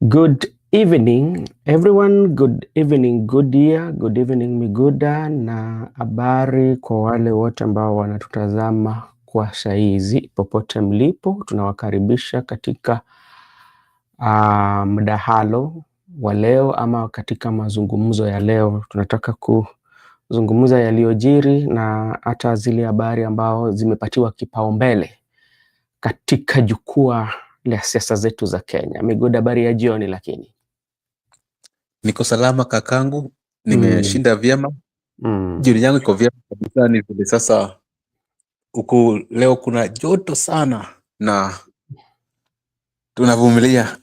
Good evening everyone, good evening Goodyear, good evening Miguda, na habari kwa wale wote ambao wanatutazama kwa saizi popote mlipo. Tunawakaribisha katika mdahalo wa leo ama katika mazungumzo ya leo. Tunataka kuzungumza yaliyojiri na hata zile habari ambao zimepatiwa kipaumbele katika jukwaa la siasa zetu za Kenya. Miguda, habari ya jioni. Lakini niko salama kakangu, nimeshinda vyema. Jioni yangu iko vyema kabisa. Ni vile sasa huku leo kuna joto sana na tunavumilia.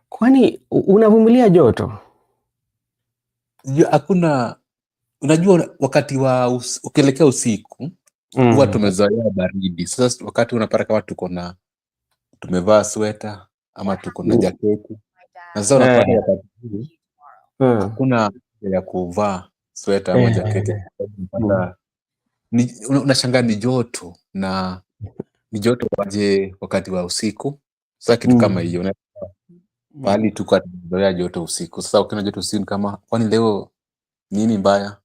Kwani unavumilia joto? Hakuna, unajua wakati wa ukielekea usiku huwa tumezoea baridi. Sasa wakati unapata kama tumevaa sweta ama tuko na jaketi, na sasa unapata wakati huu hakuna ya kuvaa sweta ama jaketi. Unashangaa ni joto, na ni joto waje wakati wa usiku. Sasa kitu kama hiyo pahali tuko tumezoea joto usiku. Sasa ukiona joto usiku kama kwani leo nini mbaya?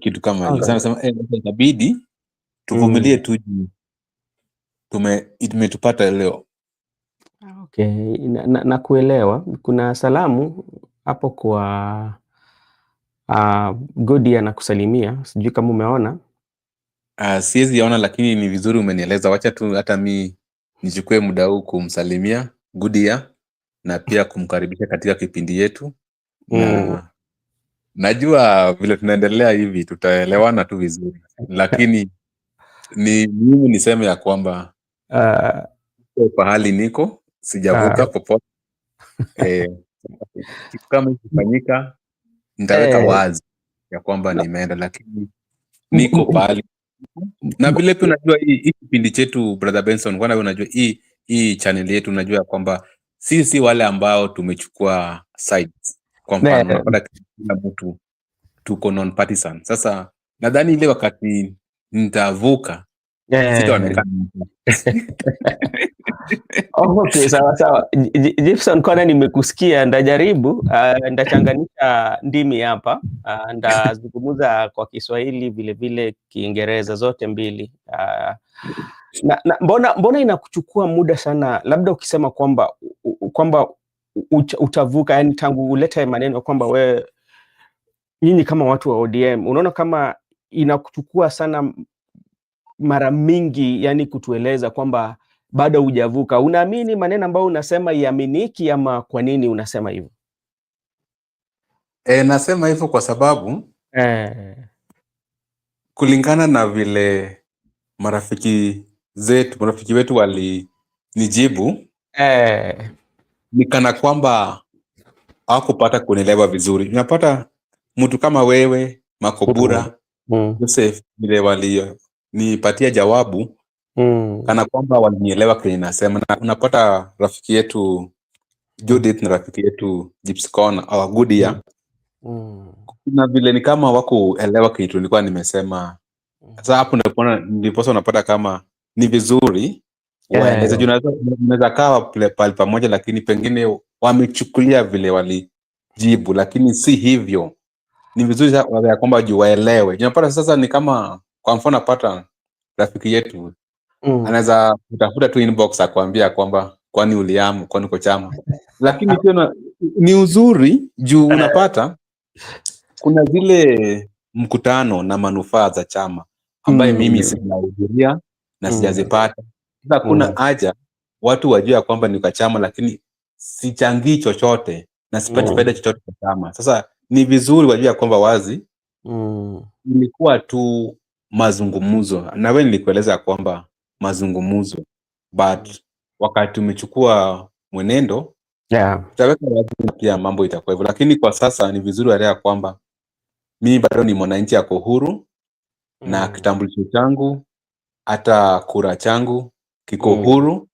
Kitu kama hiyo. Sasa nasema inabidi tuvumilie tu, tumetupata leo. Okay, na kuelewa. Kuna salamu hapo kwa Goodyear na kusalimia, sijui kama umeona. Siwezi ona, lakini ni vizuri umenieleza. Wacha tu hata mi nichukue muda huu kumsalimia Goodyear na pia kumkaribisha katika kipindi yetu. Na najua vile tunaendelea hivi tutaelewana tu vizuri, lakini ni mimi niseme ya kwamba pahali niko sijavuka popote. Kitu kama ikifanyika nitaweka wazi ya kwamba nimeenda, lakini niko pahali. Na vile pia unajua hii kipindi chetu Brother Benson, kwa unajua hii channel yetu, unajua kwamba sisi wale ambao tumechukua sides. Kwa mfano unapata kila mtu tuko non partisan. Sasa nadhani ile wakati nitavuka sitaonekana. Okay, sawa. Gibson Kona, nimekusikia. Ndajaribu ndachanganisha ndimi hapa, ndazungumza kwa Kiswahili vile vile Kiingereza, zote mbili. Mbona inakuchukua muda sana, labda ukisema kwamba utavuka, yani tangu ulete maneno kwamba wewe nyinyi kama watu wa ODM, unaona kama inakuchukua sana mara mingi, yani kutueleza kwamba bado hujavuka? Unaamini maneno ambayo unasema iaminiki, ama kwa nini unasema hivyo? Nasema hivyo kwa sababu kulingana na vile marafiki wetu walinijibu, ni kana kwamba hawakupata kunielewa vizuri. Unapata mtu kama wewe, Makobura, Joseph, vile walinipatia jawabu kana kwamba walinielewa kile nasema. Na unapata rafiki yetu Judith na rafiki yetu Gibson au Goodyear, na vile ni kama hawakuelewa kitu nilikuwa nimesema. Sasa hapo ndipo unapata kama ni vizuri waeleze. Unaweza kaa pale pamoja, lakini pengine wamechukulia vile walijibu, lakini si hivyo. Ni vizuri ya kwamba waelewe. Unapata sasa ni kama kwa mfano napata rafiki yetu anaweza kutafuta tu inbox akwambia kwamba kwani uliamu, kwani uko chama. Lakini pia ni uzuri juu unapata kuna zile mkutano na manufaa za chama ambaye mimi sijahudhuria na sijazipata. Sasa kuna haja watu wajue kwamba ni kwa chama, lakini sichangii chochote na sipati faida chochote kwa chama. Sasa ni vizuri wajue kwamba wazi ilikuwa tu mazungumzo, na wewe nilikueleza kwamba mazungumzo, but wakati tumechukua mwenendo tutaweka wazi pia mambo itakuwa hivyo. Lakini kwa sasa ni vizuri waelewa kwamba mimi bado ni mwananchi yako huru, na kitambulisho changu hata kura changu kiko huru,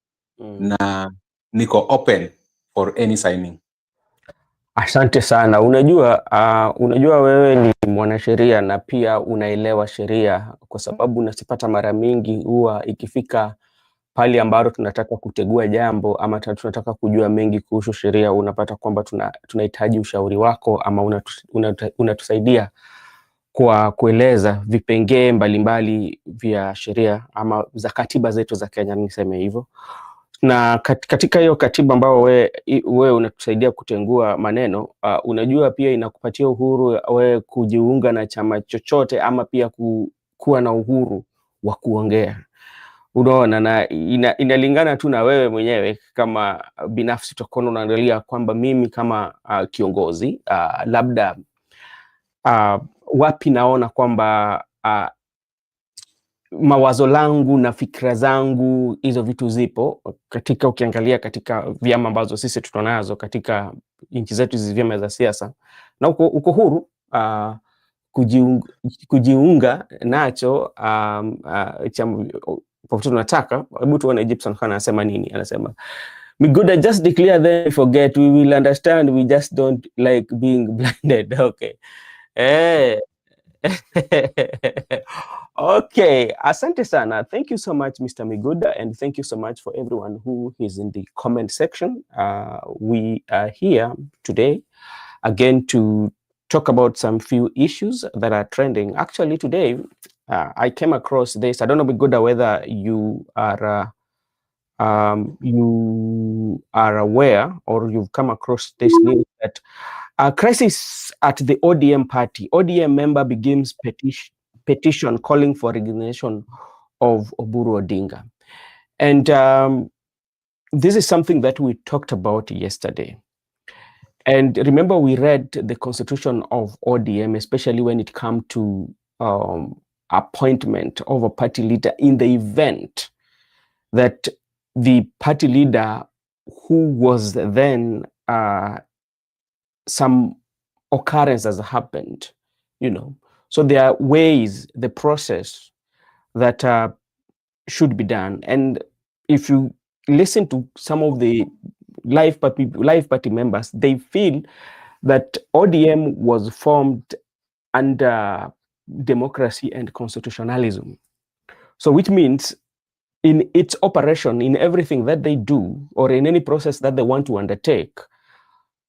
na niko open for any signing. Asante sana. Unajua wewe ni mwanasheria na pia unaelewa sheria, kwa sababu unasipata mara mingi huwa ikifika pali ambalo tunataka kutegua jambo ama tunataka kujua mengi kuhusu sheria, unapata kwamba tunahitaji ushauri wako ama unatusaidia kwa kueleza vipengee mbalimbali vya sheria ama za katiba zetu za Kenya, niseme hivyo. Na katika hiyo katiba ambao we unatusaidia kutengua maneno, unajua pia inakupatia uhuru we kujiunga na chama chochote ama pia kuwa na uhuru wa kuongea. Unaona, na inalingana tu na wewe mwenyewe kama binafsi, utakuwa unaangalia kwamba mimi kama kiongozi labda wapi naona kwamba mawazo langu na fikra zangu hizo vitu zipo katika, ukiangalia katika vyama ambazo sisi tunazo katika nchi zetu, hizi vyama za siasa, na uko huru kujiunga nacho chama popote tunataka. Hebu tuone Gibson Khan anasema nini. Anasema Miguda, just declare then forget, we will understand, we just don't like being blinded. Okay. Okay, asante sana. Thank you so much, Mr. Miguda, and thank you so much for everyone who is in the comment section. We are here today again to talk about some few issues that are trending. Actually, today I came across this. I don't know, Miguda, whether you are aware or you've come across this news that crisis at the ODM party. ODM member begins petition calling for resignation of Oburu Odinga. And this is something that we talked about yesterday. And remember, we read the constitution of ODM, especially when it comes to appointment of a party leader in the event that the party leader who was then some occurrence has happened, you know. So there are ways, the process that should be done. And if you listen to some of the live party members, they feel that ODM was formed under democracy and constitutionalism. So which means in its operation, in everything that they do, or in any process that they want to undertake,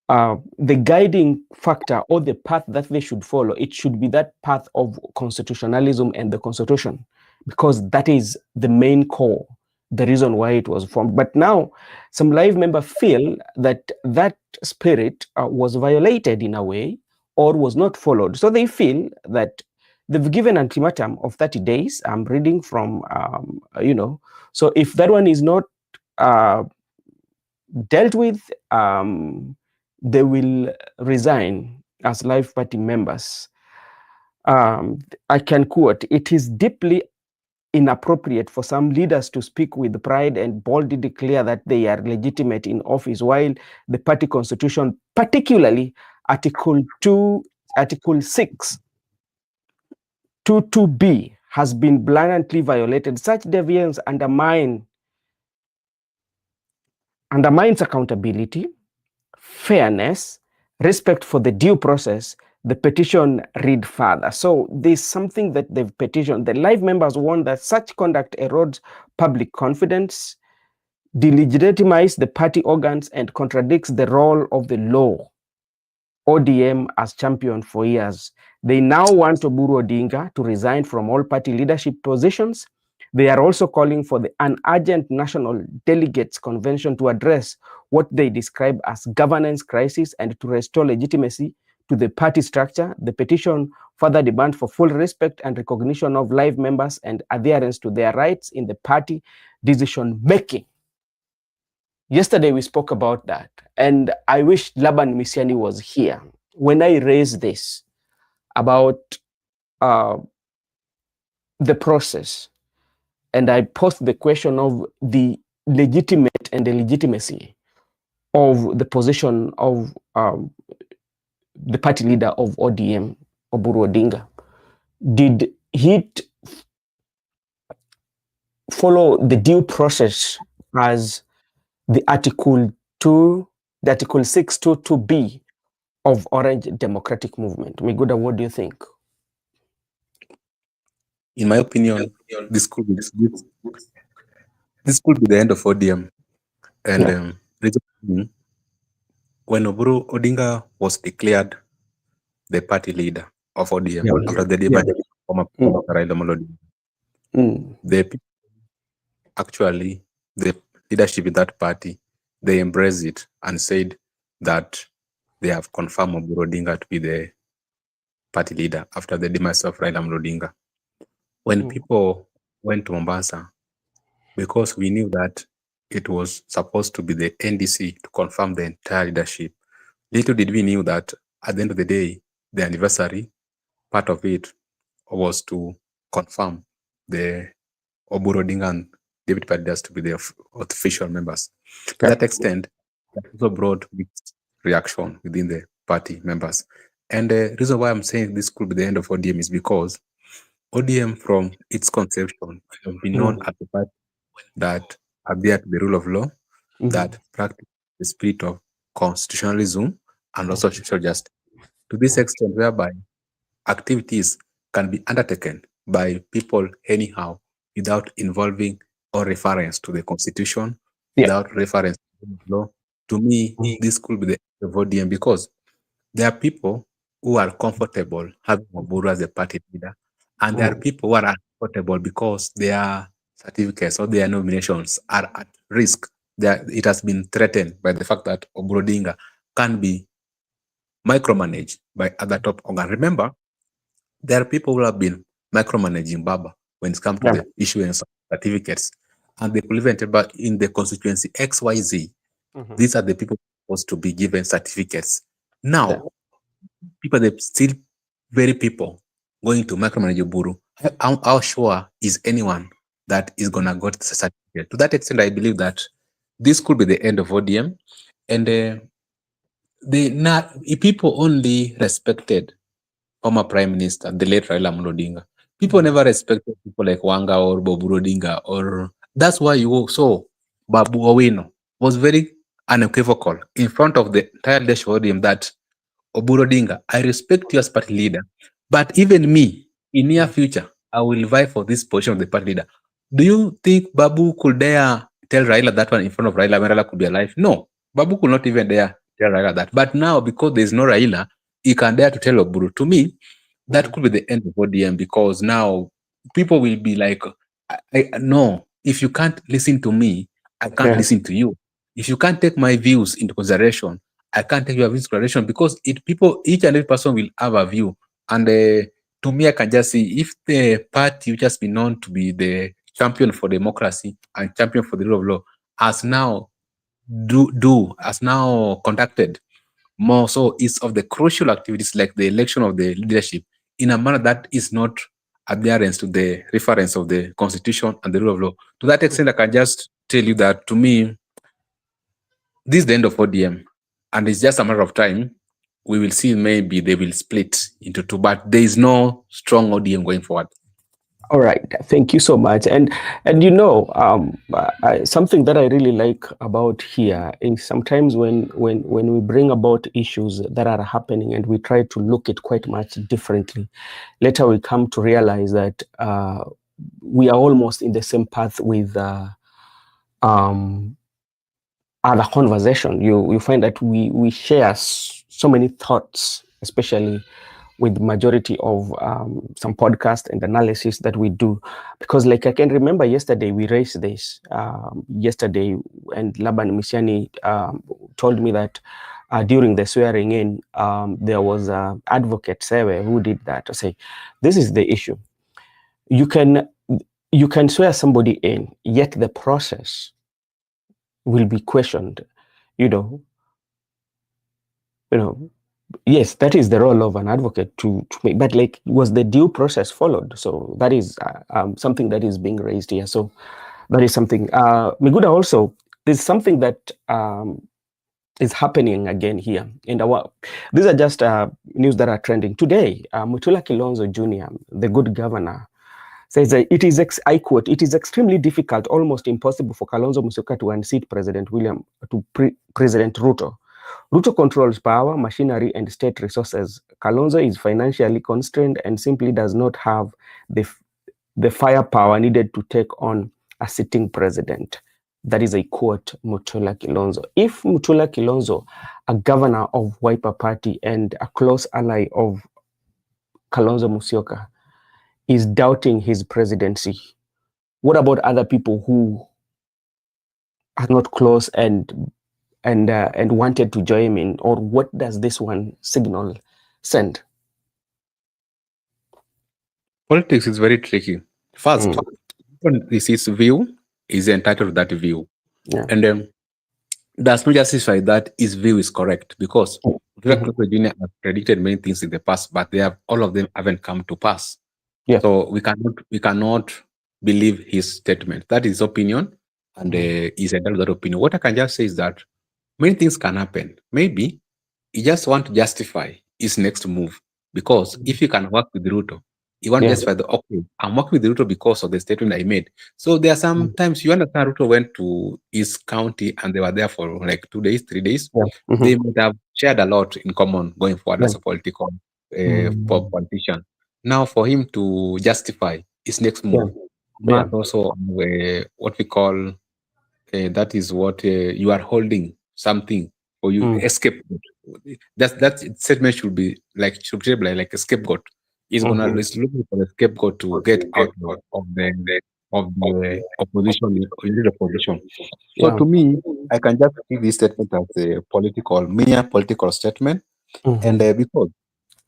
the guiding factor or the path that they should follow, it should be that path of constitutionalism and the Constitution, because that is the main core, the reason why it was formed. But now some live members feel that that spirit was violated in a way or was not followed. So they feel that they've given an ultimatum of 30 days. I'm reading from, you know, so if that one is not dealt with, they will resign as live party members. I can quote, "It is deeply inappropriate for some leaders to speak with pride and boldly declare that they are legitimate in office, while the party constitution, particularly Article 6, 22B, has been blatantly violated. Such deviance undermines accountability, fairness, respect for the due process." The petition read further. So there's something that they've petitioned. The live members warn that such conduct erodes public confidence, delegitimates the party organs, and contradicts the role of the law ODM has championed for years. They now want Oburu Odinga to resign from all party leadership positions. They are also calling for an urgent national delegates convention to address what they describe as governance crisis and to restore legitimacy to the party structure. The petition further demands for full respect and recognition of live members and adherence to their rights in the party decision making. Yesterday we spoke about that, and I wish Laban Misiani was here when I raised this about the process, and I posed the question of the legitimate and the legitimacy of the position of the party leader of ODM, Oburu Odinga. Did he follow the due process as the Article 622B of Orange Democratic Movement? Miguda, what do you think? In my opinion, this could be this could be the end of ODM. And when Oburu Odinga was declared the party leader of ODM after the demise of former Raila Amolo Odinga, the people, actually, the leadership in that party, they embraced it and said that they have confirmed Oburu Odinga to be the party leader after the demise of Raila Amolo Odinga. When people went to Mombasa, because we knew that it was supposed to be the NDC to confirm the entire leadership, little did we knew that at the end of the day, the anniversary part of it was to confirm the Oburu Odinga and David Padidas to be the official members. To that extent, that also brought mixed reaction within the party members. And the reason why I'm saying this could be the end of ODM is because ODM, from its conception, has been known as a party that adhere to the rule of law, that practice the spirit of constitutionalism and also social justice. To this extent, whereby activities can be undertaken by people anyhow without involving or reference to the constitution, without reference to the law. To me, this could be the end of ODM because there are people who are comfortable having Oburu as a party leader, and there are people who are uncomfortable because their certificates or their nominations are at risk. It has been threatened by the fact that Oburu Odinga can be micromanaged by other top organs. Remember, there are people who have been micromanaging Baba when it comes to the issuance of certificates, and they could even tell about in the constituency XYZ. These are the people supposed to be given certificates. Now, people, they still very people going to micromanage Oburu. How sure is anyone that is gonna get the certificate? To that extent, I believe that this could be the end of ODM, and people only respected former Prime Minister, the late Raila Amolo Odinga. People never respected people like Wanga or Oburu Odinga, or that's why you saw Babu Owino was very unequivocal in front of the entire leadership of ODM that Oburu Odinga, I respect you as party leader, but even me, in near future, I will vie for this position of the party leader. Do you think Babu could dare tell Raila that one in front of Raila when Raila could be alive? No, Babu could not even dare tell Raila that. But now, because there's no Raila, he can dare to tell Oburu. To me, that could be the end of ODM because now people will be like, no, if you can't listen to me, I can't listen to you. If you can't take my views into consideration, I can't take your views into consideration because each and every person will have a view. And to me, I can just see if the party which has been known to be the champion for democracy and champion for the rule of law has now has now conducted more so is of the crucial activities like the election of the leadership in a manner that is not adherence to the reference of the constitution and the rule of law. To that extent, I can just tell you that to me, this is the end of ODM, and it's just a matter of time. We will see maybe they will split into two, but there is no strong ODM going forward. All right, thank you so much. And you know, something that I really like about here is sometimes when we bring about issues that are happening and we try to look at quite much differently, later we come to realize that we are almost in the same path with other conversation. You find that we share so many thoughts, especially with majority of some podcast and analysis that we do, because like I can remember yesterday we raised this yesterday, and Laban Misiani told me that during the swearing in there was an advocate Sewe who did that to say this is the issue. You can swear somebody in, yet the process will be questioned. You know, yes, that is the role of an advocate to make, but like, was the due process followed? So that is something that is being raised here. So that is something. Miguda, also, there's something that is happening again here. These are just news that are trending today. Mutula Kilonzo Jr., the good governor, says that I quote, "It is extremely difficult, almost impossible for Kalonzo Musyoka to unseat President President Ruto. Ruto controls power, machinery, and state resources. Kalonzo is financially constrained and simply does not have the firepower needed to take on a sitting president. That is a quote, Mutula Kilonzo. If Mutula Kilonzo, a governor of Wiper Party and a close ally of Kalonzo Musyoka, is doubting his presidency, what about other people who are not close and wanted to join in? Or what does this one signal send? Politics is very tricky. First, his view is entitled to that view. Yeah. And does not justify that his view is correct, because Jr. has predicted many things in the past, but all of them haven't come to pass. Yeah. So we cannot believe his statement. That is opinion, and he's entitled to that opinion. What I can just say is that many things can happen. Maybe he just want to justify his next move, because if he can work with Ruto, he want to justify okay, I'm working with Ruto because of the statement I made. So there are some times, you understand, Ruto went to his county and they were there for like 2 days, 3 days. They might have shared a lot in common going forward as a political politician. Now, for him to justify his next move, must also what we call that is what you are holding something, or you escape. That statement should be like a scapegoat. He's he's looking for a scapegoat to get out of the opposition, So to me, I can just see this statement as a mere political statement, and because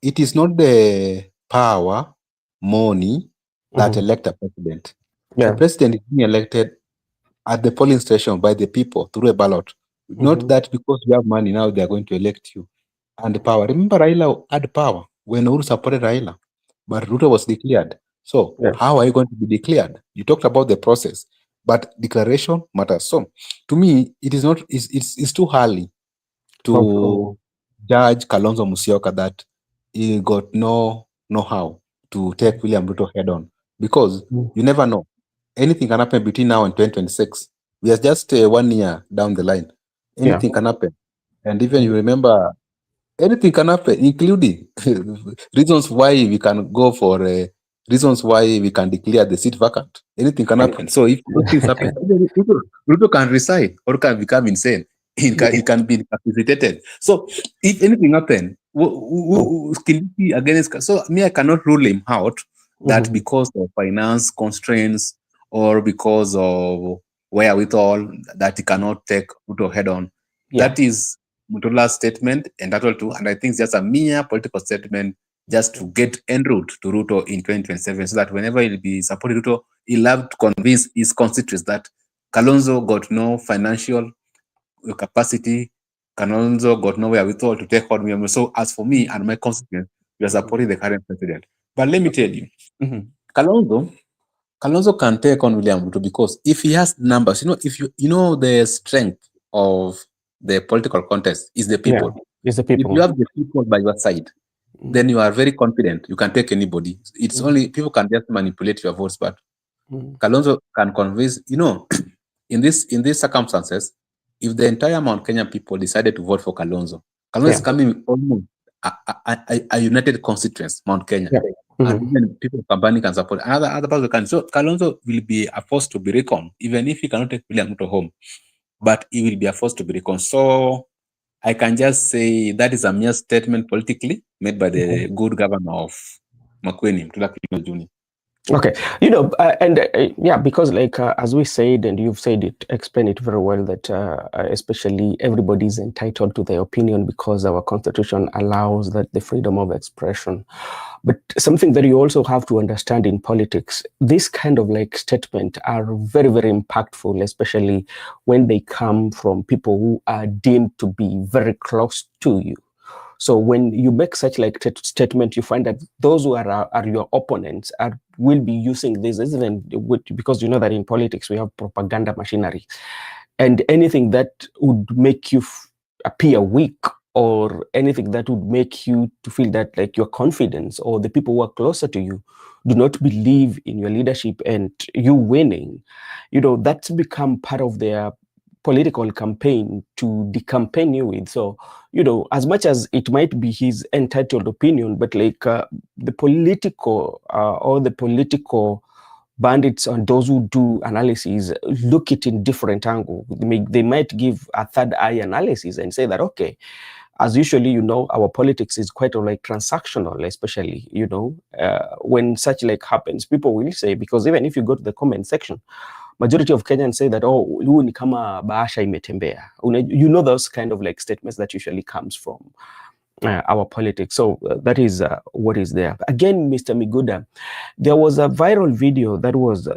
it is not the power, money that elect a president. The president is being elected at the polling station by the people through a ballot. Not that because you have money now they are going to elect you. And the power. Remember, Raila had power when Uhuru supported Raila, but Ruto was declared. So how are you going to be declared? You talked about the process, but declaration matters. So to me, it is not. It's too early to judge Kalonzo Musyoka that he got no know-how to take William Ruto head on, because you never know. Anything can happen between now and 2026. We are just 1 year down the line. Anything can happen. And even you remember, anything can happen, including reasons why we can go for reasons why we can declare the seat vacant. Anything can happen. So if those things happen, Ruto can resign or can become insane. It can be incapacitated. So if anything happen, can be against? So me, I cannot rule him out that because of finance constraints or because of wherewithal that he cannot take Ruto head on. That is Mutula's statement entitled to, and I think it's just a mere political statement just to get en route to Ruto in 2027, so that whenever he'll be supporting Ruto, he'll have to convince his constituents that Kalonzo got no financial capacity, Kalonzo got no wherewithal to take on. So as for me and my constituents, we are supporting the current president. But let me tell you, Kalonzo can take on William Ruto because if he has numbers, if you know the strength of the political contest is the people. It's the people. If you have the people by your side, then you are very confident. You can take anybody. It's only people can just manipulate your votes, but Kalonzo can convince. In these circumstances, if the entire Mount Kenya people decided to vote for Kalonzo, Kalonzo is coming with almost a united constituency, Mount Kenya. And even people from Kabani can support other parts can. So Kalonzo will be a force to be reckoned, even if he cannot take William Ruto home, but he will be a force to be reckoned. So I can just say that is a mere statement politically made by the good governor of Makueni, Mutula Kilonzo Jr. Okay, because as we said, and you've said it, explain it very well, that especially everybody is entitled to their opinion because our constitution allows that the freedom of expression. But something that you also have to understand in politics, this kind of statement are very, very impactful, especially when they come from people who are deemed to be very close to you. So when you make such statement, you find that those who are your opponents will be using this, because you know that in politics we have propaganda machinery, and anything that would make you appear weak, or anything that would make you to feel that your confidence or the people who are closer to you do not believe in your leadership and you winning, that's become part of their political campaign to decampaign you with. So, as much as it might be his entitled opinion, but the political bandits and those who do analysis look it in different angle. They might give a third eye analysis and say that, okay, as usually, you know, our politics is quite like transactional, especially, you know, when such like happens, people will say, because even if you go to the comment section, majority of Kenyans say that, oh, huu ni kama bahasha imetembea. You know, those kind of like statements that usually comes from our politics. So that is what is there. Again, Mr. Miguda, there was a viral video that was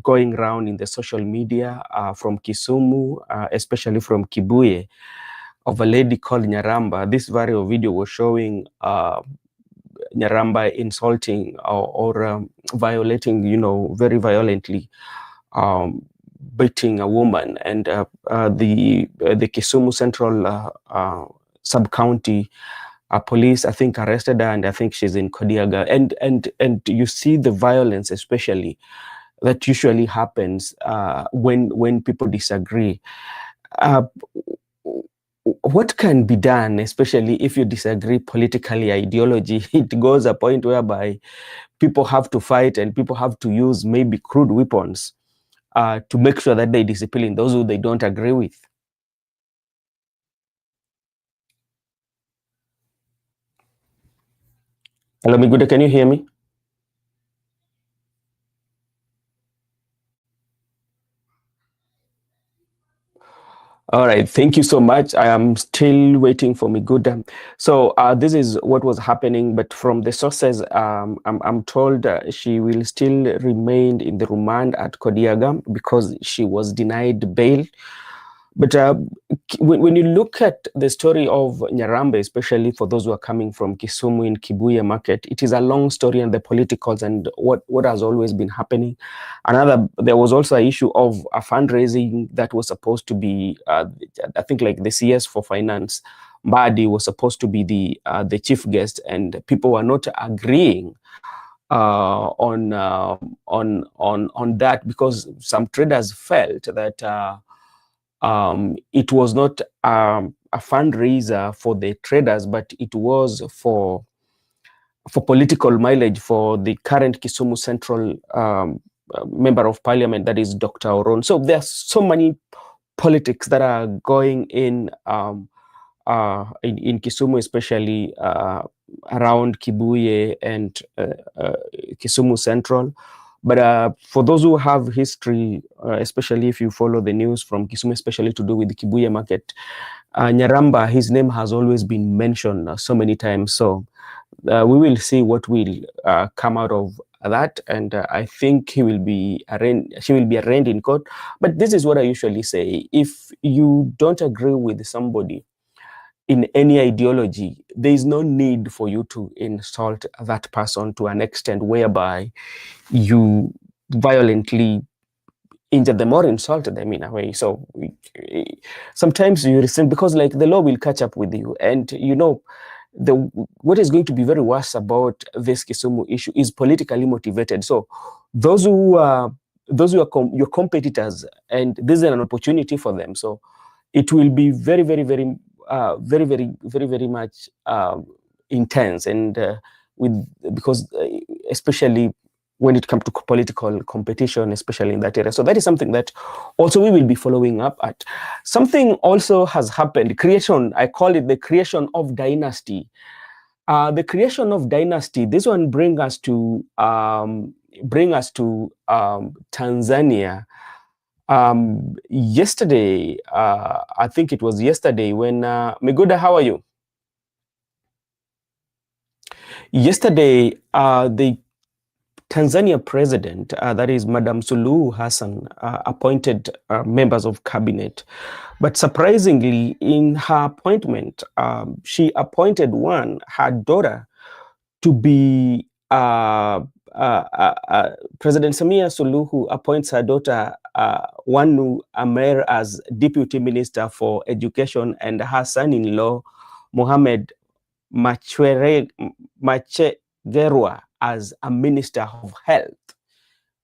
going around in the social media from Kisumu, especially from Kibuye, of a lady called Nyaramba. This viral video was showing Nyaramba insulting or violating, you know, very violently, beating a woman, and the Kisumu Central sub-county police, I think, arrested her, and I think she's in Kodiaga. And you see the violence, especially, that usually happens when people disagree. What can be done, especially if you disagree politically, ideology? It goes a point whereby people have to fight and people have to use maybe crude weapons to make sure that they discipline those who they don't agree with. Hello, Miguda, can you hear me? All right, thank you so much. I am still waiting for Miguda. So this is what was happening, but from the sources, I'm told she will still remain in the remand at Kodiaga because she was denied bail. But when you look at the story of Nyaramba, especially for those who are coming from Kisumu in Kibuye market, it is a long story, and the politicals and what has always been happening. There was also an issue of a fundraising that was supposed to be, I think, like the CS for finance, Mbeere, was supposed to be the chief guest, and people were not agreeing on that because some traders felt that it was not a fundraiser for the traders, but it was for political mileage for the current Kisumu Central member of parliament, that is Dr. Oron. So there are so many politics that are going in Kisumu, especially around Kibuye and Kisumu Central. But for those who have history, especially if you follow the news from Kisumu, especially to do with the Kibuye market, Nyaramba, his name has always been mentioned so many times. So we will see what will come out of that, and I think she will be arraigned in court. But this is what I usually say: if you don't agree with somebody in any ideology, there is no need for you to insult that person to an extent whereby you violently injure them or insult them in a way. So sometimes you resent, because like the law will catch up with you, and you know, what is going to be very worse about this Kisumu issue is politically motivated. So those who are your competitors, and this is an opportunity for them. So it will be very much intense, and because especially when it comes to political competition, especially in that area. So that is something that also we will be following up at. Something also has happened, I call it the creation of dynasty. The creation of dynasty, this one bring us to Tanzania. Yesterday, I think it was yesterday when, Miguda, how are you? Yesterday, the Tanzania president, that is Madam Suluhu Hassan, appointed members of cabinet. But surprisingly, in her appointment, she appointed her daughter, to be President Samia Suluhu appoints her daughter, Wanu Amer, as Deputy Minister for Education, and her son-in-law, Mohamed Machegerwa, as a Minister of Health.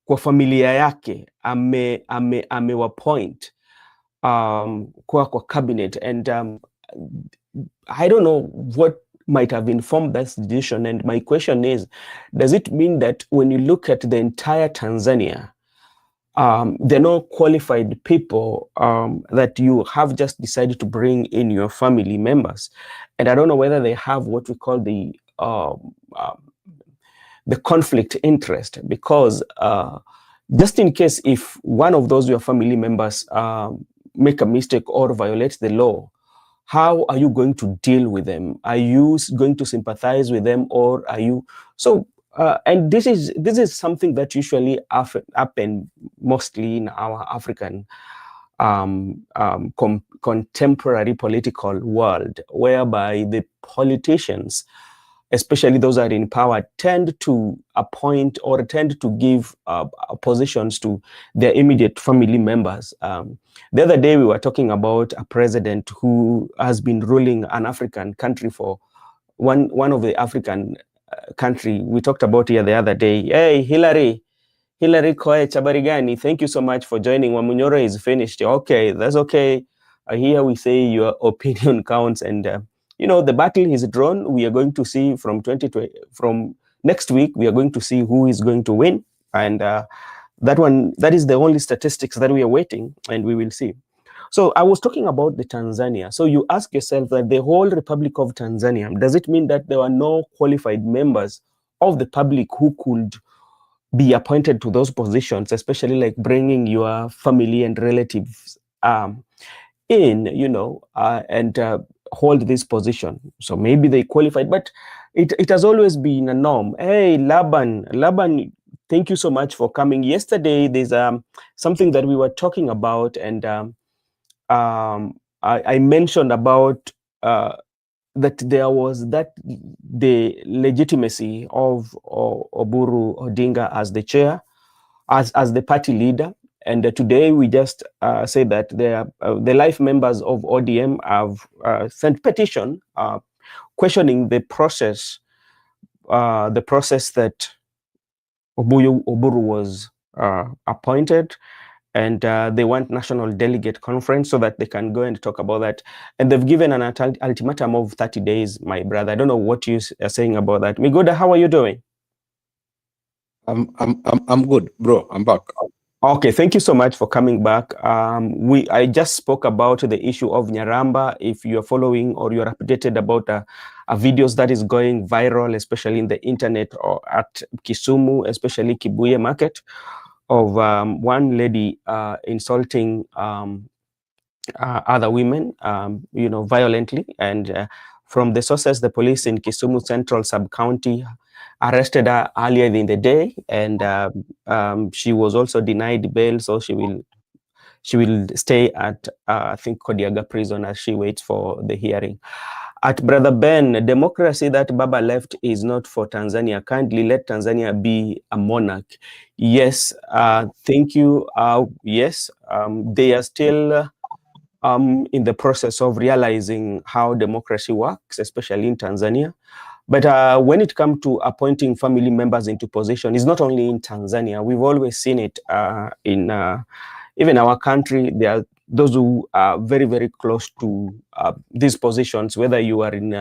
Kwa familia yake amewapoint kwa cabinet, and I don't know what might have informed that decision. And my question is, does it mean that when you look at the entire Tanzania, there are no qualified people that you have just decided to bring in your family members? And I don't know whether they have what we call the conflict interest, because just in case if one of those your family members make a mistake or violate the law, how are you going to deal with them? Are you going to sympathize with them, or are you so? And this is something that usually happen mostly in our African contemporary political world, whereby the politicians, especially those that are in power, tend to appoint or tend to give positions to their immediate family members. The other day, we were talking about a president who has been ruling an African country for one of the African country. We talked about here the other day. Hey, Hillary Koech, habari gani? Thank you so much for joining. Wamunyoro is finished. Okay, that's okay. Here we say your opinion counts, and the battle is drawn. We are going to see from next week. We are going to see who is going to win, and that is the only statistics that we are waiting, and we will see. So I was talking about the Tanzania. So you ask yourself that the whole Republic of Tanzania, does it mean that there are no qualified members of the public who could be appointed to those positions, especially like bringing your family and relatives in, and hold this position? So maybe they qualified, but it has always been a norm. Hey, Laban, thank you so much for coming. Yesterday, there's something that we were talking about, and I mentioned about that there was the legitimacy of Oburu Odinga as the chair, as the party leader. And today we just say that the life members of ODM have sent petition questioning the process that Oburu was appointed. And they want national delegate conference so that they can go and talk about that. And they've given an ultimatum of 30 days, my brother. I don't know what you are saying about that. Migoda, how are you doing? I'm good, bro. I'm back. Okay, thank you so much for coming back. I just spoke about the issue of Nyaramba. If you are following or you are updated about a videos that is going viral, especially in the internet or at Kisumu, especially Kibuye market, of one lady insulting other women, violently. And from the sources, the police in Kisumu Central Sub-County arrested her earlier in the day, and she was also denied bail, so she will stay at I think Kodiaga prison as she waits for the hearing. At Brother Ben, democracy that Baba left is not for Tanzania. Kindly let Tanzania be a monarch. Yes, thank you. Yes, they are still in the process of realizing how democracy works, especially in Tanzania. But when it comes to appointing family members into position, it's not only in Tanzania. We've always seen it in even our country. There are those who are very, very close to these positions, whether you are in,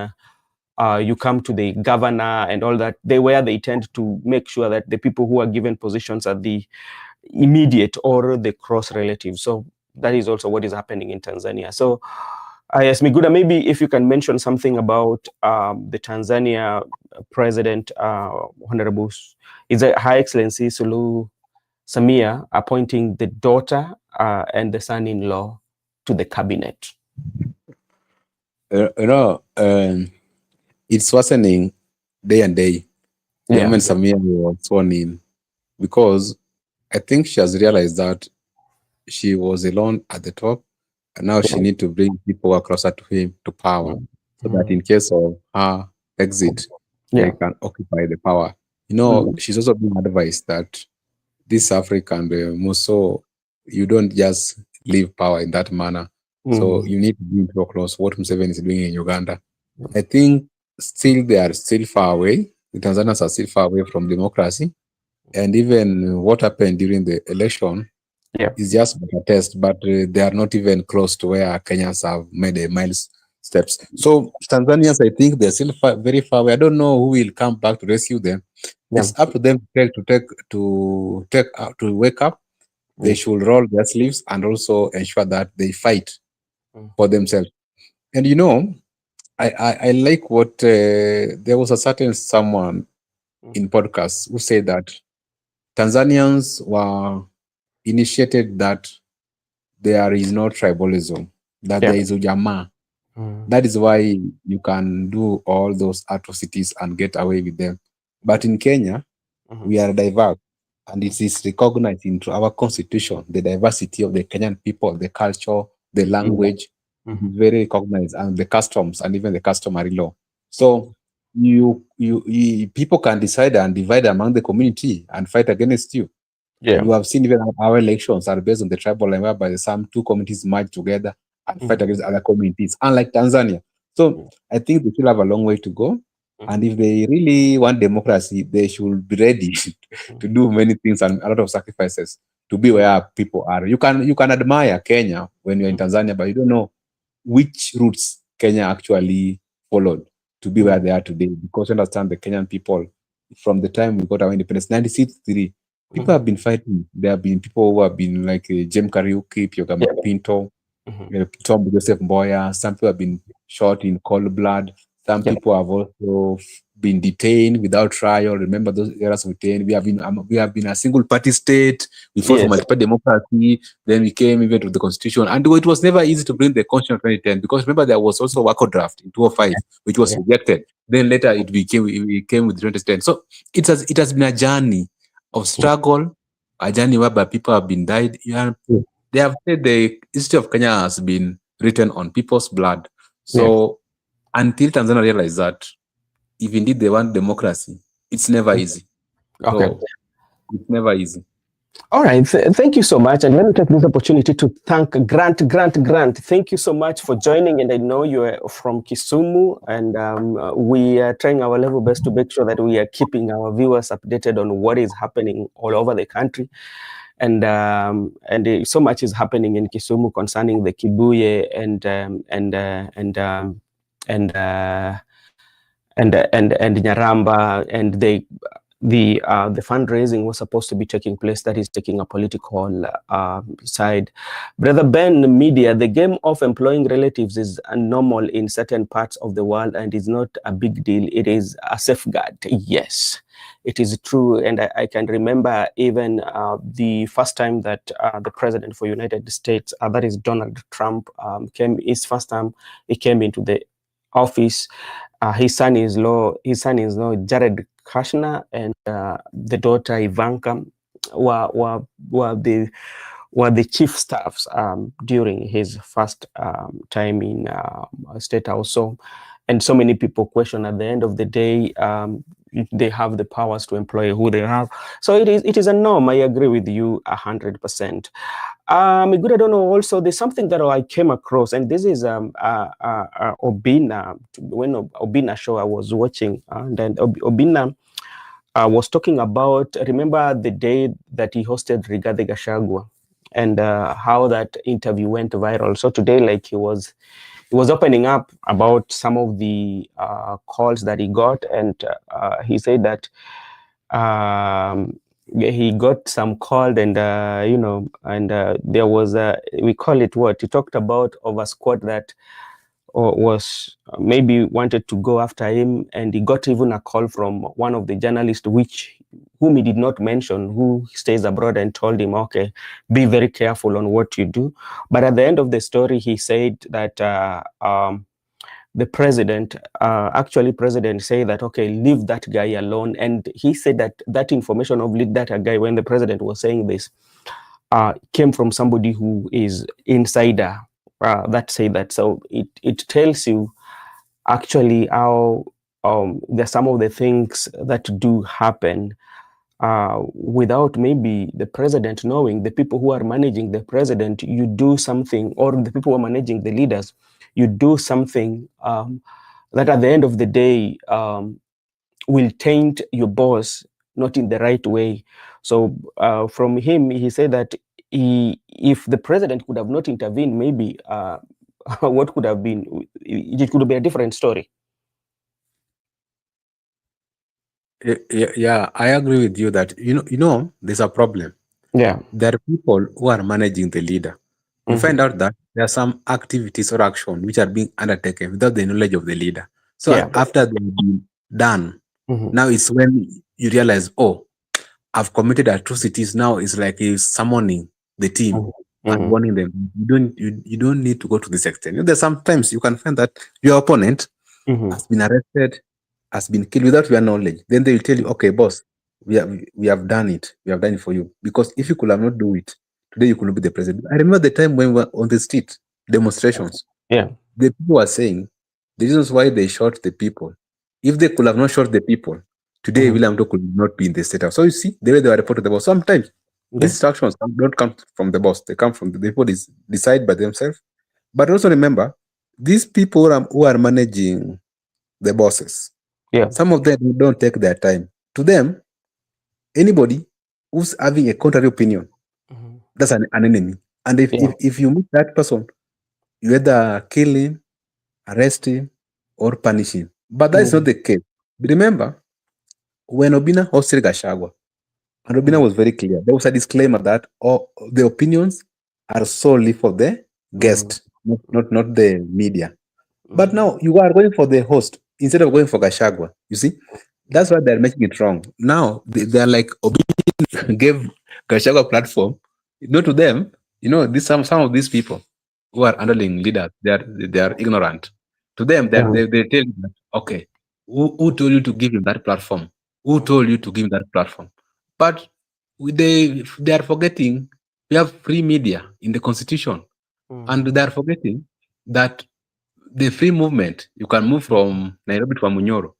you come to the governor and all that, they tend to make sure that the people who are given positions are the immediate or the cross relatives. So that is also what is happening in Tanzania. So yes, Miguda, maybe if you can mention something about the Tanzania president, Honorable High Excellency Suluhu Samia appointing the daughter and the son-in-law to the cabinet. It's worsening day and day. The moment Samia was sworn in, because I think she has realized that she was alone at the top, and now she needs to bring people who are closer to him to power, so that in case of her exit, they can occupy the power. She's also been advised that this African so you don't just leave power in that manner. So you need to bring people close. What Museveni is doing in Uganda, I think still they are still far away. The Tanzanians are still far away from democracy, and even what happened during the election is just a test. But they are not even close to where Kenyans have made a milestone steps. So Tanzanians, I think they're still very far away. I don't know who will come back to rescue them. It's up to them to wake up. They should roll their sleeves and also ensure that they fight for themselves. And I like what there was a certain someone in podcasts who said that Tanzanians were initiated that there is no tribalism, that there is ujamaa. That is why you can do all those atrocities and get away with them. But in Kenya, we are diverse, and it is recognized into our constitution, the diversity of the Kenyan people, the culture, the language, is very recognized, and the customs, and even the customary law. So people can decide and divide among the community and fight against you. And we have seen even our elections are based on the tribal line, whereby some two communities merge together and fight against other communities, unlike Tanzania. So I think they still have a long way to go. And if they really want democracy, they should be ready to do many things and a lot of sacrifices to be where people are. You can admire Kenya when you're in Tanzania, but you don't know which routes Kenya actually followed to be where they are today. Because you understand the Kenyan people, from the time we got our independence, 1963, people have been fighting. There have been people who have been like Jem Kariuki, Pioga Pinto, Tom Joseph Mboya. Some people have been shot in cold blood. Some people have also been detained without trial. Remember those eras of detained? We have been a single party state. We fought for multiple democracy. Then we came even to the constitution. And it was never easy to bring the constitution in 2010, because remember there was also a Wako draft in 2005, which was rejected. Then later it came with 2010. So it has been a journey of struggle, a journey whereby people have been died. They have said the history of Kenya has been written on people's blood. So until Tanzania realized that if indeed they want democracy, it's never easy. So it's never easy. All right. Thank you so much. And let me take this opportunity to thank Grant. Thank you so much for joining. And I know you are from Kisumu, and we are trying our level best to make sure that we are keeping our viewers updated on what is happening all over the country. And so much is happening in Kisumu concerning the Kibuye and Nyaramba, and the fundraising was supposed to be taking place that is taking a political side. Brother Ben, Mbeere, the game of employing relatives is normal in certain parts of the world and is not a big deal. It is a safeguard. Yes, it is true. And I can remember even the first time that the president for United States, that is Donald Trump, his first time he came into the office. His son-in-law, Jared Kushner, and the daughter Ivanka were the chief staffs during his first time in State House. So, and so many people question at the end of the day, they have the powers to employ who they have. So it is a norm. I agree with you 100%. Good, I don't know. Also, there's something that I came across, and this is Obina. When Obina show I was watching, and then Obina was talking about. Remember the day that he hosted Rigathi Gachagua, and how that interview went viral. So today, like he was opening up about some of the calls that he got, and he said that he got some called, and there was we call it what he talked about of a squad that was maybe wanted to go after him, and he got even a call from one of the journalists, whom he did not mention, who stays abroad, and told him, okay, be very careful on what you do. But at the end of the story, he said that the president, president said that, okay, leave that guy alone. And he said that information of leave that guy, when the president was saying this, came from somebody who is insider that say that. So it tells you actually how there's some of the things that do happen without maybe the president knowing. The people who are managing the president, you do something, or the people who are managing the leaders, you do something that at the end of the day will taint your boss, not in the right way. So from him, he said that if the president could have not intervened, maybe what could have been, it could be a different story. Yeah, I agree with you that there's a problem. Yeah. There are people who are managing the leader. You find out that there are some activities or action which are being undertaken without the knowledge of the leader. So Yeah. after they've been done, now it's when you realize, oh, I've committed atrocities. Now it's like he's summoning the team and warning them. You don't need to go to this extent. There's sometimes you can find that your opponent has been arrested, has been killed without your knowledge. Then they will tell you, okay, boss, we have done it. We have done it for you. Because if you could have not do it, today you could not be the president. I remember the time when we were on the street, demonstrations. Yeah. The people were saying the reasons why they shot the people. If they could have not shot the people, today William Ruto could not be in the state house. So you see, the way they were reported the boss. Sometimes these instructions don't come from the boss. They come from the people decide by themselves. But also remember, these people who are managing the bosses, some of them don't take their time. To them, anybody who's having a contrary opinion, that's an enemy. And if you meet that person, you either kill him, arrest him, or punish him. But that is not the case. Remember, when Obina hosted Gachagua, and Obina was very clear, there was a disclaimer that all the opinions are solely for the guest, not the media. But now you are going for the host instead of going for Gachagua. You see, that's why they're making it wrong. Now they're like, Obina gave Gachagua platform. Not to them, some of these people who are handling leaders, they are ignorant. To them, they tell you that, okay, who told you to give him that platform? Who told you to give him that platform? But they are forgetting we have free media in the constitution, and they are forgetting that the free movement, you can move from Nairobi to Amunyoro.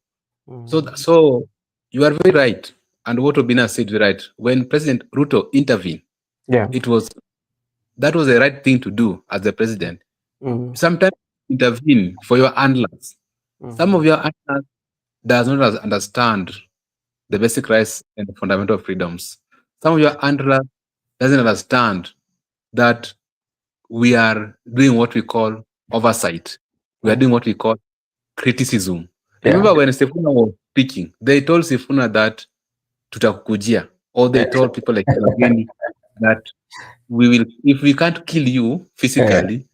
So you are very right, and what Obina said is right. When President Ruto intervened, that was the right thing to do as the president. Sometimes intervene for your handlers. Some of your handlers does not understand the basic rights and the fundamental freedoms. Some of your handlers doesn't understand that we are doing what we call oversight. We are doing what we call criticism. Remember when Sifuna was speaking, they told Sifuna that tutakujia, or they told people like Wageni that we will, if we can't kill you physically,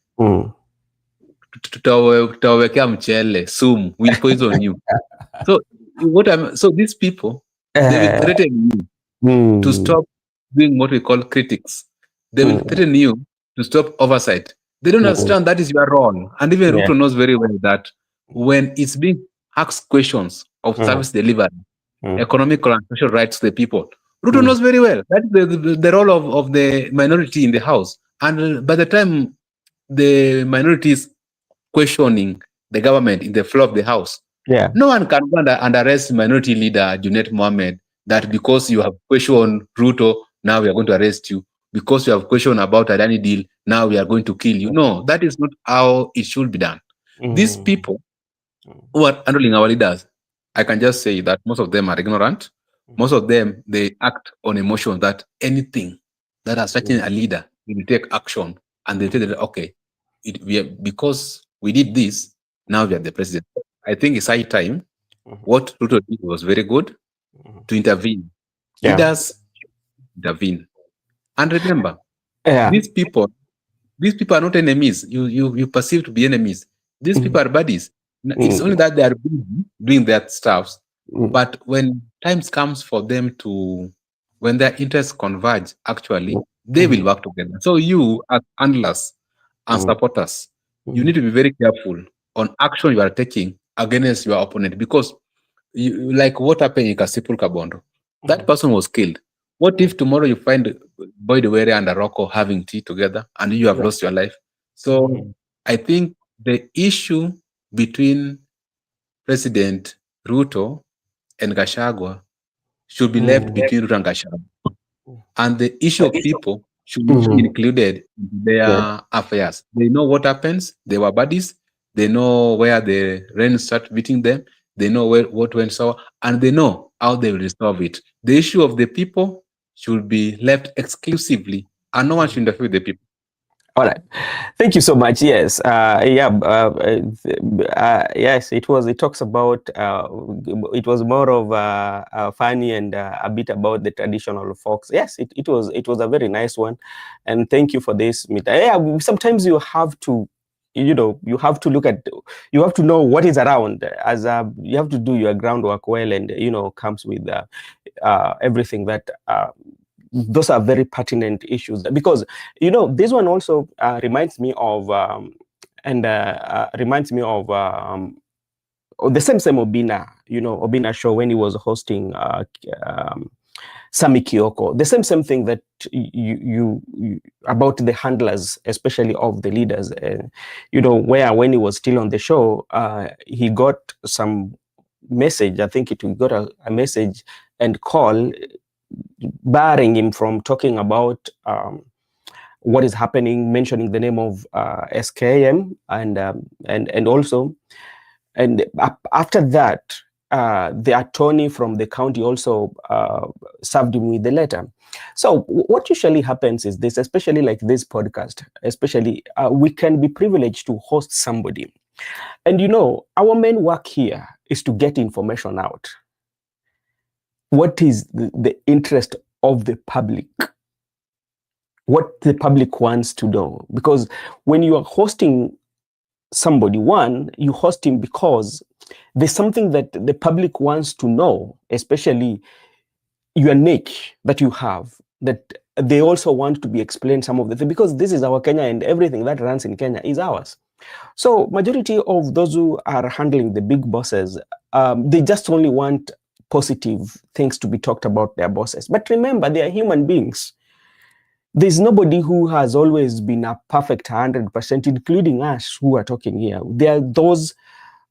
tutawekea mchele, sumu, we'll poison you. So these people, they will threaten you to stop doing what we call critics. They will threaten you to stop oversight. They don't understand that is your role. And even Ruto knows very well that when it's being asked questions of service delivery, economic and social rights to the people, Ruto knows very well that is the role of the minority in the house. And by the time the minority is questioning the government in the floor of the house, no one can go and arrest minority leader Junet Mohammed that because you have questioned Ruto, now we are going to arrest you. Because you have questioned about Adani deal, now we are going to kill you. No, that is not how it should be done. These people who are handling our leaders, I can just say that most of them are ignorant. Most of them, they act on emotion that anything that has threatened a leader, they will take action and they tell them, okay, because we did this, now we are the president. I think it's high time. What Ruto did was very good to intervene. Leaders intervene. And remember, these people are not enemies. You perceive to be enemies. These people are buddies. It's only that they are busy doing their stuff. But when times comes for them to, when their interests converge, actually, they will work together. So you, as handlers and supporters, you need to be very careful on action you are taking against your opponent, because like what happened in Kasipul Kabondo, that person was killed. What if tomorrow you find Boyd Were and Aroko having tea together and you have lost your life? So I think the issue between President Ruto and Gachagua should be left between Ruto and Gachagua. And the issue of people should not be included in their affairs. They know what happens. They were buddies. They know where the rain start beating them. They know what went sour, and they know how they will resolve it. The issue of the people should be left exclusively, and no one should interfere with the people. All right. Thank you so much. Yes. Yes, it was. It talks about. It was more of funny and a bit about the traditional folks. Yes, it was. It was a very nice one, and thank you for this, Mita. Yeah. Sometimes you have to, you have to look at. You have to know what is around. As you have to do your groundwork well, and comes with everything that. Those are very pertinent issues because this one also reminds me of the same Obina, Obina show when he was hosting Sami Kioko. The same thing that you about the handlers, especially of the leaders, where when he was still on the show, he got some message. I think he got a message and call barring him from talking about what is happening, mentioning the name of SKM, and also, and after that, the attorney from the county also served him with the letter. So what usually happens is this, especially like this podcast, especially we can be privileged to host somebody. And our main work here is to get information out. What is the interest of the public? What the public wants to know? Because when you are hosting somebody, one, you host him because there's something that the public wants to know, especially your niche that you have, that they also want to be explained some of the things, because this is our Kenya and everything that runs in Kenya is ours. So majority of those who are handling the big bosses, they just only want positive things to be talked about their bosses. But remember, they are human beings. There's nobody who has always been a perfect 100%, including us who are talking here. There are those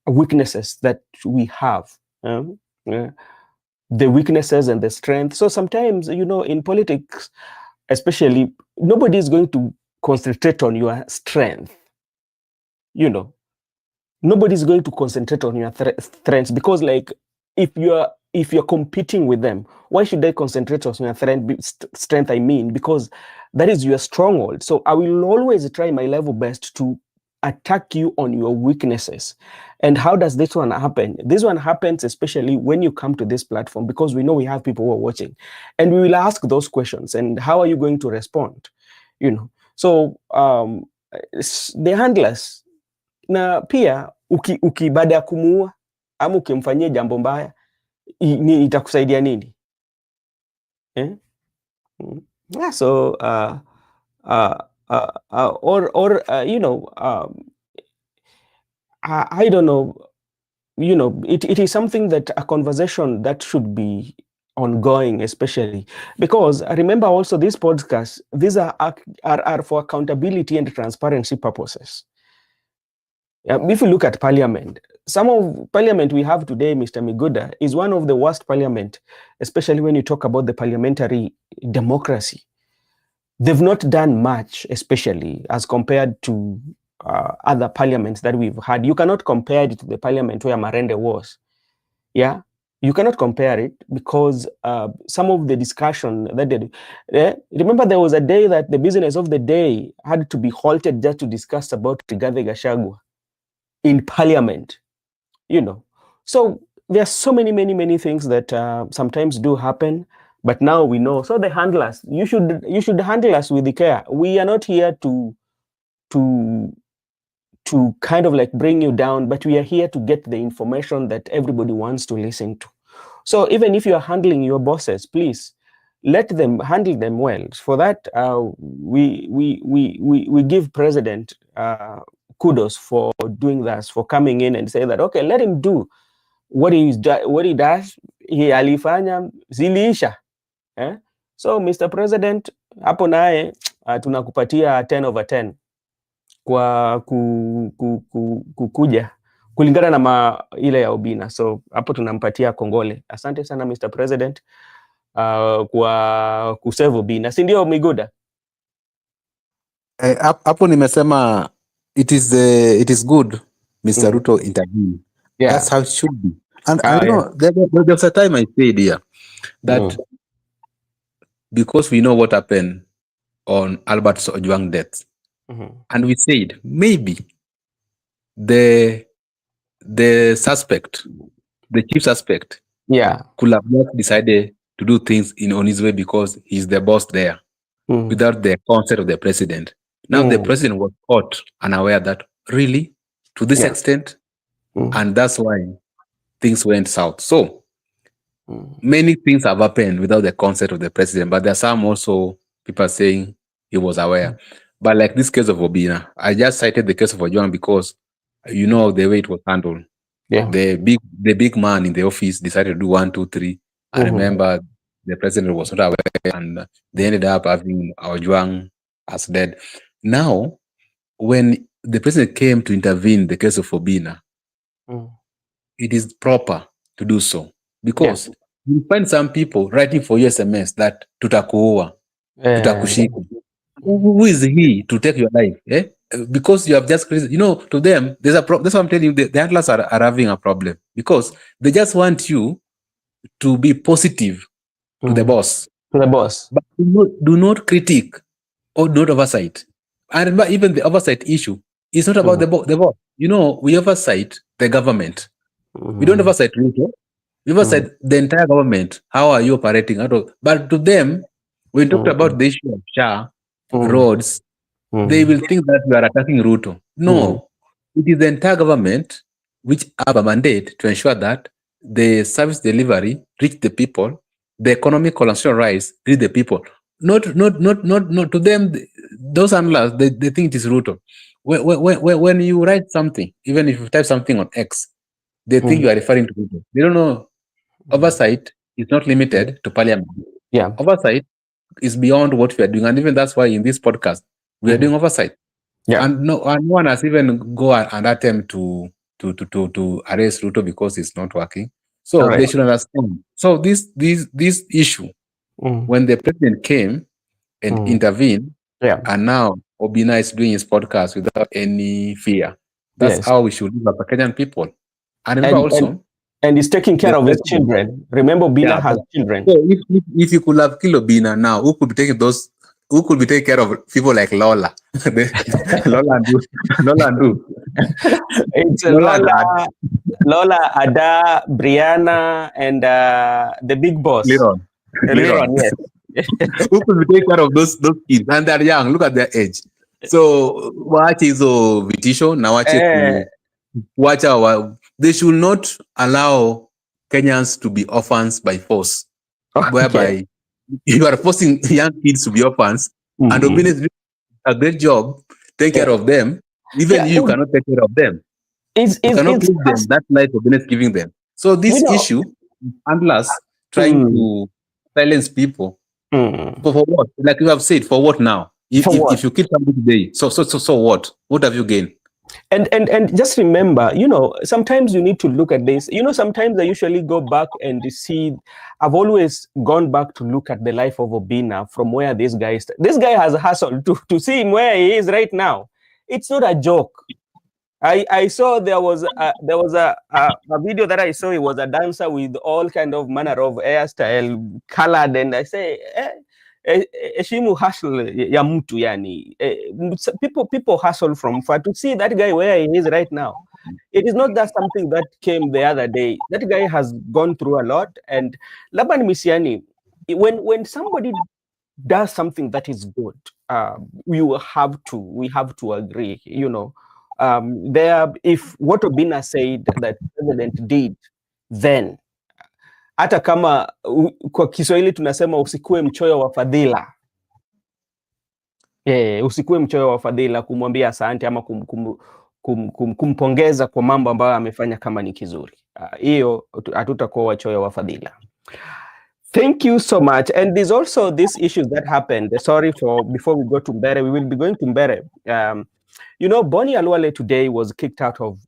weaknesses that we have, the weaknesses and the strength. So sometimes, in politics, especially, nobody is going to concentrate on your strength. Nobody's going to concentrate on your strengths, because like if you're competing with them, why should they concentrate on your strength? I mean, because that is your stronghold. So I will always try my level best to attack you on your weaknesses. And how does this one happen? This one happens especially when you come to this platform, because we know we have people who are watching, and we will ask those questions. And how are you going to respond? So the handlers, na pia baada ya kumuua ama ukimfanyia jambo mbaya itakusaidia nini? Yeah, so I don't know, it is something that a conversation that should be ongoing, especially because remember also these podcasts, these are for accountability and transparency purposes. If you look at parliament, some of parliament we have today, Mr. Miguda, is one of the worst parliament, especially when you talk about the parliamentary democracy. They've not done much, especially as compared to other parliaments that we've had. You cannot compare it to the parliament where Marende was. Yeah, you cannot compare it, because some of the discussion that they remember there was a day that the business of the day had to be halted just to discuss about Gachagua in parliament, So there are so many things that sometimes do happen, but now we know. So the handlers, you should handle us with the care. We are not here to kind of like bring you down, but we are here to get the information that everybody wants to listen to. So even if you are handling your bosses, please let them handle them well. For that, we give President kudos for doing that, for coming in and say that, okay, let him do what he does. He alifanya ziliisha. So Mr. President, hapo naye tunakupatia 10/10 kwa kukuja kulingana na ile ya Obina. So hapo tunampatia kongole. Asante sana Mr. President kwa kusave Obina, si ndio Miguda? Hapo nimesema it is good Mr. Ruto intervene. Yeah. That's how it should be. And I know there's a time I said here that because we know what happened on Albert Ojwang death, And we said maybe the suspect, the chief suspect, could have not decided to do things on his way because he's the boss there, without the consent of the president. Now the president was caught unaware that really to this extent, and that's why things went south. So many things have happened without the consent of the president, but there are some also people saying he was aware. But like this case of Obina, I just cited the case of Ojwang because you know the way it was handled. The big man in the office decided to do 1, 2, 3. I remember the president was not aware, and they ended up having Ojwang as dead. Now, when the president came to intervene in the case of Obina, it is proper to do so because you find some people writing for you SMS that tutakuua, tutakushika. Who is he to take your life? Because you have just, to them, there's a problem. That's what I'm telling you. The handlers are having a problem because they just want you to be positive to the boss. But do not critique or do not oversight. And remember, even the oversight issue is not about the boss. We oversight the government. We don't oversight Ruto. We oversight the entire government. How are you operating? But to them, when we talked about the issue of SHA, roads, they will think that we are attacking Ruto. No, it is the entire government which have a mandate to ensure that the service delivery reach the people, the economic consumption rise reach the people. Not to them. Those handlers, they think it is Ruto. When you write something, even if you type something on X, they think you are referring to Ruto. They don't know. Oversight is not limited to parliament. Oversight is beyond what we are doing, and even that's why in this podcast we are doing oversight. And no one has even go and attempt to arrest Ruto because it's not working. So they should understand. So this issue, when the president came and intervened, and now Obina is doing his podcast without any fear. That's how we should live as Kenyan people. And remember also. And he's taking care of his children. Remember, Obina has children. So if you could have killed Obina now, who could be taking care of people like Lola? Lola and who? It's Lola, Ada, Brianna, and the big boss. Liron, yes. Who could be taking care of those kids? And they're young. Look at their age. So watch is vitisho now. Watch our. They should not allow Kenyans to be orphans by force, whereby you are forcing young kids to be orphans, and Obina is doing a great job, take care of them. Even you cannot take care of them. You cannot give them that life Obina is giving them. So this issue, handlers trying to silence people. For what? Like you have said, for what now? If you kill somebody today, so what? What have you gained? And just remember, sometimes you need to look at this. Sometimes I usually go back and see. I've always gone back to look at the life of Obina from where this guy is. This guy has hustled to see him where he is right now. It's not a joke. I saw there was a video that I saw. He was a dancer with all kind of manner of hairstyle, colored, and I say. Eshimu hustle ya mtu yani. People hustle from far to see that guy where he is right now. It is not that something that came the other day. That guy has gone through a lot. And Laban Misiani, when somebody does something that is good, we have to agree. If what Obina said that president did, then hata kama kwa Kiswahili tunasema usikue mchoyo wa fadhila. Usikue mchoyo wa fadhila kumwambia asante ama kumpongeza kwa mambo ambayo amefanya kama ni kizuri. Hiyo hatutakuwa wachoyo wa fadhila. Thank you so much. And there's also these issues that happened. Sorry before we go to Mbeere, we will be going to Mbeere. Bonny Alwale today was kicked out of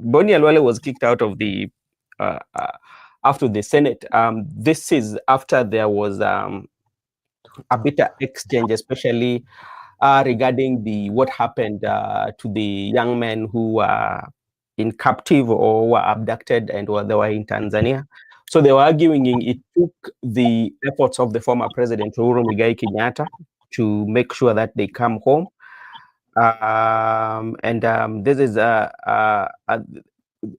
Bonny Alwale was kicked out of the after the Senate. This is after there was a bitter exchange, especially regarding what happened to the young men who were in captive or were abducted and they were in Tanzania. So they were arguing it took the efforts of the former president Uhuru Muigai Kenyatta to make sure that they come home. This is the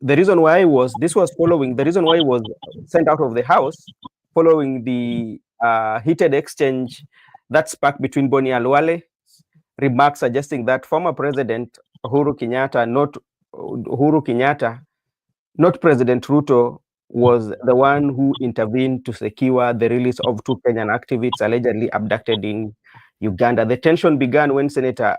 reason why this was following the reason why he was sent out of the house following the heated exchange that sparked between Boni Halwale remarks suggesting that former President Uhuru Kenyatta, not President Ruto, was the one who intervened to secure the release of 2 Kenyan activists allegedly abducted in Uganda. The tension began when Senator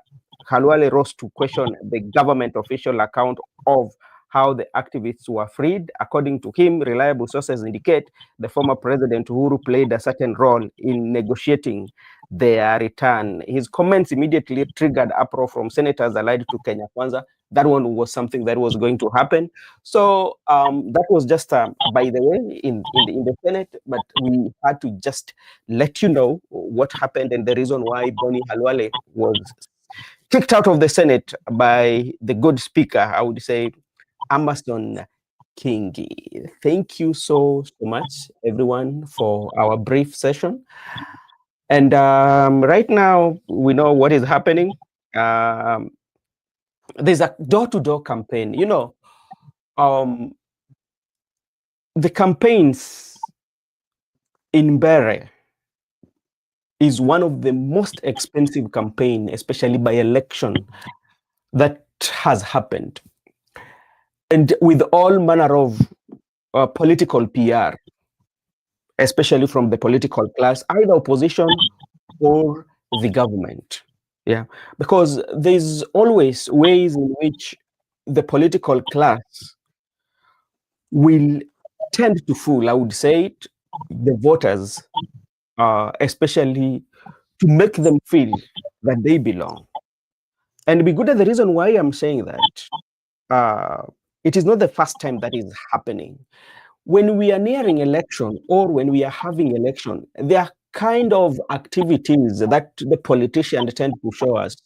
Halwale rose to question the government official account of how the activists were freed. According to him, reliable sources indicate the former President Uhuru played a certain role in negotiating their return. His comments immediately triggered uproar from senators allied to Kenya Kwanza. That one was something that was going to happen. So that was just, by the way, in the Senate, but we had to just let you know what happened and the reason why Boni Halwale was kicked out of the Senate by the good speaker, I would say, Amason Kingi. Thank you so much, everyone, for our brief session. And right now, we know what is happening. There's a door-to-door campaign. You know, the campaigns in Mbeere is one of the most expensive campaign, especially by election, that has happened. And with all manner of political PR, especially from the political class, either opposition or the government. Yeah, because there's always ways in which the political class will tend to fool, I would say it, the voters, especially to make them feel that they belong. And be good at the reason why I'm saying that, it is not the first time that is happening. When we are nearing election or when we are having election, there are kind of activities that the politicians tend to show us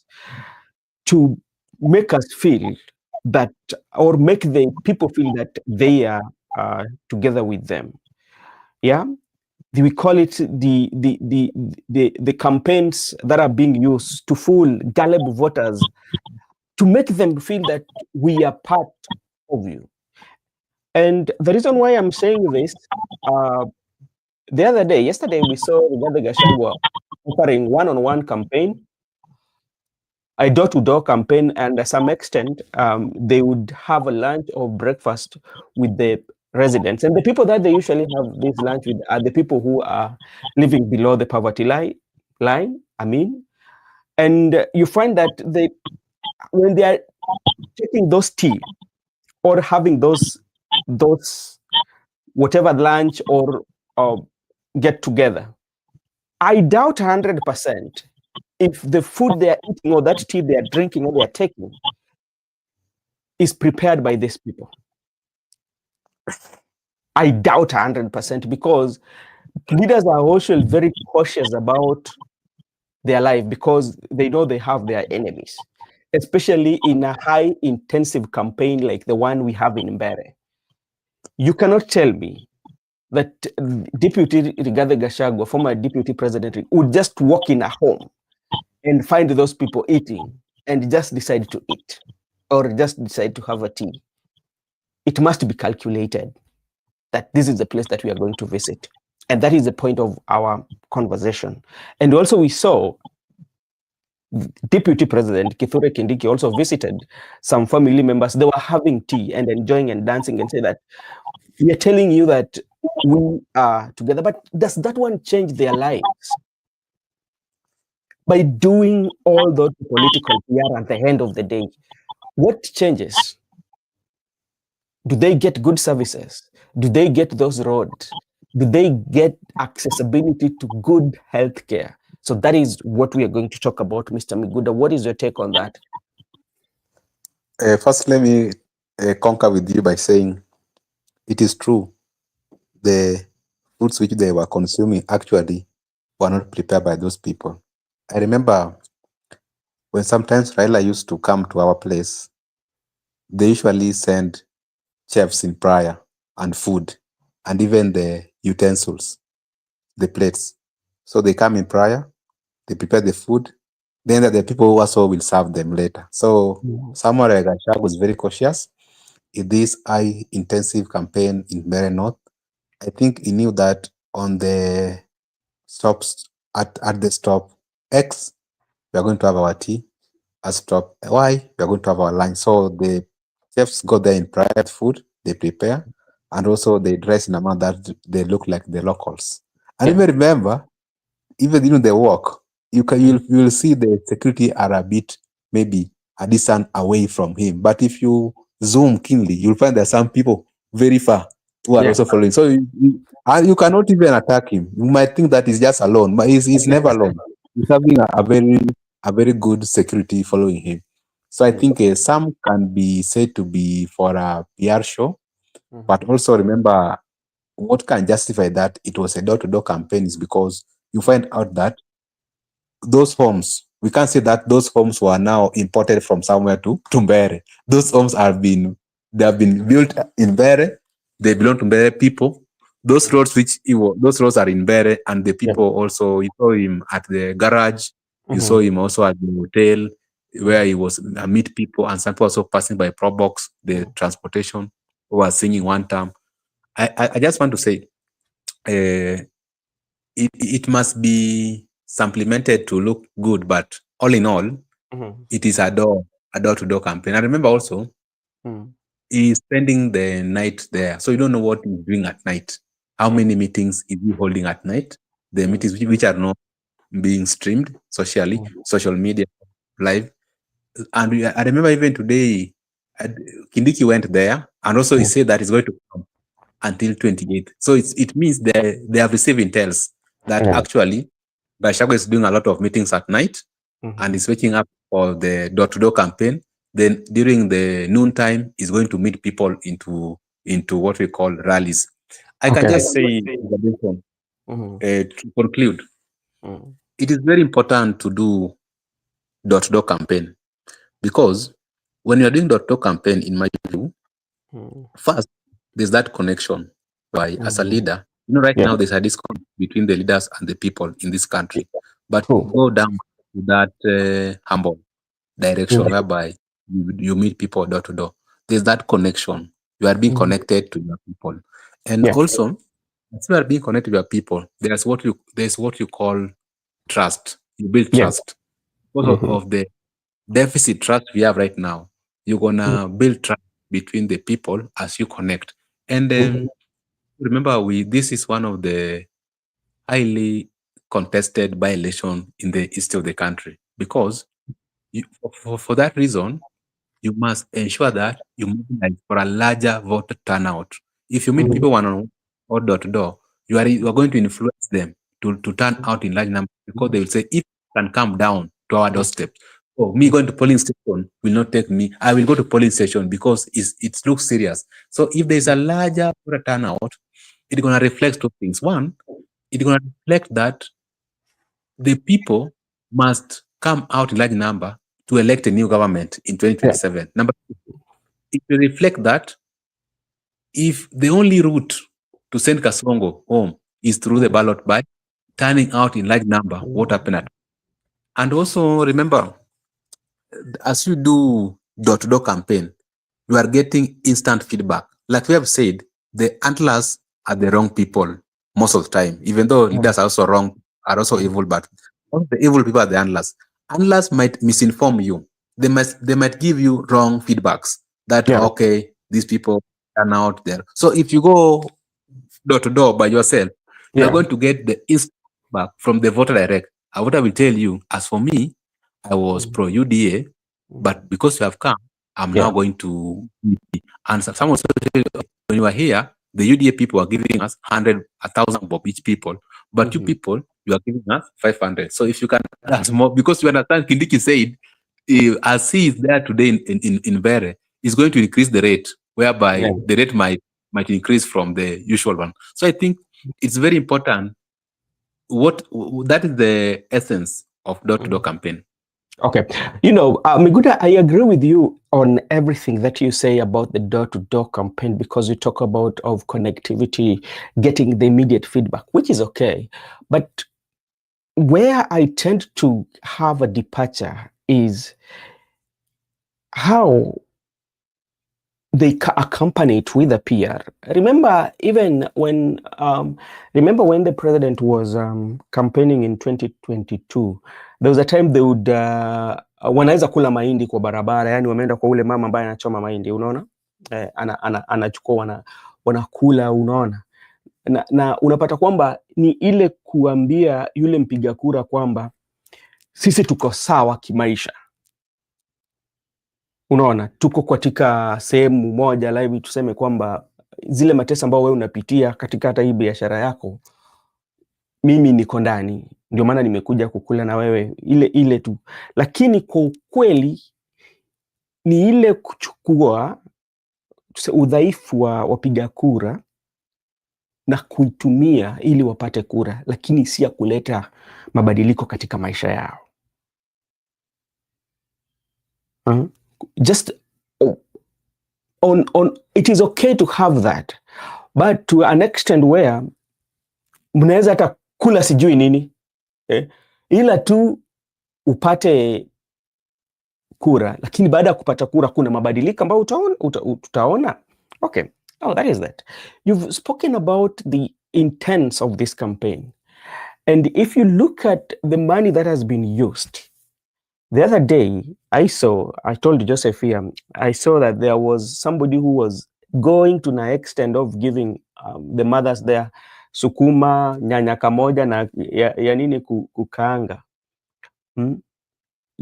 to make us feel that, or make the people feel that they are together with them. Yeah, we call it the campaigns that are being used to fool gullible voters, to make them feel that we are part of you. And the reason why I'm saying this, yesterday we saw Gachagua offering one-on-one campaign, a door-to-door campaign, and to some extent, they would have a lunch or breakfast with the residents. And the people that they usually have this lunch with are the people who are living below the poverty line. And you find that when they are taking those tea or having those whatever lunch or get together, I doubt 100% if the food they are eating or that tea they are drinking or they are taking is prepared by these people. I doubt 100% because leaders are also very cautious about their life because they know they have their enemies, especially in a high intensive campaign like the one we have in Mbeere. You cannot tell me that Deputy Rigathi Gachagua, former Deputy President, would just walk in a home and find those people eating and just decide to eat or just decide to have a tea. It must be calculated that this is the place that we are going to visit. And that is the point of our conversation. And also we saw Deputy President Kithure Kindiki also visited some family members. They were having tea and enjoying and dancing and say that we are telling you that we are together. But does that one change their lives? By doing all those political PR at the end of the day, what changes? Do they get good services? Do they get those roads? Do they get accessibility to good health care? So that is what we are going to talk about, Mr. Miguda. What is your take on that? First, let me concur with you by saying it is true. The foods which they were consuming actually were not prepared by those people. I remember when sometimes Raila used to come to our place, they usually send chefs in prayer and food and even the utensils, the plates. So they come in prayer they prepare the food, then the people who also will serve them later. So someone like Gachagua was very cautious in this high intensive campaign in Mbeere North. I think he knew that on the stops at the stop X, we are going to have our tea. At stop Y, we are going to have our lunch. So the chefs go there in private food, they prepare, and also they dress in a manner that they look like the locals. And even remember, even in the walk, you'll see the security are a bit maybe a distance away from him. But if you zoom keenly, you'll find there are some people very far who are also following. So you cannot even attack him. You might think that he's just alone, but he's never alone. He's having a very good security following him. So I think some can be said to be for a PR show, but also remember what can justify that it was a door-to-door campaign is because you find out that those homes, we can't say that those homes were now imported from somewhere to Mbeere. Those homes have been built in Mbeere. They belong to Mbeere people. Those roads those roads are in Mbeere, and the people also, you saw him at the garage, you saw him also at the hotel where he was meet people, and some people also passing by Probox, the transportation, who was singing one time. I just want to say, it must be supplemented to look good, but all in all, it is a door-to-door campaign. I remember also he's spending the night there, so you don't know what he's doing at night. How many meetings is he holding at night? The meetings which are not being streamed socially, social media, live. And I remember even today, Kindiki went there, and also he said that he's going to come until 28th. So it means they have received intells that actually Gachagua is doing a lot of meetings at night and is waking up for the door-to-door campaign. Then during the noontime, he's going to meet people into what we call rallies. I can just say, to conclude, it is very important to do door-to-door campaign, because when you're doing door-to-door campaign, in my view, first, there's that connection. By as a leader, right now there's a disconnect between the leaders and the people in this country. But go down to that humble direction whereby you meet people door to door. There's that connection. You are being connected to your people, and also, as you are being connected to your people, there's what you call trust. You build trust because of the deficit trust we have right now. You're gonna build trust between the people as you connect, and remember, this is one of the highly contested by-election in the east of the country, because for that reason, you must ensure that you mobilize for a larger voter turnout. If you meet people one-on-one or door-to-door, you are going to influence them to turn out in large numbers, because they will say, if you can come down to our doorstep, me going to polling station will not take me. I will go to polling station because it looks serious. So if there's a larger voter turnout, it's going to reflect two things. One, it's going to reflect that the people must come out in large number to elect a new government in 2027. Number two, it will reflect that if the only route to send Kasongo home is through the ballot by turning out in large number, what happened at? And also remember, as you do door-to-door campaign, you are getting instant feedback. Like we have said, the antlers are the wrong people most of the time, even though leaders are also wrong, are also evil, but the evil people are the antlers. Antlers might misinform you. They might give you wrong feedbacks that, okay, these people are out there. So if you go door to door by yourself, you are going to get the instant feedback from the voter direct. And what I will tell you, as for me, I was pro UDA, but because you have come, I'm now going to. And someone said, when you are here, the UDA people are giving us 100, 1,000 bob each people, but you people, you are giving us 500. So if you can ask more, because you understand, Kindiki said, as he is there today in Mbeere, is going to increase the rate, whereby the rate might increase from the usual one. So I think it's very important. That is the essence of door-to-door campaign. Okay. Miguda, I agree with you on everything that you say about the door-to-door campaign, because you talk about of connectivity, getting the immediate feedback, which is okay. But where I tend to have a departure is how they accompany it with a PR. Remember, even when the president was campaigning in 2022, there was a time they would wanaweza kula mahindi kwa barabara, yani wameenda kwa ule mama ambaye anachoma mahindi, unaona, anachukua wanakula, unaona, na unapata kwamba ni ile kuambia yule mpiga kura kwamba sisi tuko sawa kimaisha. Unaona, tuko katika sehemu moja live, tuseme kwamba zile mateso ambao wewe unapitia katika hata hii biashara yako, mimi niko ndani, ndio maana nimekuja kukula na wewe, ile tu. Lakini kwa ukweli ni ile kuchukua udhaifu wa wapiga kura na kuitumia ili wapate kura, lakini si ya kuleta mabadiliko katika maisha yao. Just on it is okay to have that, but to an extent where mnaweza hata kula sijui nini ila tu upate kura, lakini baada ya kupata kura kuna mabadiliko ambayo tutaona. Okay, that is that. You've spoken about the intents of this campaign, and if you look at the money that has been used, the other day I told Joseph here, I saw that there was somebody who was going to an extent of giving the mothers there sukuma, nyanya kamoja na ya nini kukaanga,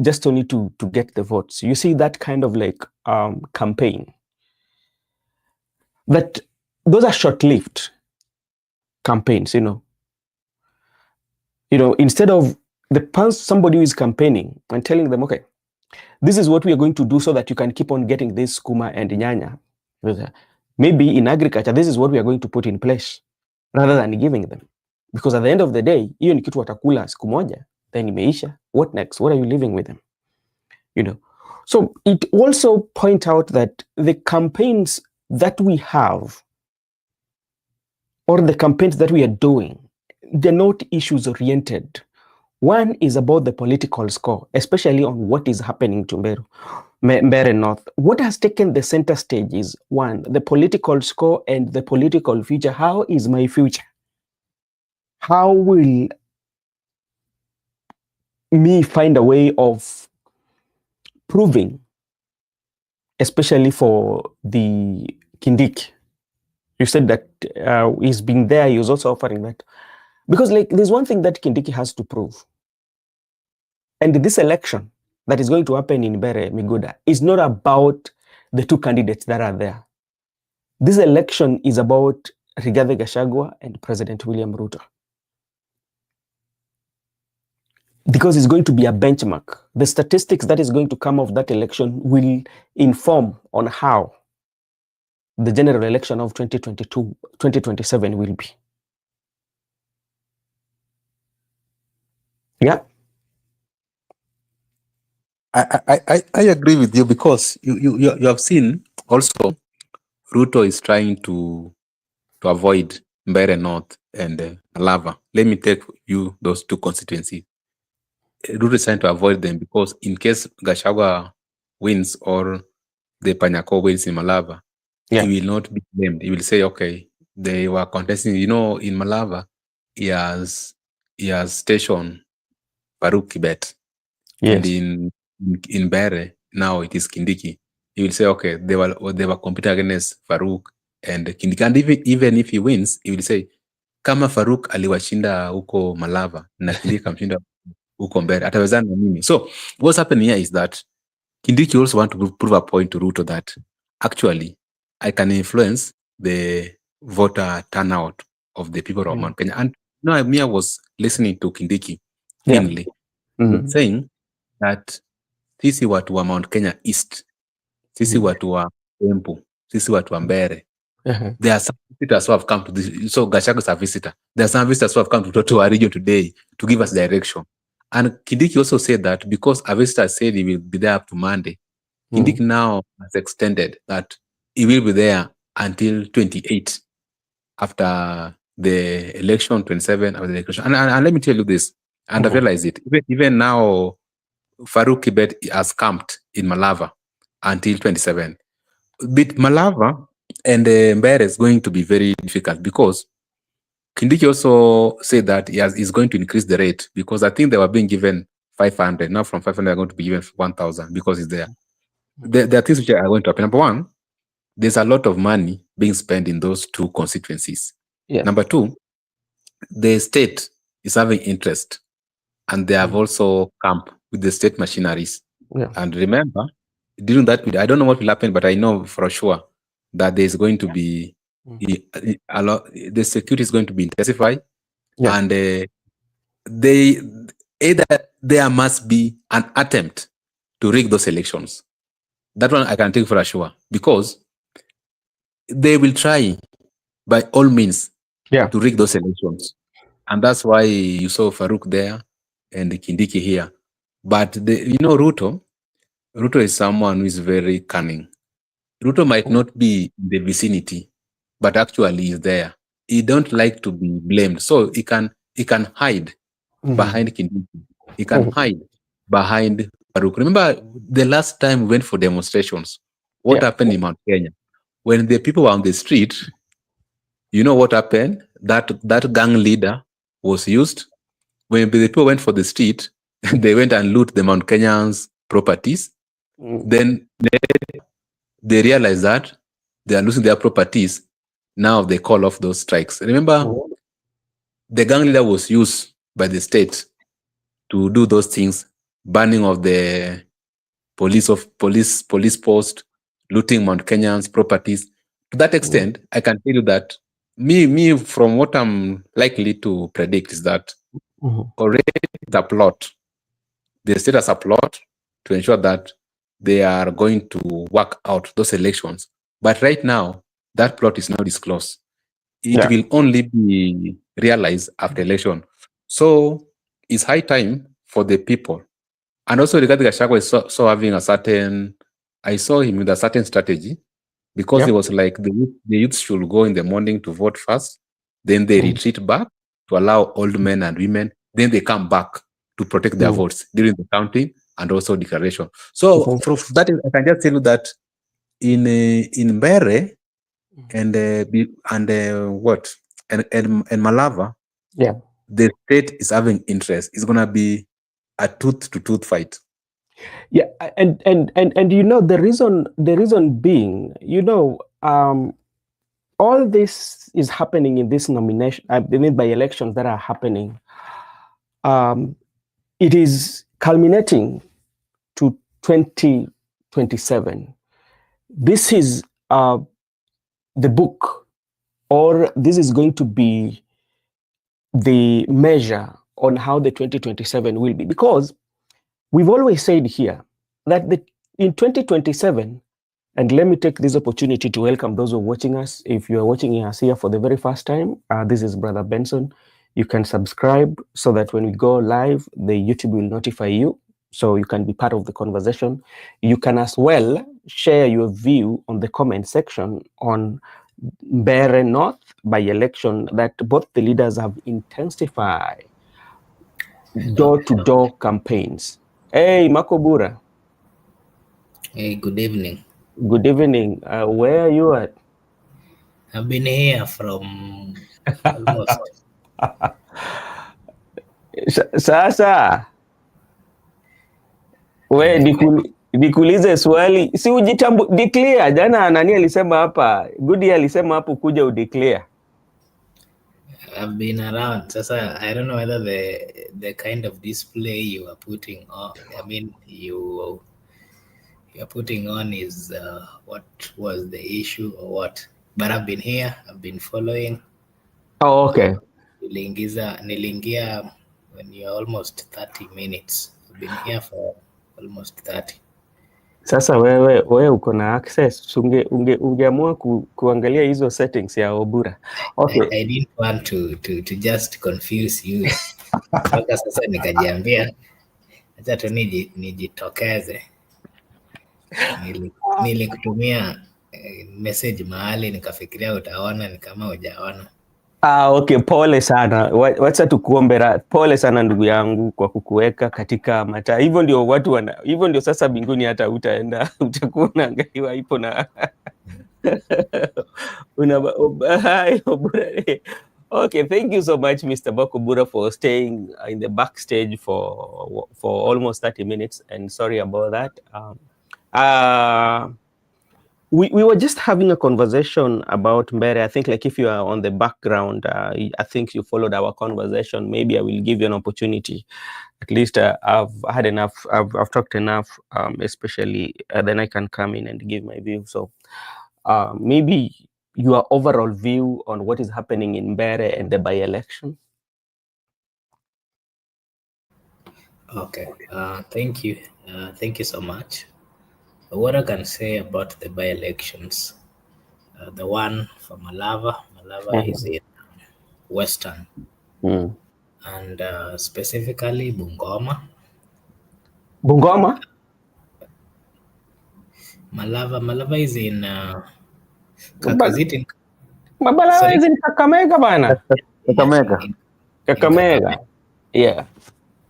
just only to get the votes. You see that kind of like campaign, that those are short-lived campaigns, you know, instead of somebody who is campaigning and telling them, okay, this is what we are going to do so that you can keep on getting this skuma and nyanya. Maybe in agriculture, this is what we are going to put in place, rather than giving them. Because at the end of the day, hiyo ni kitu watakula siku moja, then imeisha. What next? What are you living with them? So it also point out that the campaigns that we have, or the campaigns that we are doing, they're not issues oriented. One is about the political score, especially on what is happening to Mbeere North. What has taken the center stage is, one, the political score and the political future. How is my future? How will me find a way of proving, especially for the Kindiki? You said that he's been there, he was also offering that. Because like there's one thing that Kindiki has to prove. And this election that is going to happen in Mbeere Miguda is not about the two candidates that are there. This election is about Rigathi Gachagua and President William Ruto. Because it's going to be a benchmark. The statistics that is going to come of that election will inform on how the general election of 2027 will be. Yeah. I agree with you, because you have seen also Ruto is trying to avoid Mbeere North and Malava. Let me take you those two constituencies. Ruto is trying to avoid them because in case Gachagua wins or the Panyako wins in Malava, he will not be blamed. He will say, okay, they were contesting. In Malava, he has stationed Farouk Kibet. Yes. And in Mbeere, now it is Kindiki. He will say, okay, they were competing against Farouk and Kindiki. And even if he wins, he will say, kama Farouk aliwashinda huko Malava na Kindiki kamshinda huko Mbeere, atawezana na mimi. So what's happening here is that Kindiki also want to prove a point to Ruto that actually I can influence the voter turnout of the people of Mount Kenya. And I was listening to Kindiki keenly, saying that sisi watu wa Mount Kenya East, sisi watu wa Embu, sisi watu wa Mbeere, there are some visitors who have come to this. So Gachagua is a visitor. There are some visitors who have come to our region today to give us direction. And Kindiki also said that because a visitor said he will be there up to Monday, Kindiki now has extended that he will be there until 28 after the election, 27 after the election. And let me tell you this, and I've realized it. Even now, Farouk Kibet has camped in Malava until 27. But Malava and Mbeere is going to be very difficult because Kindiki also said that he's going to increase the rate, because I think they were being given 500. Now from 500, they're going to be given 1,000 because it's there. There are things which are going to happen. Number one, there's a lot of money being spent in those two constituencies. Yeah. Number two, the state is having interest, and they have also come with the state machineries. Yeah. And remember, during that period, I don't know what will happen, but I know for sure that there's going to be a lot. The security is going to be intensified, and there must be an attempt to rig those elections. That one I can take for sure, because they will try by all means to rig those elections. And that's why you saw Farouk there and Kindiki here. But Ruto is someone who is very cunning. Ruto might not be in the vicinity, but actually is there. He don't like to be blamed, so he can hide behind Kindiki. He can hide behind Farouk. Remember the last time we went for demonstrations, what happened in Mount Kenya? When the people were on the street, you know what happened? That gang leader was used. When the people went for the street, they went and loot the Mount Kenyans' properties. Then they realized that they are losing their properties. Now they call off those strikes. Remember, the gang leader was used by the state to do those things, banning of the police post, looting Mount Kenyans' properties. To that extent, I can tell you that me from what I'm likely to predict is that already the plot, the state has a plot to ensure that they are going to work out those elections. But right now, that plot is not disclosed. It will only be realized after election. So it's high time for the people. And also regarding Gachagua is so having a certain, I saw him with a certain strategy, because it was like the youth should go in the morning to vote first, then they retreat back to allow old men and women, then they come back to protect their votes during the counting and also declaration. So from that, I can just tell you that in Mbeere and Malava, the state is having interest. It's gonna be a tooth-to-tooth fight. Yeah, and the reason being, all this is happening in this nomination, by elections that are happening. It is culminating to 2027. This is the book, or this is going to be the measure on how the 2027 will be, because we've always said here that in 2027, and let me take this opportunity to welcome those who are watching us. If you are watching us here for the very first time, this is Brother Benson. You can subscribe so that when we go live, the YouTube will notify you, so you can be part of the conversation. You can as well share your view on the comment section on Mbeere North by-election, that both the leaders have intensified door-to-door campaigns. Hey, Makobura. Hey, good evening. Good evening. Where are you at? I've been here from almost. Sasa we nikuulize swali, si ujitambu declare. Jana nani alisema hapa, Goody alisema hapo kuja udeclare. I've been around. Sasa I don't know whether the kind of display you are putting on, I mean you're putting on is what was the issue or what, but I've been here, I've been following. Oh, okay. Nilingia when you're almost 30 minutes. I've been here for almost 30. Sasa wewe uko na access, ungeamua kuangalia hizo settings ya Obura. Okay. I didn't want to just confuse you. Mpaka sasa nikajiambia acha tu nijitokeze. Nilikutumia message mahali nikafikiria utaona, ni kama hujaona. Okay, pole sana. Wacha tukuombe pole sana ndugu yangu kwa kukuweka katika mataa. Hivyo ndio watu hivyo ndio sasa mbinguni hata utaenda utakuwa unaangaliwa ipo na Okay, thank you so much, Mr. Bakubura, for staying in the backstage for almost 30 minutes, and sorry about that. We were just having a conversation about Mbeere. I think, like, if you are on the background, I think you followed our conversation. Maybe I will give you an opportunity. At least I've had enough. I've talked enough, especially then I can come in and give my view. So maybe your overall view on what is happening in Mbeere and the by-election. Okay, thank you. Thank you so much. What I can say about the by-elections, the one for Malava is in Western, and specifically Bungoma. Malava is in Malava is in Kakamega, bana. Kakamega. Yeah.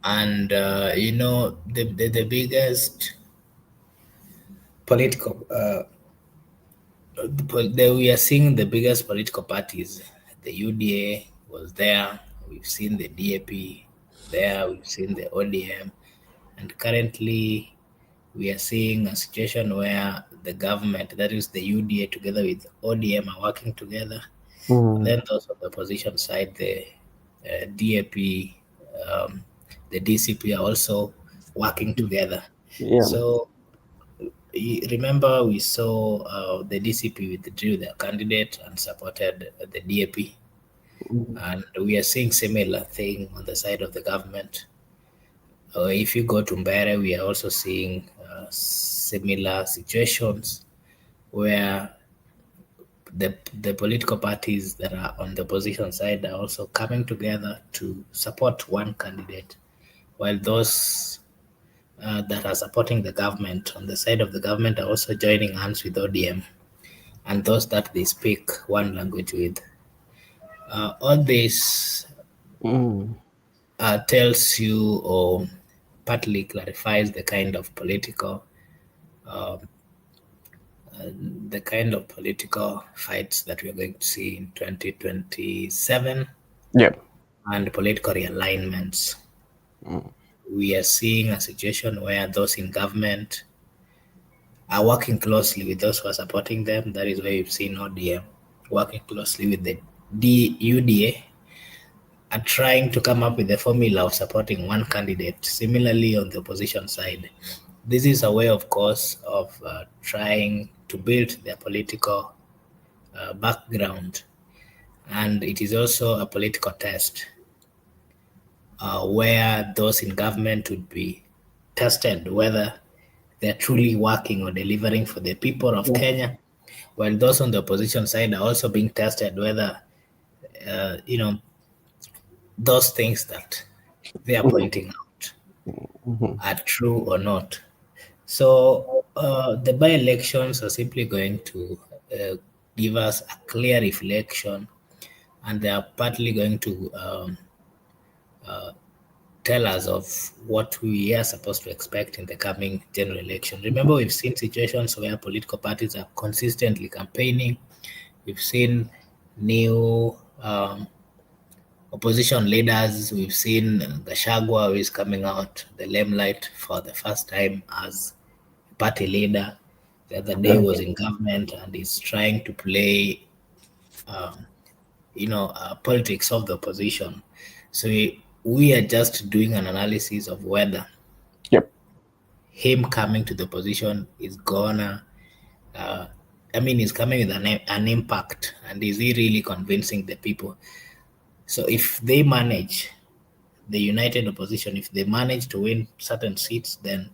And you know, the biggest political we are seeing the biggest political parties. The UDA was there. We've seen the DAP there. We've seen the ODM, and currently we are seeing a situation where the government, that is the UDA together with ODM, are working together. And then those on the opposition side, the DAP, the DCP are also working together. Yeah. So remember, we saw the DCP withdrew their candidate and supported the DAP. And we are seeing similar thing on the side of the government. If you go to Mbeere, we are also seeing similar situations where the political parties that are on the opposition side are also coming together to support one candidate, while those that are supporting the government on the side of the government are also joining hands with ODM and those that they speak one language with. All this tells you or partly clarifies the kind of political fights that we're going to see in 2027. Yep. And political realignments. We are seeing a situation where those in government are working closely with those who are supporting them. That is why we've seen ODM working closely with the UDA and trying to come up with a formula of supporting one candidate. Similarly, on the opposition side, this is a way, of course, of trying to build their political background. And it is also a political test where those in government would be tested whether they're truly working or delivering for the people of Kenya, while those on the opposition side are also being tested whether, those things that they are pointing out are true or not. So the by-elections are simply going to give us a clear reflection, and they are partly going to tell us of what we are supposed to expect in the coming general election. Remember, we've seen situations where political parties are consistently campaigning. We've seen new opposition leaders. We've seen Gachagua, who is coming out the limelight for the first time as party leader. The other day was in government and is trying to play, politics of the opposition. So we are just doing an analysis of whether him coming to the position is gonna, he's coming with an impact, and is he really convincing the people? So if they manage, the united opposition, if they manage to win certain seats, then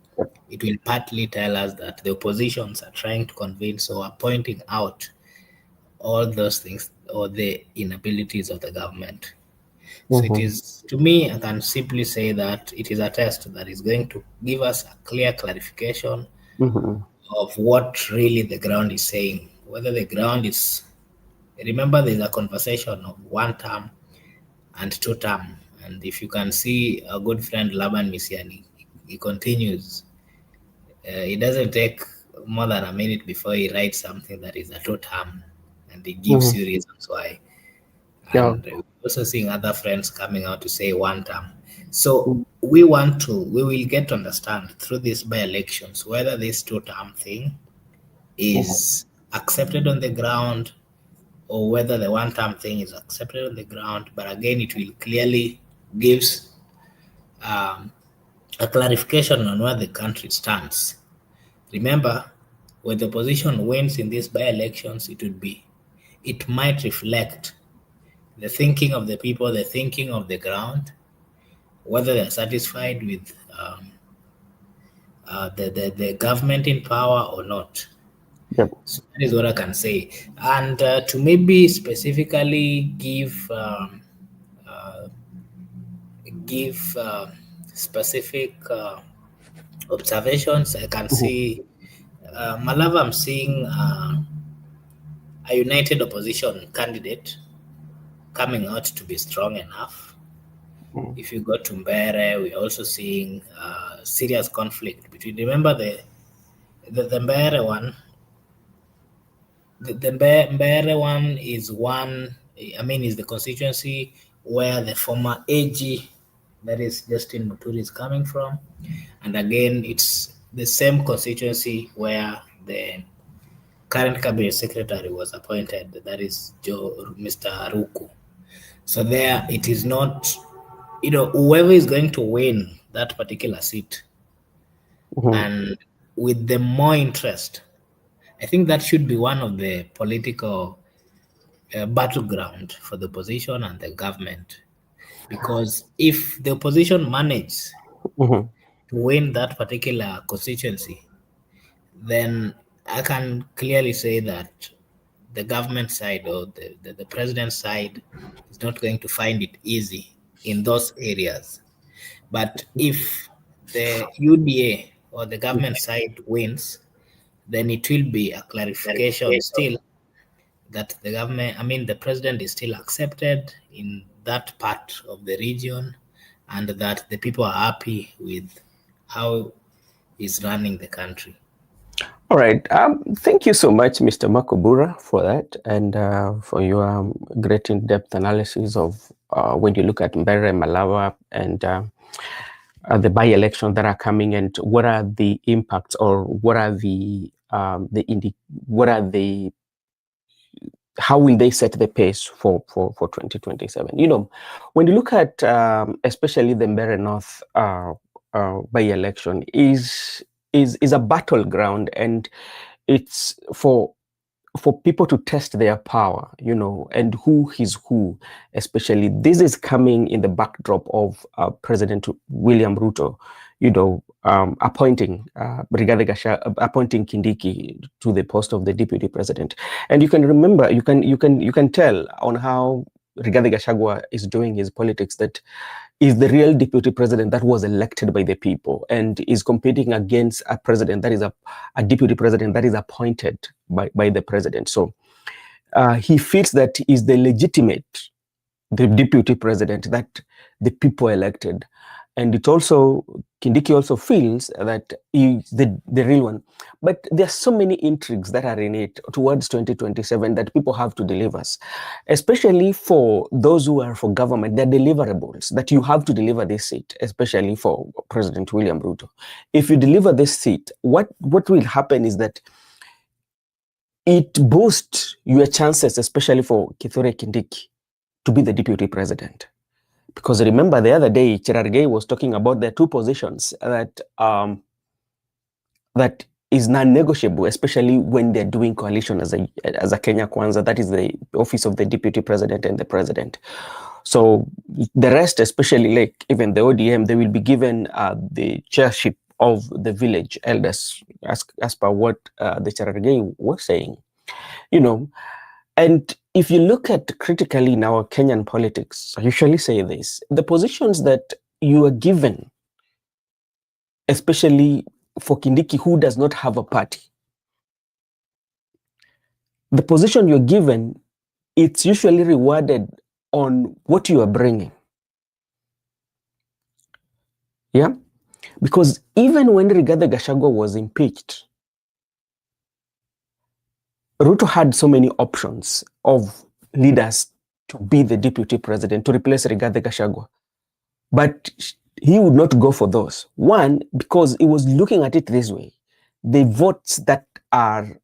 it will partly tell us that the oppositions are trying to convince or are pointing out all those things or the inabilities of the government. So it is, to me, I can simply say that it is a test that is going to give us a clear clarification of what really the ground is saying, whether the ground is remember there's a conversation of 1 term and 2 term. And if you can see a good friend, Laban Misiani, he continues. It doesn't take more than a minute before he writes something that is a 2 term, and he gives you reasons why. And we're also seeing other friends coming out to say 1 term. So we will get to understand through these by-elections whether this 2 term thing is accepted on the ground or whether the 1 term thing is accepted on the ground. But again, it will clearly gives a clarification on where the country stands. Remember, when the opposition wins in these by-elections, it might reflect the thinking of the people, the thinking of the ground, whether they're satisfied with the government in power or not. Yep. So that is what I can say. And to maybe specifically give specific observations, I can see Malava, I'm seeing a united opposition candidate coming out to be strong enough. If you go to Mbeere, we're also seeing serious conflict between. Remember the Mbeere one. The Mbeere one is is the constituency where the former AG, that is Justin Muturi, is coming from, and again it's the same constituency where the current cabinet secretary was appointed, that is Mr. Aruku. So there it is not, whoever is going to win that particular seat and with the more interest, I think that should be one of the political battleground for the opposition and the government. Because if the opposition manages to win that particular constituency, then I can clearly say that the government side or the president's side is not going to find it easy in those areas. But if the UDA or the government side wins, then it will be a clarification still that the president is still accepted in that part of the region and that the people are happy with how he's running the country. All right. Thank you so much, Mr. Makobura, for that and for your great in-depth analysis of when you look at Mbeere, Malava, and the by-elections that are coming, and what are the impacts, or what are how will they set the pace for 2027? When you look at especially the Mbeere North by-election is a battleground, and it's for people to test their power, and who is who. Especially this is coming in the backdrop of President William Ruto, appointing appointing Kindiki to the post of the deputy president. And you can remember, you can tell on how Rigathi Gachagua is doing his politics that is the real deputy president that was elected by the people and is competing against a president that is a deputy president that is appointed by the president. So he feels that is the deputy president that the people elected. And Kindiki also feels that he's the real one. But there are so many intrigues that are in it towards 2027 that people have to deliver, especially for those who are for government. They're deliverables that you have to deliver this seat, especially for President William Ruto. If you deliver this seat, what will happen is that it boosts your chances, especially for Kithure Kindiki, to be the deputy president. Because remember, the other day, Cherargei was talking about the two positions that is non-negotiable, especially when they're doing coalition as a Kenya Kwanza. That is the office of the deputy president and the president. So the rest, especially like even the ODM, they will be given the chairship of the village elders, as per what the Cherargei was saying, And if you look at critically in our Kenyan politics, I usually say this: the positions that you are given, especially for Kindiki, who does not have a party, the position you're given it's usually rewarded on what you are bringing. Yeah? Because even when Rigathi Gachagua was impeached, Ruto had so many options of leaders to be the deputy president, to replace Rigathi Gachagua. But he would not go for those. One, because he was looking at it this way. The votes that are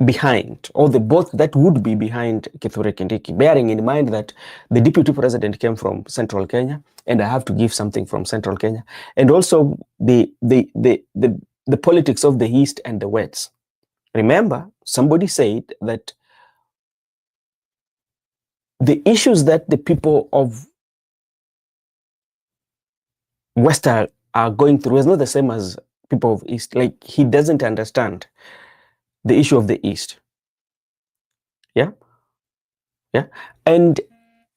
behind, or the votes that would be behind Kithure Kindiki, bearing in mind that the deputy president came from Central Kenya, and I have to give something from Central Kenya, and also the politics of the East and the West. Remember, somebody said that the issues that the people of West are going through is not the same as people of East. Like, he doesn't understand the issue of the East. Yeah? Yeah? And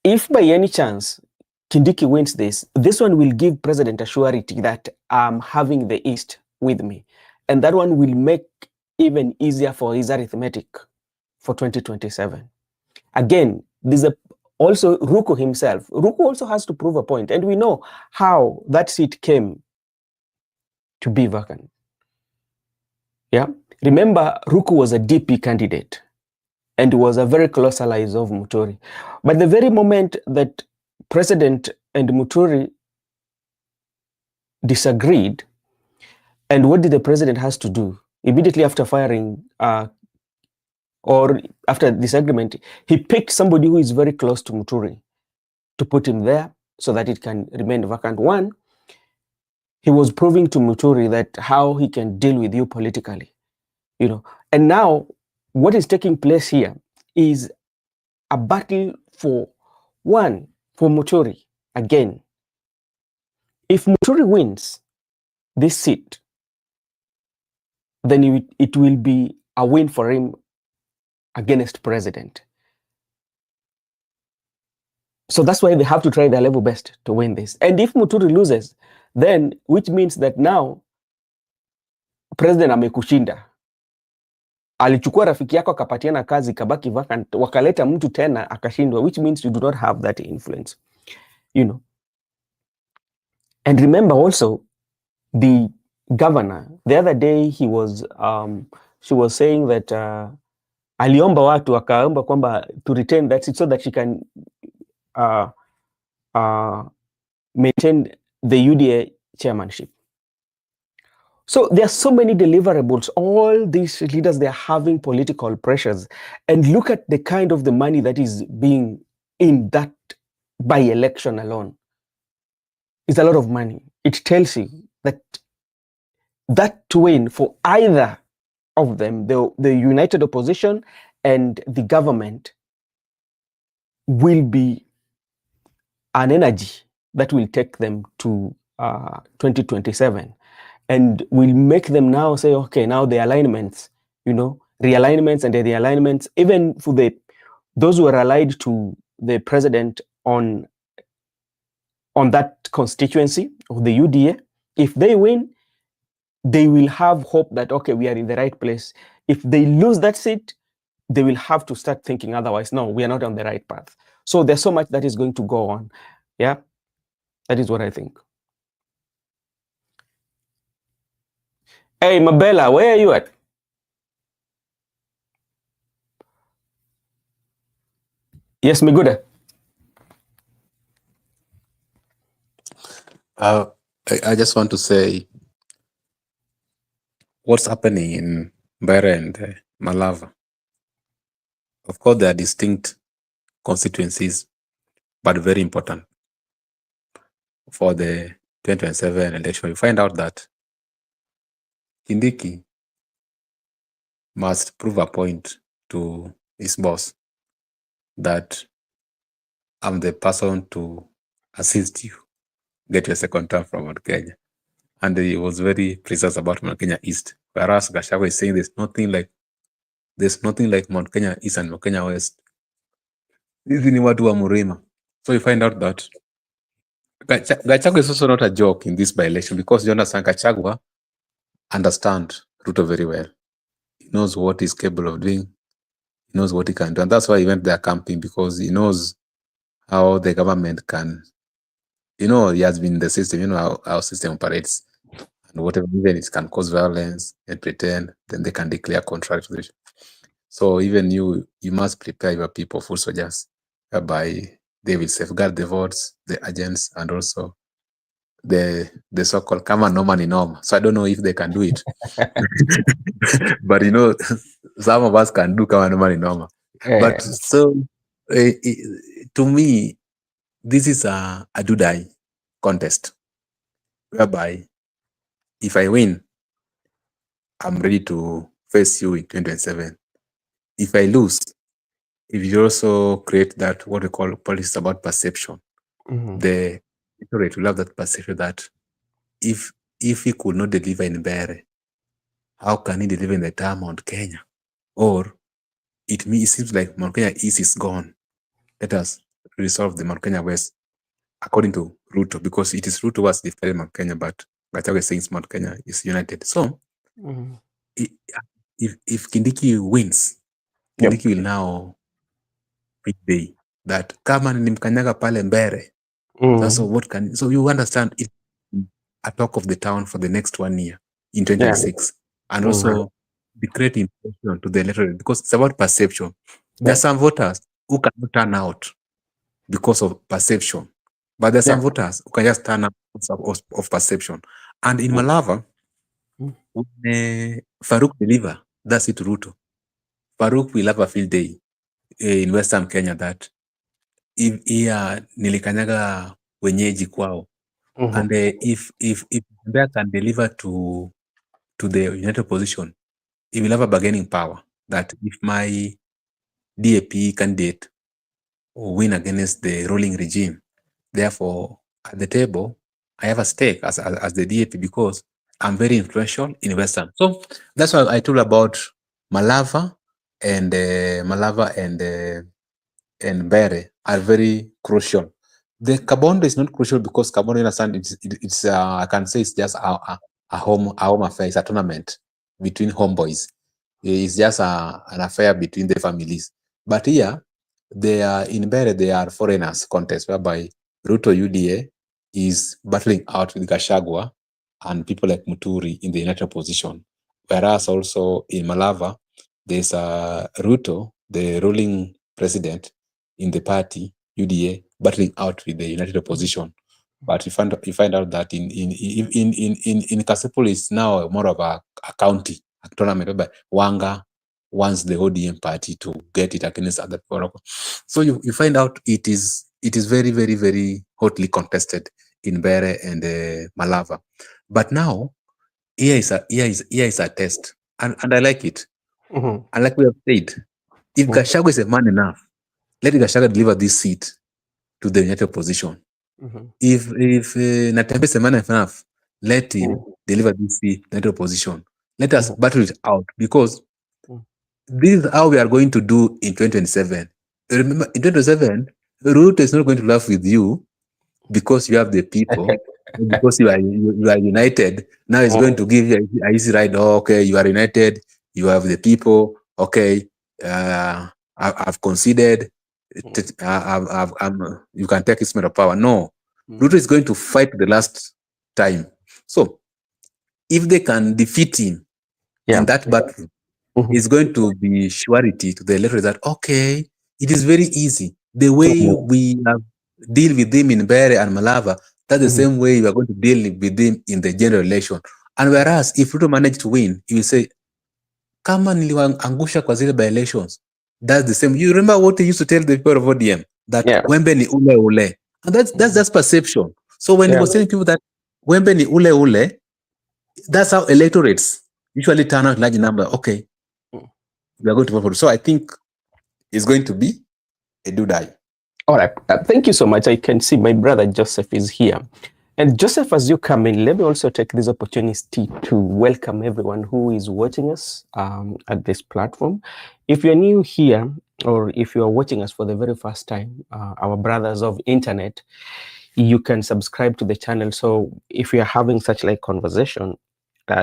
if by any chance Kindiki wins this one will give President a surety that I'm having the East with me. And that one will make even easier for his arithmetic for 2027. Again, there's also Ruku himself. Ruku also has to prove a point. And we know how that seat came to be vacant. Yeah. Remember, Ruku was a DP candidate and was a very close ally of Muturi. But the very moment that President and Muturi disagreed, and what did the president has to do? Immediately after firing, or after disagreement, he picked somebody who is very close to Muturi to put him there so that it can remain vacant. One, he was proving to Muturi that how he can deal with you politically, you know. And now what is taking place here is a battle for Muturi again. If Muturi wins this seat, then it will be a win for him against president. So that's why they have to try their level best to win this. And if Muturi loses, then which means that now president amekushinda. Alichukua rafiki yako akapatiana kazi kabaki vacant, wakaleta mtu tena akashindwa, which means you do not have that influence, you know. And remember also the governor, the other day she was saying that aliomba watu akaomba kwamba to retain that seat so that she can maintain the UDA chairmanship. So there are so many deliverables. All these leaders, they are having political pressures. And look at the kind of the money that is being in that by-election alone. It's a lot of money. It tells you that that win for either of them, the united opposition and the government, will be an energy that will take them to 2027. And will make them now say, okay, now the alignments, you know, realignments and the realignments, even for those who are allied to the president on that constituency of the UDA, if they win, they will have hope that, okay, we are in the right place. If they lose that seat, they will have to start thinking otherwise, no, we are not on the right path. So there's so much that is going to go on. Yeah, that is what I think. Hey, Mabella, where are you at? Yes, Miguda. I just want to say what's happening in Mbeere and Malava. Of course, they are distinct constituencies, but very important for the 2027 election. You find out that Kindiki must prove a point to his boss that I'm the person to assist you get your second term from Mount Kenya. And he was very precise about Mount Kenya East. Whereas Gachagua is saying there's nothing like Mount Kenya East and Mount Kenya West. This is watu wa Murima. So you find out that Gachagua is also not a joke in this by-election, because Jonathan Gachagua understands Ruto very well. He knows what he's capable of doing. He knows what he can do. And that's why he went there camping, because he knows how the government can, he has been in the system, how our system operates. And whatever, even it can cause violence and pretend, then they can declare contrary to the. So even you must prepare your people, full soldiers, whereby they will safeguard the votes, the agents, and also the so-called kama noma ni noma. So I don't know if they can do it. But some of us can do kama noma ni noma. But so to me, this is a do-die contest, whereby if I win, I'm ready to face you in 2027. If I lose, if you also create that, what we call policies about perception, the electorate will have that perception that if he could not deliver in Mbeere, how can he deliver in the entire Mount Kenya? Or it seems like Mount Kenya East is gone. Let us resolve the Mount Kenya West according to Ruto, because it is Ruto was divided Mount Kenya, but Gachagua is saying Mount Kenya is united. So if Kindiki wins, Kindiki will now day that kama nimkanyaga pale Mbeere. So what can, so you understand it, a talk of the town for the next 1 year in 2026, and also the great impression to the electorate, because it's about perception. There are some voters who cannot turn out because of perception, but there are some voters who can just turn out of perception. And in Malava, when Farouk deliver, that's it, Ruto. Farouk will have a field day in Western Kenya that nilikanyaga wenyeji kwao. And if Mbeere can deliver to the united opposition, it will have a bargaining power that if my DAP candidate win against the ruling regime, therefore at the table I have a stake as the DAP, because I'm very influential in Western. So that's why I told about Malava and Mbeere are very crucial. The Kabondo is not crucial because Kabondo, understand, it's I can say it's just a home affair. It's a tournament between homeboys. It's just an affair between the families. But here, they are in Mbeere, they are foreigners contest, whereby Ruto UDA is battling out with Gachagua and people like Muturi in the united opposition. Whereas also in Malava, there's Ruto, the ruling president in the party UDA, battling out with the united opposition. But you find out that in Kasipul is now more of a county, a tournament, but Wanga wants the ODM party to get it against other people. So you find out it is very, very, very hotly contested in Mbeere and Malava. But now here is a test, and I like it. And like we have said, if Gachagua is a man enough, let Gachagua deliver this seat to the united opposition. If Natembe is a man enough, let him deliver this seat to the united opposition. Let us battle it out, because this is how we are going to do in 2027. Remember, in 2027, Ruto is not going to laugh with you because you have the people, because you are united. Now it's going to give you a easy ride. Oh, okay, you are united, you have the people. Okay, I've conceded. You can take his of power. No, Ruto is going to fight the last time. So if they can defeat him in that battle, it's going to be surety to the electorate that, okay, it is very easy. The way we deal with them in Mbeere and Malava, that's the same way we are going to deal with them in the general election. And whereas if Ruto manage to win, he will say, kama niliwaangusha kwa zile by elections, that's the same. You remember what he used to tell the people of ODM? That Wembe ni ule ule. And that's just perception. So when he was telling people that Wembe ni ule ule, that's how electorates usually turn out large number. Okay, we are going to vote for it. So I think it's going to be a do-die. All right. Thank you so much. I can see my brother Joseph is here. And Joseph, as you come in, let me also take this opportunity to welcome everyone who is watching us at this platform. If you're new here, or if you are watching us for the very first time, our brothers of internet, you can subscribe to the channel. So if we are having such like conversation,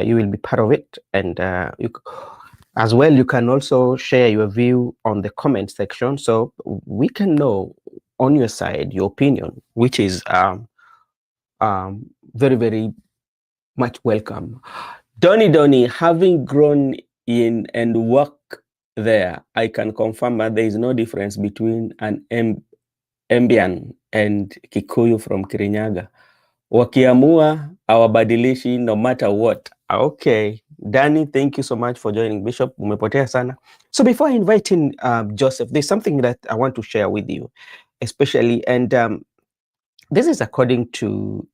you will be part of it, and As well, you can also share your view on the comment section so we can know on your side your opinion, which is very, very much welcome. Donny, having grown in and work there, I can confirm that there is no difference between an Mbian and Kikuyu from Kirinyaga. Wakiamua hawabadilishi no matter what. Okay, Danny, thank you so much for joining. Bishop, umepotea sana. So before I invite in Joseph, there's something that I want to share with you, especially, and this is according to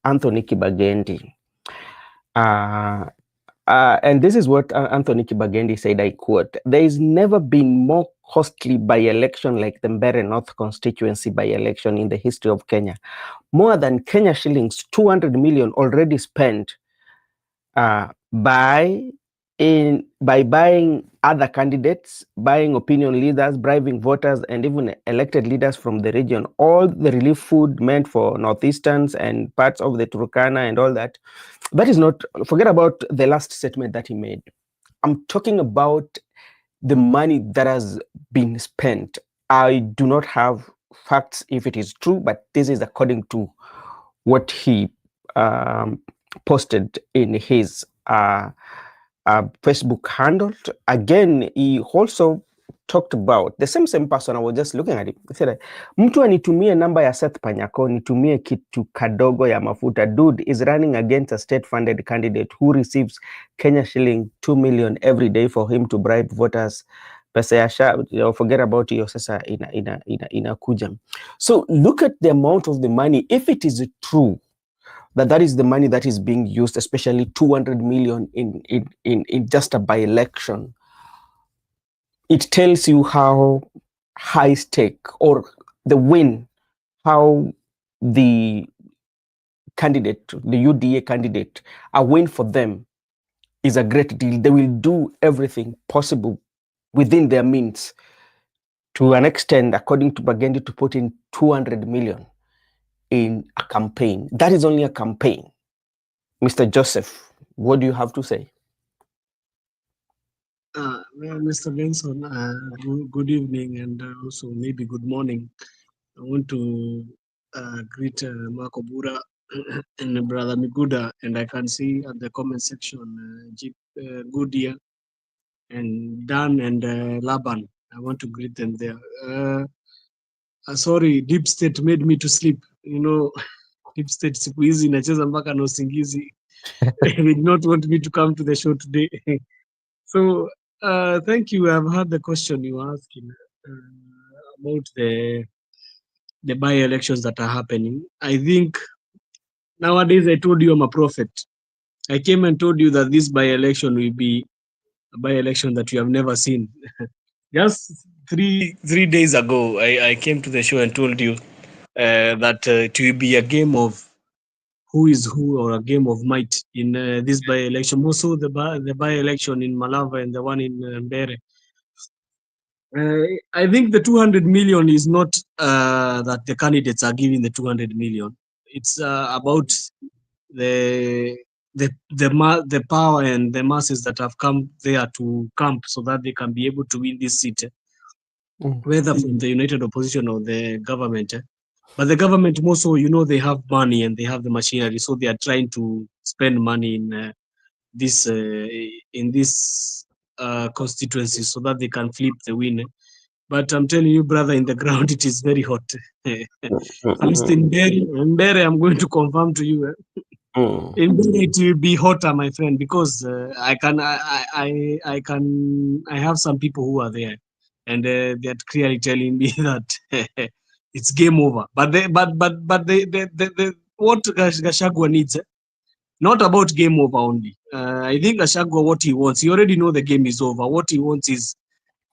Anthony Kibagendi. And this is what Anthony Kibagendi said, I quote, "There is never been more costly by-election like the Mbeere North constituency by-election in the history of Kenya. More than Kenya shillings 200 million already spent by buying other candidates, buying opinion leaders, bribing voters, and even elected leaders from the region. All the relief food meant for Northeasterns and parts of the Turkana and all that. That is not, forget about the last statement that he made. I'm talking about the money that has been spent. I do not have facts if it is true, but this is according to what he posted in his Facebook handle. Again, he also talked about the same person. I was just looking at it. He said, mtu anitumie namba ya Seth Panyako, nitumie kitu kadogo ya mafuta. Dude is running against a state-funded candidate who receives Kenya shilling 2 million every day for him to bribe voters. Pesa ya sha, forget about hiyo sasa inakuja. So look at the amount of the money. If it is true that is the money that is being used, especially 200 million in just a by-election, it tells you how high stake or the win, how the candidate, the UDA candidate, a win for them is a great deal. They will do everything possible within their means to an extent, according to Bagendi, to put in 200 million in a campaign. That is only a campaign. Mr. Joseph, what do you have to say? Well, Mr. Benson, good evening and also maybe good morning. I want to greet Marco Bura and Brother Miguda, and I can see at the comment section Goodia and Dan and Laban. I want to greet them there. Sorry, Deep State made me to sleep. You know, Deep State siku hizi inacheza mpaka na usingizi. They did not want me to come to the show today. So thank you. I've heard the question you were asking about the by-elections that are happening. I think nowadays, I told you I'm a prophet. I came and told you that this by-election will be a by-election that you have never seen. Just three days ago, I came to the show and told you that it will be a game of who is who, or a game of might in this by-election. Also, the by-election in Malava and the one in Mbeere. I think the 200 million is not that the candidates are giving the 200 million. It's about the power and the masses that have come there to camp so that they can be able to win this seat, whether from the united opposition or the government. But the government more so, they have money and they have the machinery, so they are trying to spend money in this constituency so that they can flip the win. But I'm telling you, brother, in the ground, it is very hot. At least in Mbeere, I'm going to confirm to you. In Mbeere, it will be hotter, my friend, because I have some people who are there, and they're clearly telling me that it's game over. But what Gachagua needs, not about game over only. I think Gachagua, what he wants, he already know the game is over. What he wants is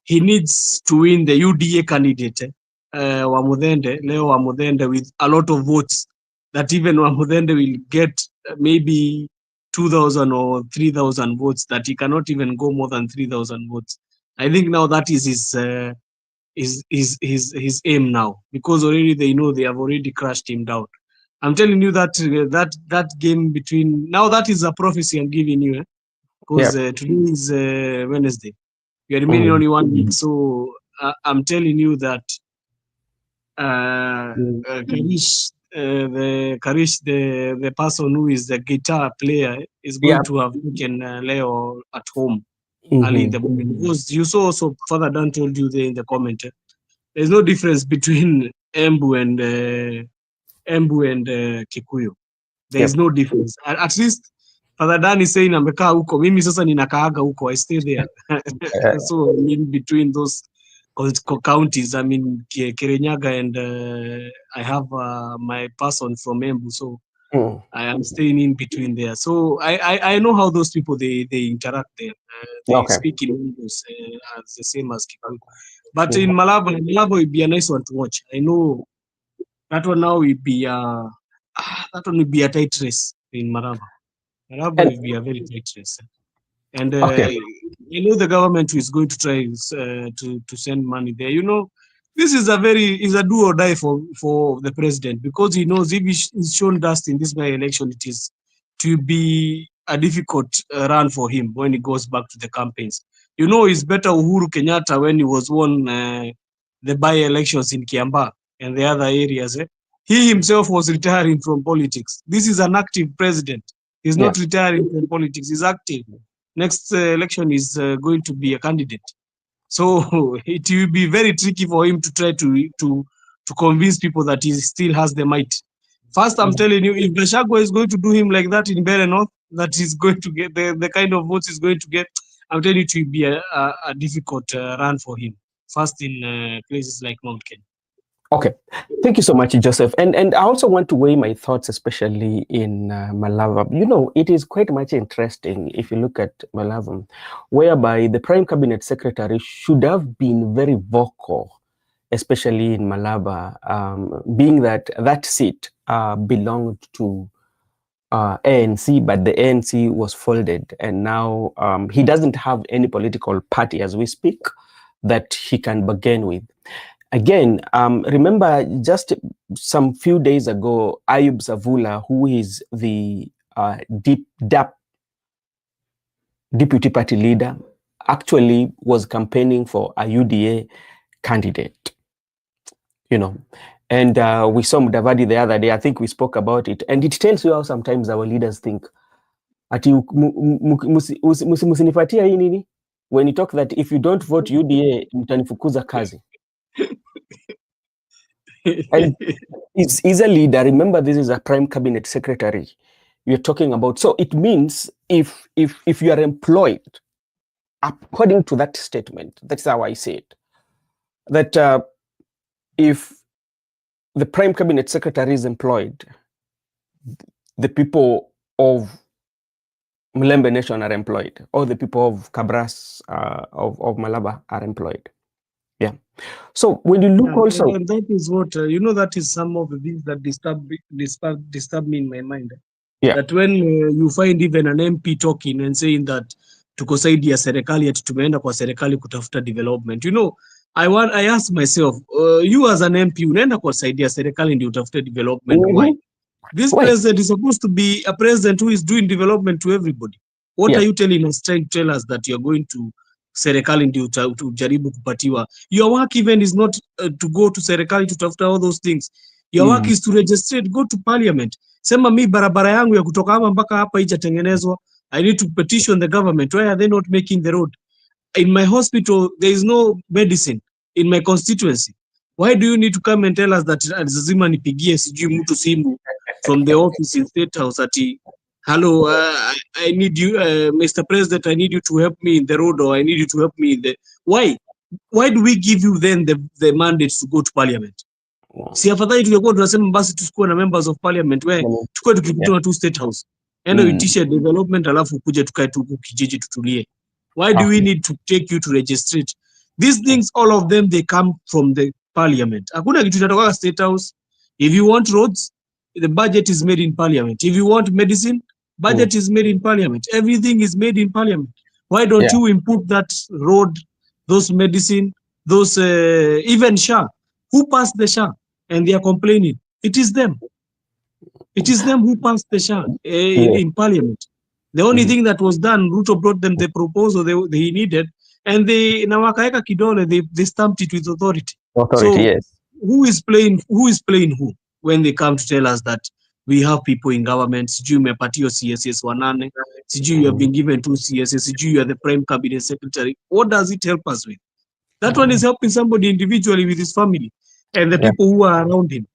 he needs to win the UDA candidate, Leo Wamudende, with a lot of votes that even Wamudende will get maybe 2,000 or 3,000 votes, that he cannot even go more than 3,000 votes. I think now that is his aim now, because already they know they have already crushed him down. I'm telling you that that game between, now that is a prophecy I'm giving you. because today is Wednesday. We are remaining only 1 week, so I'm telling you that Karish, the person who is the guitar player, is going to have taken Leo at home early in the morning. Because you saw also Father Dan told you there in the comment. There's no difference between Embu and Kikuyu. There is no difference. At least Father Dan is saying amekaa huko, mimi sasa ninakaaga huko, I stay there. So in between those counties, I mean Kirinyaga and I have my person from Embu, so I am staying in between there. So I know how those people they interact there. They speak in English as the same as Kikuyu. But in Malabo will be a nice one to watch. I know that one now will be a tight race in Malabo. Malabo will be a very tight race. And you know the government is going to try to send money there. You know, this is a do or die for the president, because he knows if he's shown dust in this by-election, it is to be a difficult run for him when he goes back to the campaigns. You know, it's better Uhuru Kenyatta when he was won the by-elections in Kiambaa and the other areas. He himself was retiring from politics. This is an active president. He's not retiring from politics. He's active. Next election is going to be a candidate. So it will be very tricky for him to try to convince people that he still has the might. First, I'm telling you, if Gachagua is going to do him like that in Mbeere North, that is going to get the kind of votes he's going to get, I'm telling you, it will be a difficult run for him. First in places like Mount Kenya. Okay, thank you so much, Joseph. And I also want to weigh my thoughts, especially in Malava. You know, it is quite much interesting if you look at Malava, whereby the Prime Cabinet Secretary should have been very vocal, especially in Malava, being that seat belonged to ANC, but the ANC was folded, and now he doesn't have any political party as we speak that he can bargain with. Again, remember just some few days ago, Ayub Savula, who is the DAP deputy party leader, actually was campaigning for a UDA candidate, you know. And we saw Mudavadi the other day. I think we spoke about it. And it tells you how sometimes our leaders think. Ati musinipatia hii nini? When you talk that if you don't vote UDA, mtanifukuza kazi. And he's a leader. Remember, this is a Prime Cabinet Secretary you're talking about. So it means if you are employed, according to that statement, that's how I say it, that if the Prime Cabinet Secretary is employed, the people of Mlembe Nation are employed, or the people of Kabras, of Malaba are employed. Yeah. So when you look also, and that is what you know. That is some of the things that disturb me in my mind. Yeah. That when you find even an MP talking and saying that tuko saidi ya serikali ati tumeenda kwa serikali kutafuta development. You know, I ask myself, you as an MP unaenda kwa saidi ya serikali ndio utafute development. Why? This president is supposed to be a president who is doing development to everybody. What are you telling us, trying to tell us that you're going to serikali ndio ujaribu kupatiwa? Your work even is not to go to serikali to tafuta all those things. Your work is to register, go to parliament. Sema mi barabara yangu ya kutoka hapa mpaka hapa haijatengenezwa. I need to petition the government. Why are they not making the road? In my hospital, there is no medicine in my constituency. Why do you need to come and tell us that lazima nipigie sijui mtu simu from the office in State House ati, hello, I need you, Mr. President, I need you to help me in the road, or I need you to help me in the... Why do we give you then the mandate to go to parliament? Si afadhali tungekuwa tunasema basi tusikuwe na members of parliament where tukue tukikutana tu State House. Enda uitishe development alafu kuje tukae tu kijiji tutulie. Why do we need to take you to registrate? These things, all of them, they come from the parliament. Hakuna kitu inatoka State House. If you want roads, the budget is made in parliament. If you want medicine, budget is made in parliament. Everything is made in parliament. Why don't you input that road, those medicine, those even SHA? Who passed the SHA? And they are complaining. It is them. It is them who passed the SHA in parliament. The only thing that was done, Ruto brought them the proposal they needed, and they na wakaeka kidole, they stamped it with authority. Authority, So yes. who is playing who when they come to tell us that we have people in government? Sijui umepatio CSS wanane, sijui you have been given 2 CSS, sijui you are the prime cabinet secretary. What does it help us with? That one is helping somebody individually with his family and the people who are around him.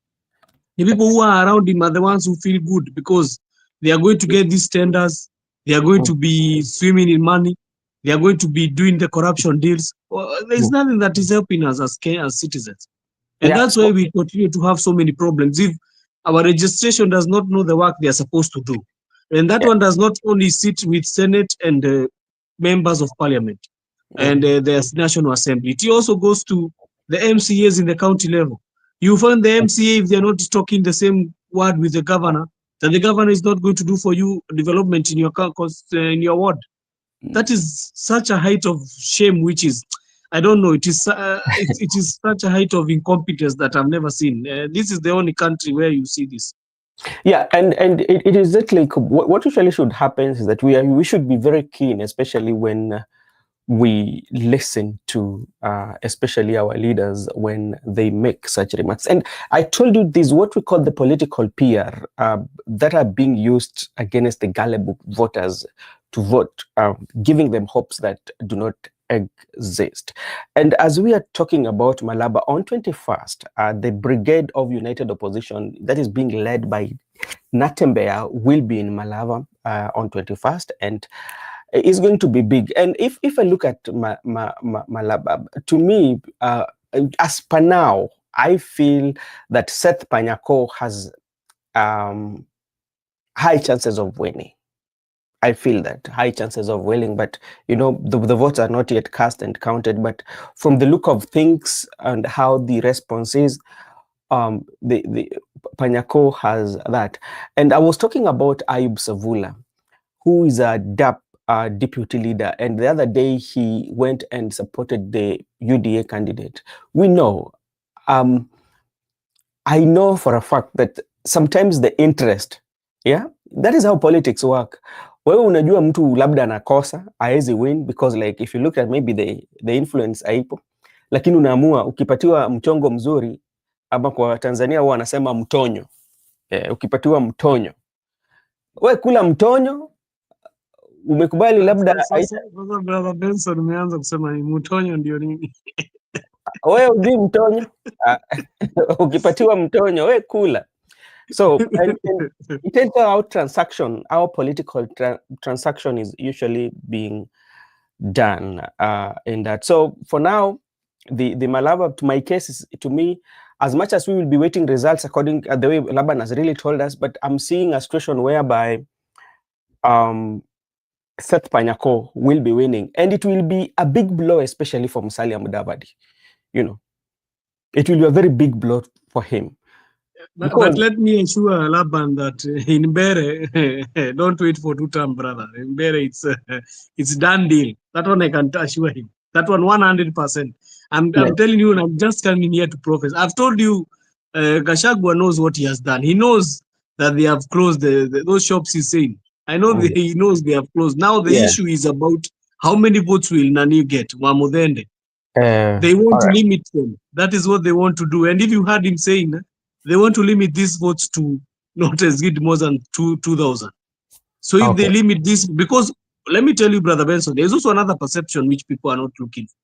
The people who are around him are the ones who feel good because they are going to get these tenders. They are going to be swimming in money. They are going to be doing the corruption deals. Well, there's nothing that is helping us as citizens. And that's why we continue to have so many problems. If our registration does not know the work they are supposed to do, and that one does not only sit with Senate and members of Parliament and the National Assembly, it also goes to the MCAs in the county level. You find the MCA, if they're not talking the same word with the governor, then the governor is not going to do for you development in your ward. That is such a height of shame, which is, I don't know, it is such a height of incompetence that I've never seen. This is the only country where you see this. Yeah, and it is that like what usually should happen is that we should be very keen, especially when we listen to especially our leaders when they make such remarks. And I told you this, what we call the political PR that are being used against the gullible voters to vote, giving them hopes that do not exist. And as we are talking about Malaba, on 21st, the Brigade of United Opposition that is being led by Mbeere will be in Malaba on 21st, and is going to be big. And if I look at Malaba, to me, as per now, I feel that Seth Panyako has high chances of winning. I feel that high chances of winning, but you know, the votes are not yet cast and counted. But from the look of things and how the response is, the Panyako has that. And I was talking about Ayub Savula, who is a DAP deputy leader, and the other day he went and supported the UDA candidate. We know, I know for a fact that sometimes the interest, yeah, that is how politics work. Wewe unajua mtu labda anakosa, haezi win because like if you look at maybe the influence haipo, lakini unaamua ukipatiwa mchongo mzuri, ama kwa Tanzania huwa wanasema mtonyo. Ukipatiwa mtonyo, we kula mtonyo, umekubali labda sasa brother Benson umeanza kusema ni mtonyo ndio nini? Wewe ujui mtonyo, ukipatiwa mtonyo we kula. So and it turns out our political transaction is usually being done in that. So for now, the Malaba, to my case, is, to me, as much as we will be waiting results according the way Laban has really told us, but I'm seeing a situation whereby Seth Panyako will be winning, and it will be a big blow, especially for Musalia Mudavadi. You know, it will be a very big blow for him. But let me assure Laban that in Mbeere, don't wait for 2 term, brother. In Mbeere, it's done deal. That one I can assure him. That one 100%. I'm telling you, and I'm just coming here to profess. I've told you, Gachagua knows what he has done. He knows that they have closed those shops he's saying. I know he knows they have closed. Now the issue is about how many votes will Nani get, Wamudende. They want to limit them. That is what they want to do. And if you heard him saying, they want to limit these votes to not exceed more than 2,000. So if they limit this, because let me tell you, Brother Benson, there's also another perception which people are not looking for.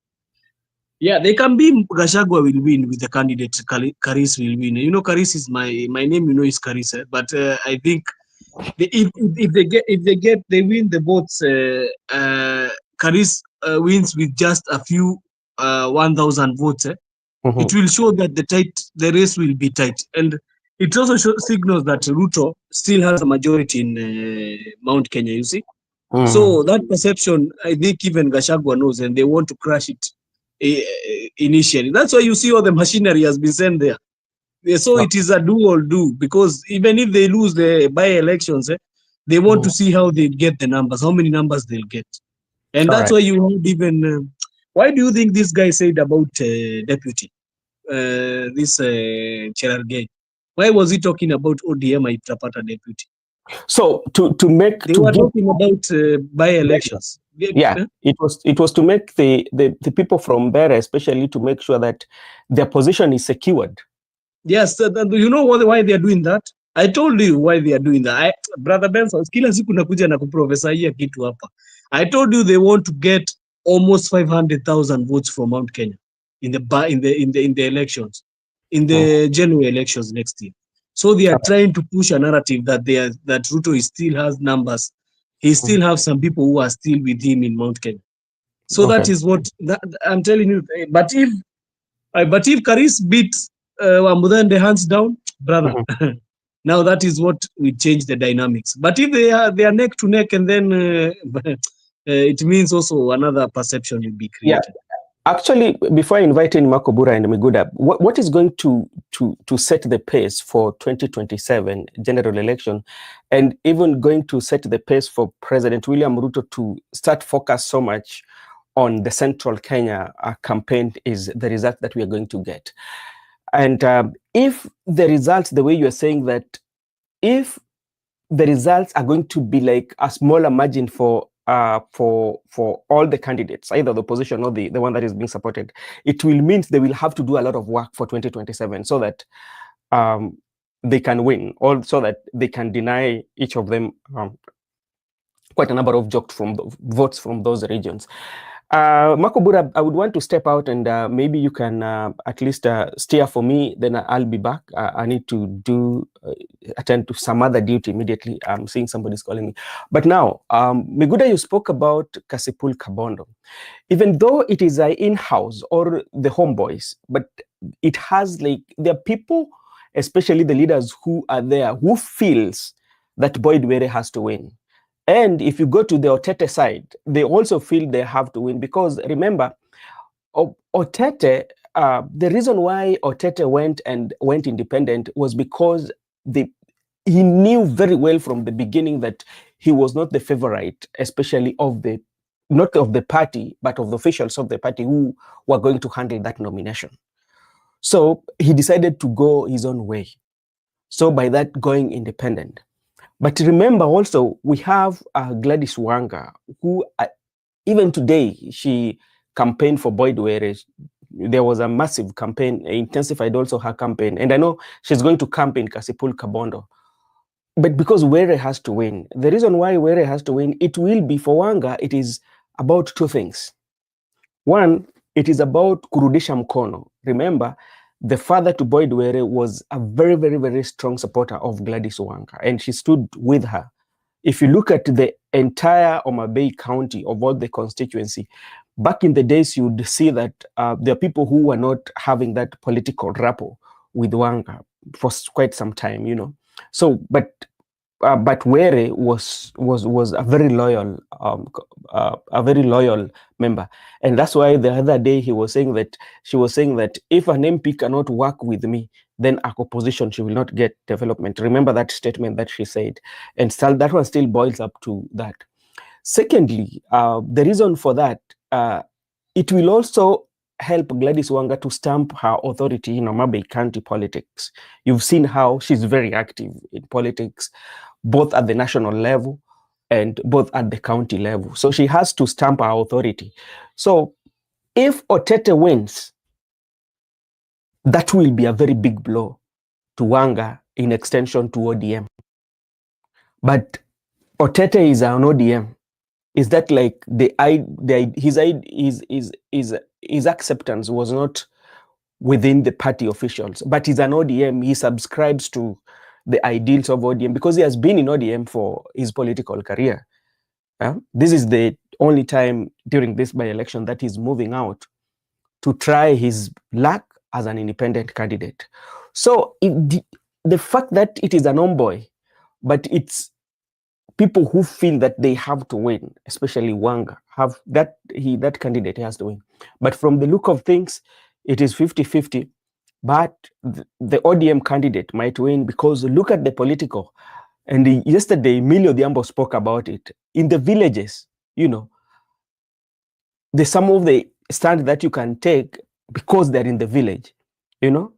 Yeah, they can be Gachagua will win with the candidate, Karis will win. You know, Karis is my name, you know, is Karis. But I think if they win the votes, Karis wins with just a few 1,000 votes. It will show that the race will be tight, and it also signals that Ruto still has a majority in Mount Kenya. You see, so that perception, I think even Gachagua knows, and they want to crash it initially. That's why you see all the machinery has been sent there. So it is a do or do, because even if they lose the by-elections, they want to see how they get the numbers, how many numbers they'll get, and that's why you heard even. Why do you think this guy said about deputy? This Cherargei. Why was he talking about ODM itapata deputy? So to make They to were give, talking about by-elections. yeah, it was to make the people from Mbeere, especially, to make sure that their position is secured. Yes, you know why they are doing that? I told you why they are doing that. Brother Benson, kila siku nakuja na kuprofesaia kitu hapa. I told you they want to get almost 500,000 votes from Mount Kenya in the elections, in the general elections next year. So they are trying to push a narrative that that Ruto still has numbers. He still has some people who are still with him in Mount Kenya. So that is what I'm telling you. But if Karis beats Wambudhande hands down, brother, now that is what we change the dynamics. But if they are neck to neck, and then it means also another perception will be created. Yeah. Actually, before I invite in Makobura and Miguda, what is going to set the pace for 2027 general election, and even going to set the pace for President William Ruto to start focus so much on the Central Kenya campaign is the result that we are going to get. And if the results, the way you are saying that, if the results are going to be like a smaller margin for all the candidates, either the opposition or the one that is being supported, it will mean they will have to do a lot of work for 2027 so that they can win, or so that they can deny each of them quite a number of votes from those regions. Makobura, I would want to step out, and maybe you can at least steer for me, then I'll be back. I need to attend to some other duty immediately. I'm seeing somebody's calling me. But now, Miguda, you spoke about Kasipul Kabondo. Even though it is in-house or the homeboys, but it has, like, there are people, especially the leaders who are there, who feels that Boyd Mbeere has to win. And if you go to the Otete side, they also feel they have to win, because remember, Otete, the reason why Otete went independent was because he knew very well from the beginning that he was not the favorite, especially not of the party, but of the officials of the party who were going to handle that nomination. So he decided to go his own way. So by that, going independent. But remember also, we have Gladys Wanga, who even today, she campaigned for Boyd Mbeere. There was a massive campaign, intensified also her campaign. And I know she's going to campaign Kasipul Kabondo. But because Mbeere has to win, the reason why Mbeere has to win, it will be for Wanga, it is about two things. One, it is about kurudisha mkono. Remember, the father to Boyd Mbeere was a very, very, very strong supporter of Gladys Wanga, and she stood with her. If you look at the entire Homa Bay County of all the constituency, back in the days, you would see that there are people who were not having that political rapport with Wanga for quite some time, you know. So, but Mbeere was a very loyal member, and that's why the other day she was saying that if an MP cannot work with me, then a opposition, she will not get development. Remember that statement that she said, and still, that one still boils up to that. Secondly, the reason for that, it will also help Gladys Wanga to stamp her authority in Homa Bay County politics. You've seen how she's very active in politics, both at the national level and both at the county level. So she has to stamp her authority. So if Otete wins, that will be a very big blow to Wanga, in extension to ODM. But Otete is an ODM. Is that like his acceptance was not within the party officials, but he's an ODM. He subscribes to the ideals of ODM because he has been in ODM for his political career. This is the only time during this by-election that he's moving out to try his luck as an independent candidate. So the fact that it is an homeboy, but it's people who feel that they have to win, especially Wanga, that candidate has to win. But from the look of things, it is 50-50. But the ODM candidate might win, because look at the political. And yesterday, Emilio Diambo spoke about it. In the villages, you know, there's some of the stand that you can take because they're in the village, you know,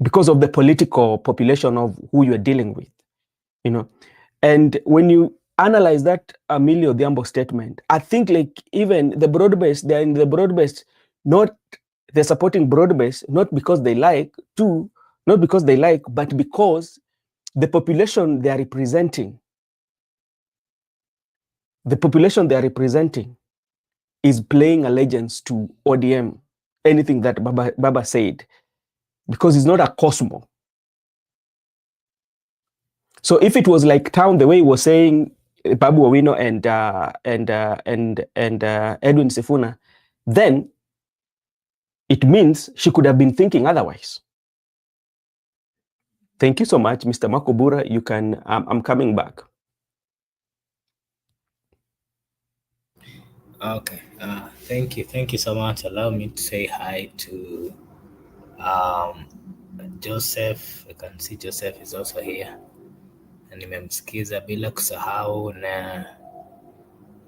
because of the political population of who you're dealing with. you know. And when you analyze that Emilio Odhiambo statement, I think like even the broad-based, they're in the broad-based, not they're supporting broad-based, not because they like to, not because they like, but because the population they are representing, is playing allegiance to ODM, anything that Baba said, because it's not a Cosmo. So if it was like town, the way he was saying Babu Owino and Edwin Sifuna, then it means she could have been thinking otherwise. Thank you so much, Mr. Makobura. You can, I'm coming back. Okay. Thank you so much. Allow me to say hi to Joseph. I can see Joseph is also here. Na nimemsikiza bila kusahau na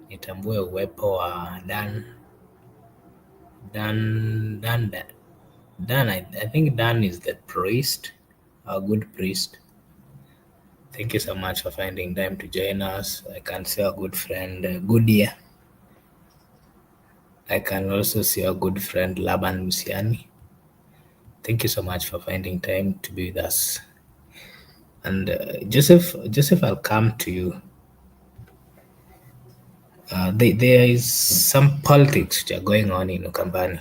nitambue uwepo wa Dan. I think Dan is the priest, a good priest. Thank you so much for finding time to join us. I can see our good friend Goodia. I can also see our good friend Laban Musiani. Thank you so much for finding time to be with us. And Joseph, I'll come to you. There is some politics which are going on in Ukambani.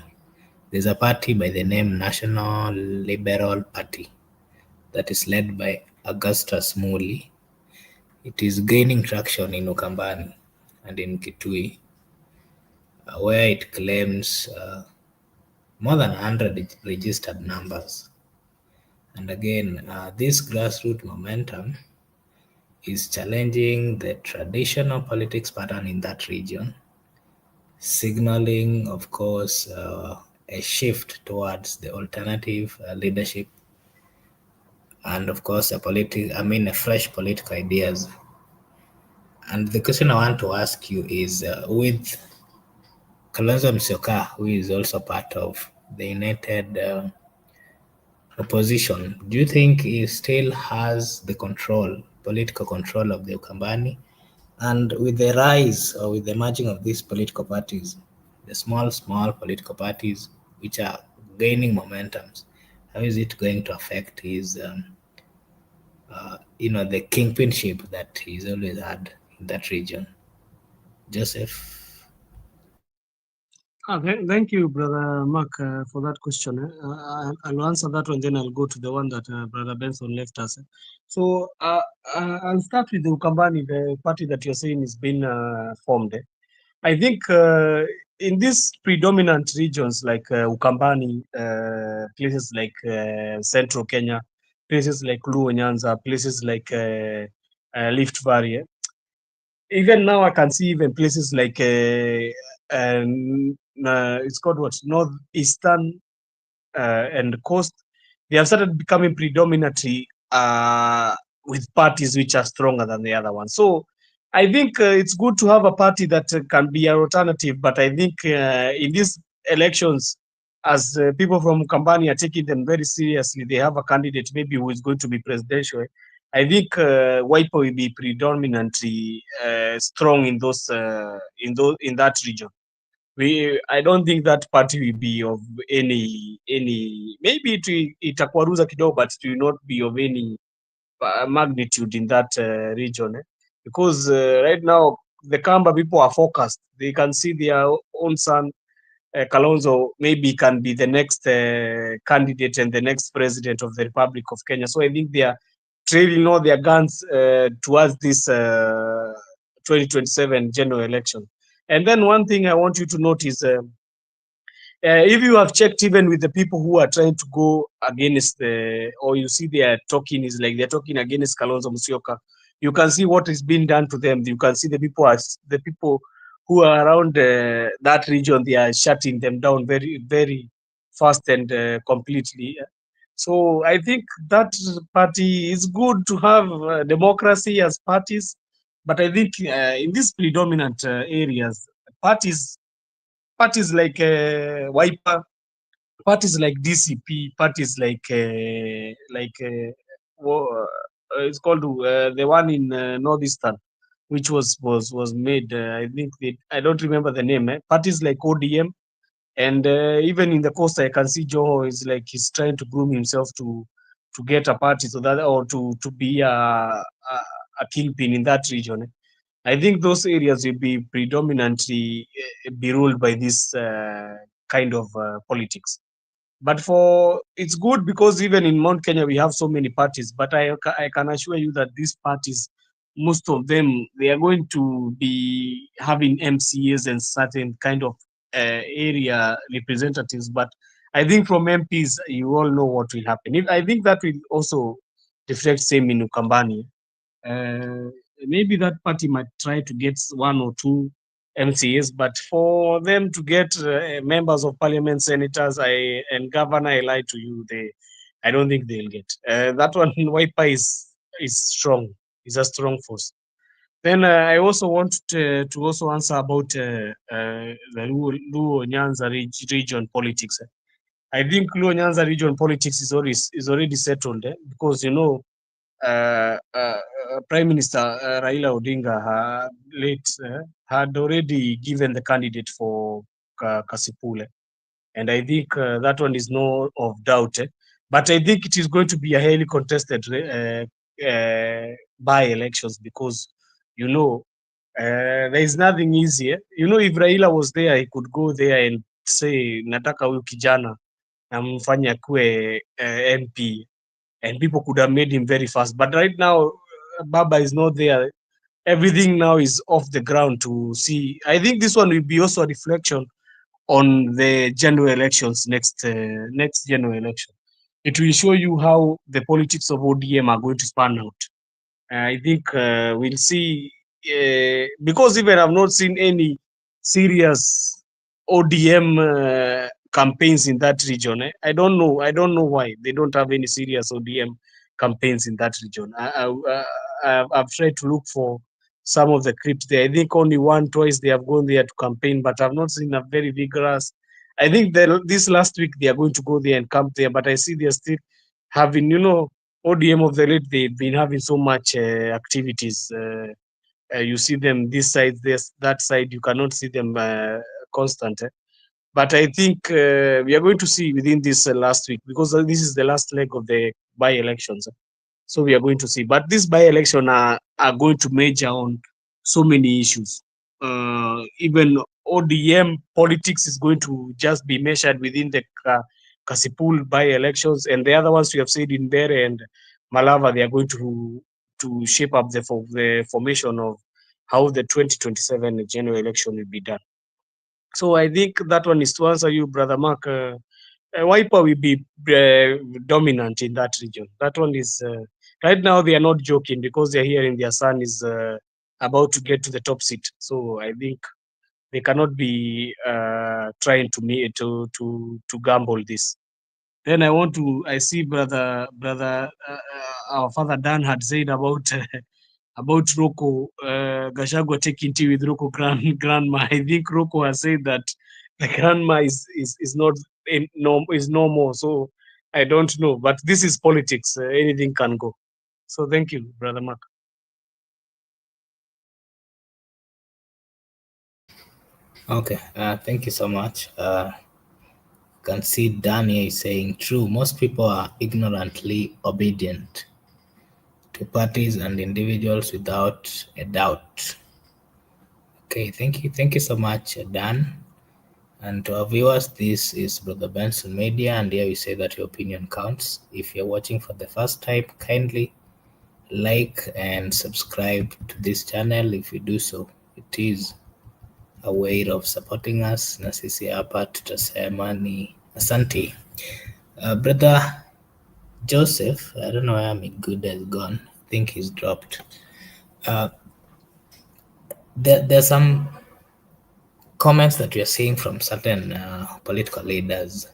There's a party by the name National Liberal Party that is led by Augustus Muli. It is gaining traction in Ukambani and in Kitui, where it claims more than 100 registered numbers. And again, this grassroots momentum is challenging the traditional politics pattern in that region, signaling, of course, a shift towards the alternative leadership and, of course, a fresh political ideas. And the question I want to ask you is, with Kalonzo Musyoka, who is also part of the United Opposition, do you think he still has the political control of the Ukambani? And with the rise or with the merging of these political parties, the small political parties which are gaining momentums, how is it going to affect his, the kingpinship that he's always had in that region? Joseph? Thank you, Brother Mark, for that question. I'll answer that one, then I'll go to the one that Brother Benson left us. So I'll start with the Ukambani, the party that you're saying is being formed. I think in these predominant regions like Ukambani, places like Central Kenya, places like Luo Nyanza, places like Rift Valley, even now I can see even places like it's called what, northeastern and coast, they have started becoming predominantly with parties which are stronger than the other ones. So I think it's good to have a party that can be an alternative, but I think in these elections, as people from Kambani are taking them very seriously, they have a candidate maybe who is going to be presidential. I think Wiper will be predominantly strong in in that region. I don't think that party will be of any maybe itakwaruza kidogo, but it will not be of any magnitude in that region, because right now the Kamba people are focused. They can see their own son Kalonzo maybe can be the next candidate and the next president of the Republic of Kenya. So I think they are trailing all their guns towards this 2027 general election. And then one thing I want you to notice, if you have checked even with the people who are trying to go against or you see they are talking, is like they're talking against Kalonzo Musyoka, you can see what is being done to them. You can see the people who are around that region, they are shutting them down very, very fast and completely. So I think that party is good to have democracy as parties, but I think in these predominant areas, parties like Wiper, parties like DCP, parties like it's called the one in Northeastern, which was made. I think I don't remember the name. Parties like ODM, and even in the coast, I can see Joho is like he's trying to groom himself to get a party so that, or to be a kingpin in that region. I think those areas will be predominantly be ruled by this kind of politics. But it's good because even in Mount Kenya we have so many parties. But I can assure you that these parties, most of them, they are going to be having MCAs and certain kind of area representatives. But I think from MPs, you all know what will happen. I think that will also reflect same in Ukambani. Maybe that party might try to get one or two MCAs, but for them to get members of parliament, senators, and governor, I lie to you, I don't think they'll get. That one, Wiper is strong. Is a strong force. Then I also want to also answer about the Luo Nyanza region politics. I think Luo Nyanza region politics is already settled because Prime Minister Raila Odinga had already given the candidate for Kasipule, and I think that one is no of doubt. But I think it is going to be a highly contested by-elections because there is nothing easier. If Raila was there, he could go there and say nataka huyu kijana namfanye akuwe MP, and people could have made him very fast. But right now, Baba is not there. Everything now is off the ground to see. I think this one will be also a reflection on the general elections next general election. It will show you how the politics of ODM are going to span out. I think we'll see, because even I've not seen any serious ODM campaigns in that region. I don't know why they don't have any serious ODM campaigns in that region. I've tried to look for some of the clips there. I think only twice they have gone there to campaign, but I've not seen a very vigorous. I think this last week they are going to go there and camp there, but I see they're still having, ODM of the late, they've been having so much activities. You see them this side, that side, you cannot see them constant. But I think we are going to see within this last week, because this is the last leg of the by-elections. So we are going to see. But this by-election are going to major on so many issues. Even ODM politics is going to just be measured within the Kasipul by-elections, and the other ones we have said in Mbeere and Malava, they are going to shape up the formation of how the 2027 general election will be done. So I think that one is to answer you, Brother Mark. Wiper will be dominant in that region. That one is right now they are not joking because they are hearing their son is about to get to the top seat. So I think they cannot be trying to gamble this. Then I see brother our father Dan had said about Rocco Gachagua taking tea with Rocco grandma. I think Rocco has said that the grandma is not is no more. So I don't know, but this is politics. Anything can go. So thank you, Brother Mark. Okay, thank you so much. Can see Daniel is saying true. Most people are ignorantly obedient to parties and individuals without a doubt. Okay, thank you so much, Dan. And to our viewers, this is Brother Benson Media, and here we say that your opinion counts. If you're watching for the first time, kindly like and subscribe to this channel. If you do so, it is a way of supporting us. Na sisi hapa tutasema ni asante. Brother Joseph, I don't know where Mbeere has gone. I think he's dropped. There's some comments that we are seeing from certain political leaders,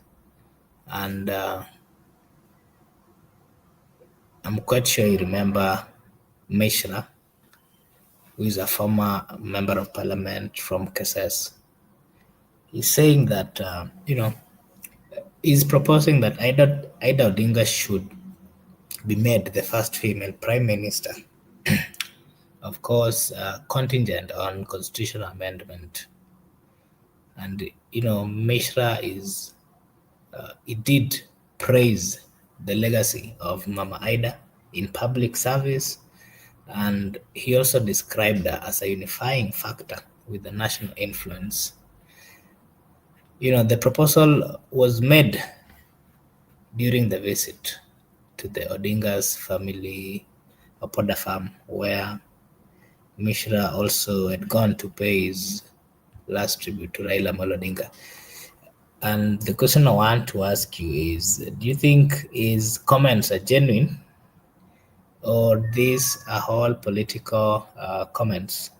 and I'm quite sure you remember Mbeere, who is a former member of parliament from Keses. He's saying that, he's proposing that Ida Odinga should be made the first female prime minister. Of course, contingent on constitutional amendment. And, Mishra it did praise the legacy of Mama Ida in public service, and he also described her as a unifying factor with the national influence. The proposal was made during the visit to the Odinga's family Opoda farm, where Mishra also had gone to pay his last tribute to Raila Amolo Odinga. And the question I want to ask you is, do you think his comments are genuine, or these are all political comments?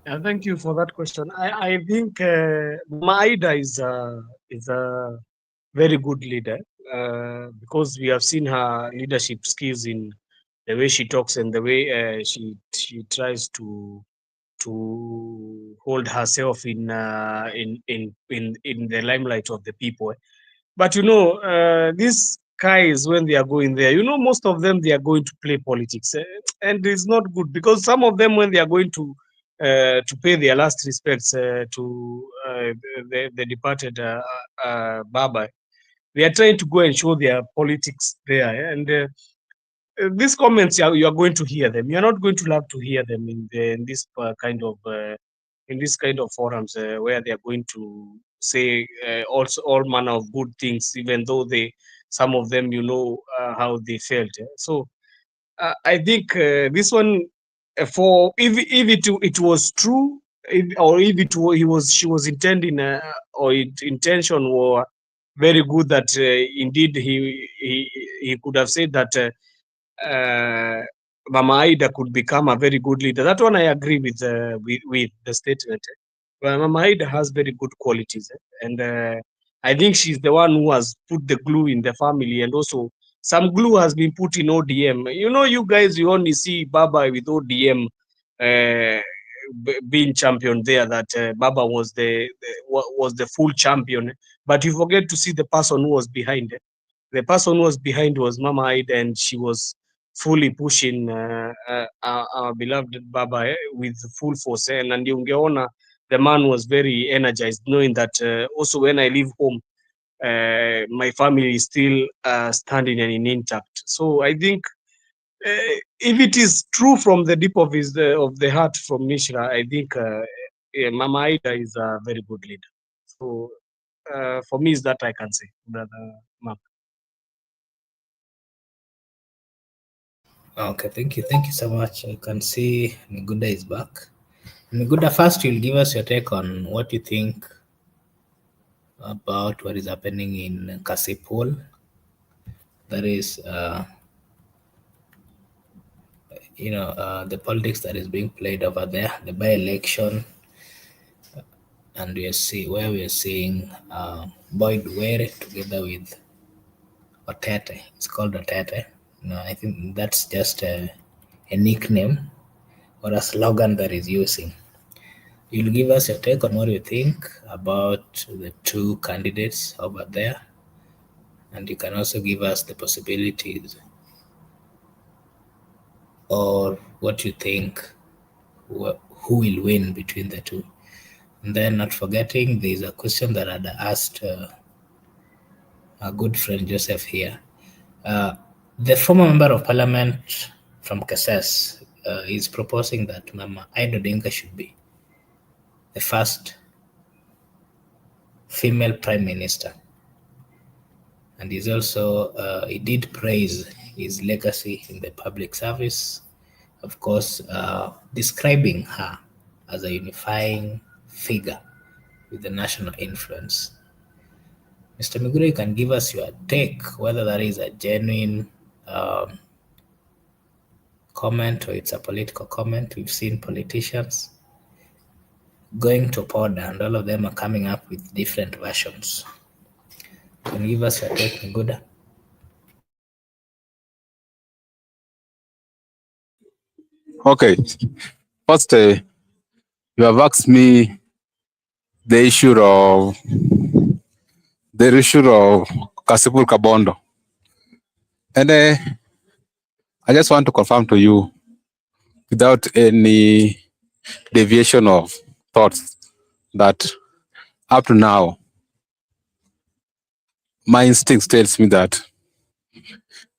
Thank you for that question. I think Maida is a very good leader because we have seen her leadership skills in the way she talks and the way she tries to hold herself in the limelight of the people. But these guys, when they are going there, most of them, they are going to play politics, and it's not good because some of them, when they are going to pay their last respects to the departed Baba, they are trying to go and show their politics there, and these comments, you are going to hear them. You are not going to love to hear them in this kind of forums where they are going to say also all manner of good things, even though some of them, how they felt. So I think this one, for if it was true, or if she was intending, or intention were very good, that indeed he could have said that Mama Ida could become a very good leader. That one I agree with the statement. Well, Mama Ida has very good qualities, and I think she's the one who has put the glue in the family, and also some glue has been put in ODM. You guys, you only see Baba with ODM being champion there. That Baba was the full champion, but you forget to see the person who was behind it. The person who was behind was Mama Ida, and she was fully pushing our beloved Baba with full force. And ungeona the man was very energized, knowing that also when I leave home, my family is still standing and intact. So I think if it is true from the deep of the heart from Mishra, I think Mama Ida is a very good leader. So for me, is that I can say, Brother Mark. Okay, thank you so much. I can see Miguda is back. Miguda, first you'll give us your take on what you think about what is happening in Kasipul. That is, the politics that is being played over there, the by-election, and we are seeing Boyd Were together with Otete. It's called Otete. I think that's just a nickname or a slogan that is using. You'll give us your take on what you think about the two candidates over there, and you can also give us the possibilities or what you think who will win between the two. And then, not forgetting, there's a question that I'd asked our good friend Joseph here. The former member of parliament from Kasas is proposing that Mama Ida Odinga should be the first female prime minister. And he's also, he did praise his legacy in the public service, of course, describing her as a unifying figure with the national influence. Mr. Migure, you can give us your take, whether that is a genuine comment or it's a political comment. We've seen politicians going to Poda, and all of them are coming up with different versions. Can you give us your take, Miguda? Okay. First, you have asked me the issue of Kasipul Kabondo. And I just want to confirm to you, without any deviation of thoughts, that up to now, my instinct tells me that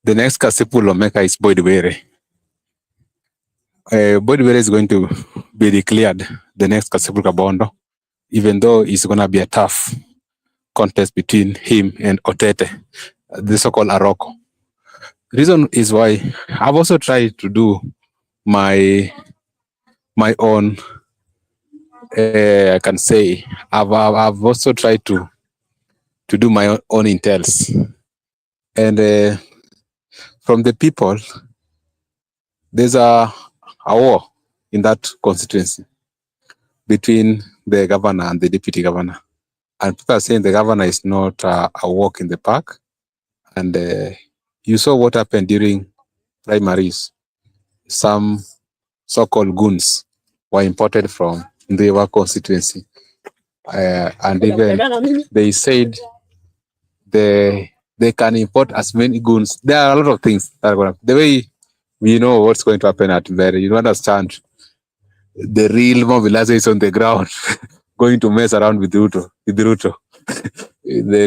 the next Kasipul Omeka is Mbeere. Mbeere is going to be declared the next Kasipul Kabondo, even though it's going to be a tough contest between him and Otete, the so-called Aroko. Reason is why I've also tried to do my own, I can say, I've also tried to do my own intels. And from the people, there's a war in that constituency between the governor and the deputy governor. And people are saying the governor is not a walk in the park. And you saw what happened during primaries. Some so-called goons were imported from the constituency. And even they said they can import as many goons. There are a lot of things that are going to happen. The way we know what's going to happen at Mbeere, you understand the real mobilizer is on the ground, going to mess around with Ruto. The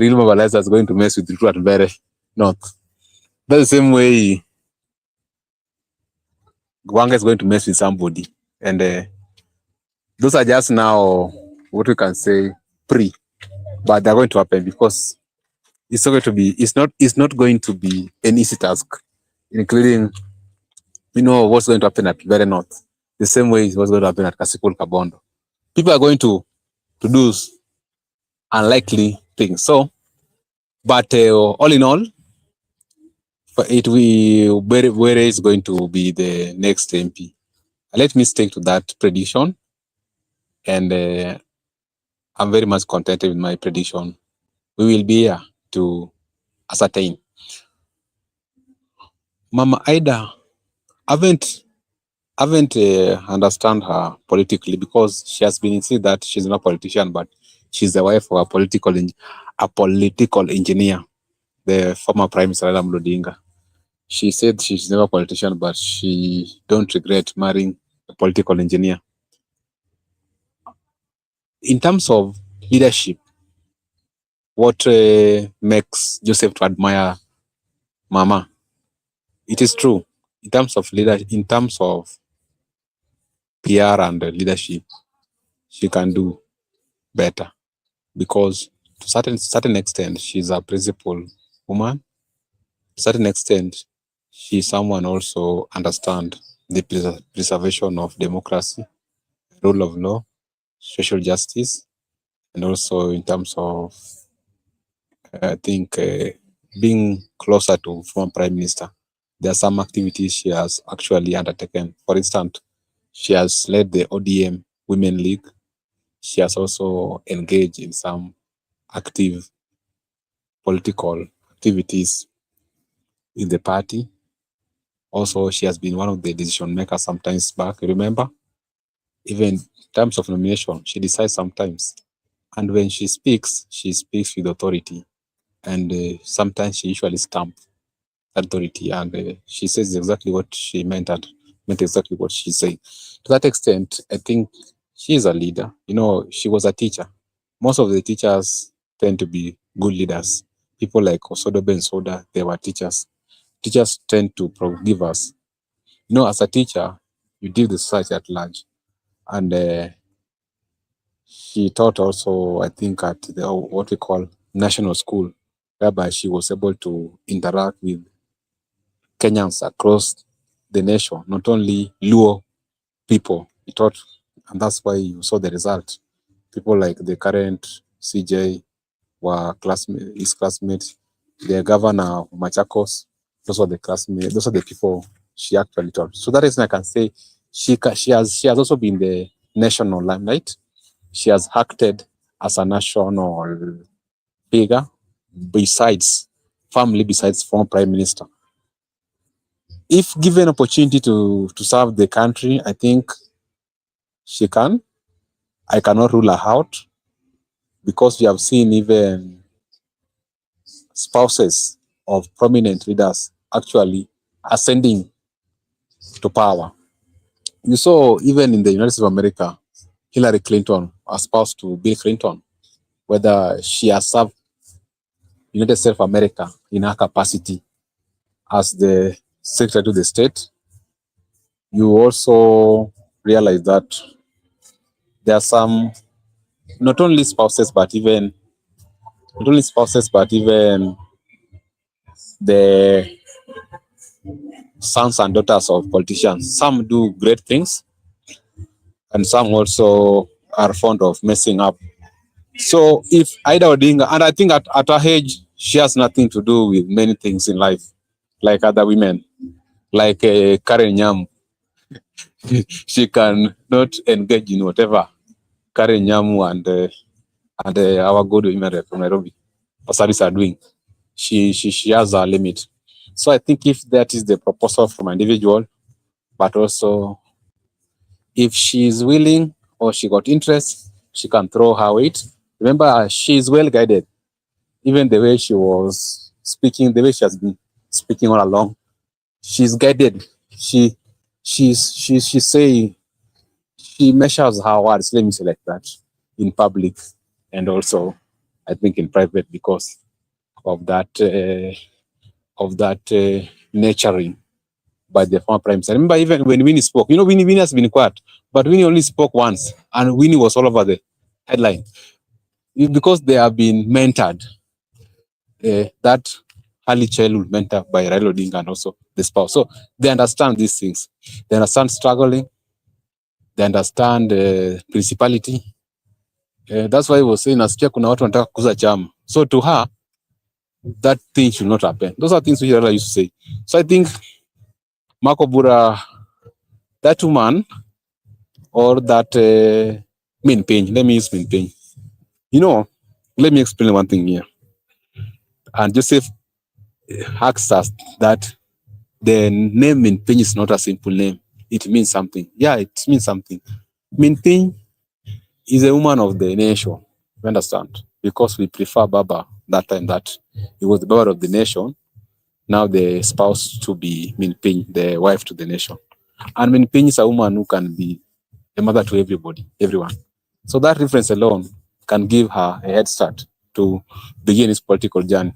real mobilizer is going to mess with Ruto at Mbeere. Not. That's the same way Gwanga is going to mess with somebody. And those are just now what we can say but they're going to happen because it's not going to be, it's not going to be an easy task, including, what's going to happen at Mbeere North. The same way is what's going to happen at Kasipul Kabondo. People are going to do unlikely things. So, but all in all, Mbeere is going to be the next MP. Let me stick to that prediction, and I'm very much contented with my prediction. We will be here to ascertain. Mama Ida, haven't understand her politically, because she has been insisted that she's not a politician, but she's the wife of a political engineer, the former Prime Minister Raila Odinga. She said she's never a politician, but she don't regret marrying a political engineer. In terms of leadership, what makes Joseph to admire Mama? It is true. In terms of PR and leadership, she can do better, because to certain extent she's a principled woman. To certain extent, she's someone also understand the preservation of democracy, rule of law, social justice, and also in terms of I think being closer to former Prime Minister. There are some activities she has actually undertaken. For instance, she has led the ODM Women League. She has also engaged in some active political activities in the party. Also, she has been one of the decision makers sometimes back. Remember, even in terms of nomination, she decides sometimes. And when she speaks with authority. And sometimes she usually stamps authority, and she says exactly what she meant and meant exactly what she said. To that extent, I think she is a leader. She was a teacher. Most of the teachers tend to be good leaders. People like Osodo Ben Soda, they were teachers. Teachers tend to give us. As a teacher, you deal with the society at large. And she taught also, I think, at what we call national school, whereby she was able to interact with Kenyans across the nation, not only Luo people. He taught, and that's why you saw the result. People like the current CJ were his classmates. The governor of Machakos, those were the people she actually taught. So that is, I can say, she has also been the national limelight. She has acted as a national figure besides former Prime Minister. If given opportunity to serve the country, I think she can. I cannot rule her out, because we have seen even spouses of prominent leaders actually ascending to power. You saw even in the United States of America, Hillary Clinton espoused to Bill Clinton, whether she has served United States of America in her capacity as the Secretary to the State. You also realize that there are some not only spouses but even the sons and daughters of politicians. Some do great things, and some also are fond of messing up. So if Ida Odinga, and I think at her age, she has nothing to do with many things in life, like other women, like Karen Nyam. She can not engage in whatever Karen Nyamu and our good women from Nairobi Pasaris are doing. She has a limit. So I think if that is the proposal from an individual, but also if she is willing or she got interest, she can throw her weight. Remember, she is well guided. Even the way she was speaking, the way she has been speaking all along, she's guided. She's saying, she measures her words, let me say like that, in public and also I think in private, because of that nurturing by the former prime minister. I remember even when Winnie spoke, Winnie has been quiet, but Winnie only spoke once, and Winnie was all over the headline because they have been mentored. That early childhood mentor by Raila Odinga and also the spouse. So they understand these things. They understand struggling. They understand principality. That's why I was saying, nasikia kuna watu wanataka kukuza chama. So to her, that thing should not happen. Those are things which I used to say. So I think Marco Bura, that woman, or that Min Peng, let me use Min Peng. Let me explain one thing here. And Joseph asks us that the name Min Peng is not a simple name. It means something. Yeah, it means something. Min Peng is a woman of the nation. You understand? Because we prefer Baba that time, that he was the Baba of the nation. Now the spouse to be Min Peng, the wife to the nation. And Min Peng is a woman who can be a mother to everybody, everyone. So that reference alone can give her a head start to begin his political journey.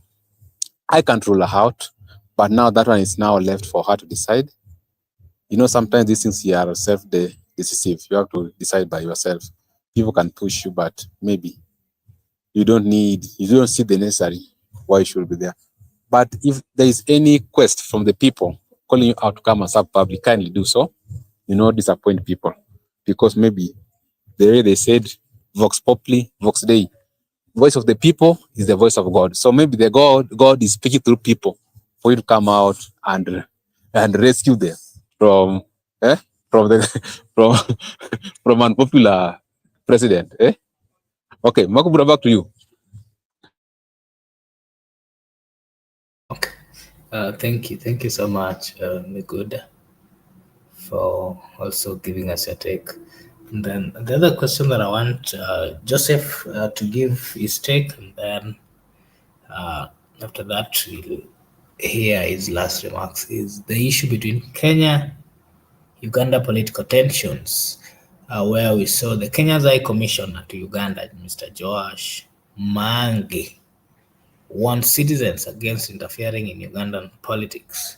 I can't rule her out, but now that one is now left for her to decide. Sometimes these things here are self-decisive. You have to decide by yourself. People can push you, but maybe you don't see the necessary why you should be there. But if there is any quest from the people calling you out to come and serve public, kindly do so. Disappoint people. Because maybe the way they said, Vox Populi, Vox Dei, voice of the people is the voice of God. So maybe the God is speaking through people for you to come out and rescue them from from unpopular president. Okay, Marco, back to you. Okay. Thank you so much, Miguda, for also giving us your take. And then the other question that I want Joseph to give his take, and then after that we'll hear his last remarks, is the issue between Kenya-Uganda political tensions, where we saw the Kenya's High Commissioner to Uganda, Mr. Joash Mangi, warned citizens against interfering in Ugandan politics.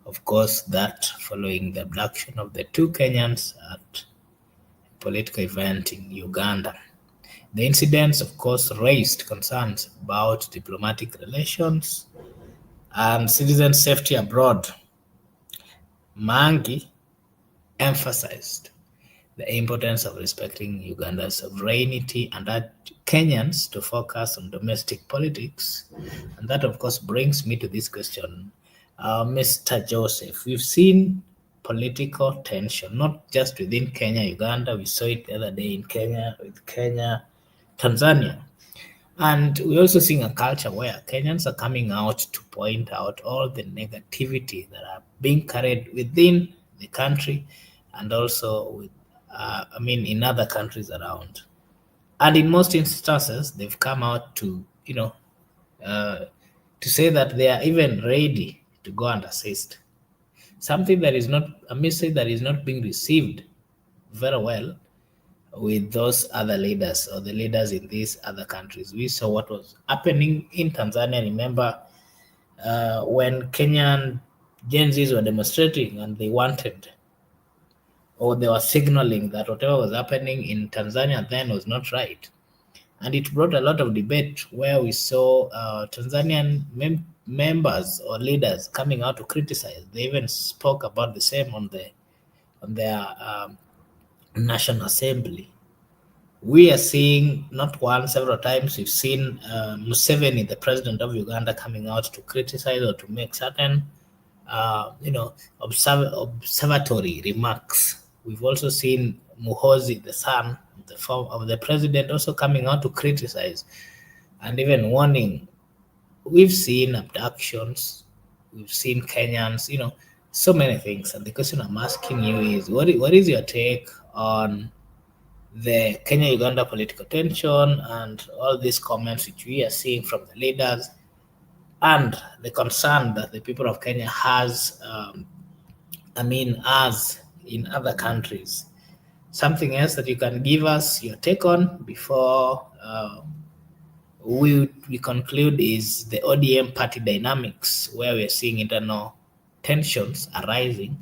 Of course, that following the abduction of the two Kenyans at a political event in Uganda. The incidents, of course, raised concerns about diplomatic relations and citizen safety abroad. Mangi emphasized the importance of respecting Uganda's sovereignty and urged Kenyans to focus on domestic politics. And that, of course, brings me to this question. Mr. Joseph, we've seen political tension, not just within Kenya, Uganda. We saw it the other day in Kenya, with Kenya, Tanzania. And we're also seeing a culture where Kenyans are coming out to point out all the negativity that are being carried within the country and also with, in other countries around. And in most instances, they've come out to, to say that they are even ready to go and assist. Something that is not a message that is not being received very well with those other leaders or the leaders in these other countries. We saw what was happening in Tanzania. Remember when Kenyan Gen Zs were demonstrating and they wanted, or they were signaling that whatever was happening in Tanzania then was not right. And it brought a lot of debate where we saw Tanzanian members or leaders coming out to criticize. They even spoke about the same on their National Assembly. We are seeing not one, several times, we've seen Museveni, the president of Uganda, coming out to criticize or to make certain, observatory remarks. We've also seen Muhozi, the son of the president, also coming out to criticize and even warning. We've seen abductions, we've seen Kenyans, so many things. And the question I'm asking you is, what is your take on the Kenya-Uganda political tension and all these comments which we are seeing from the leaders, and the concern that the people of Kenya has, as in other countries? Something else that you can give us your take on before we conclude is the ODM party dynamics, where we're seeing internal tensions arising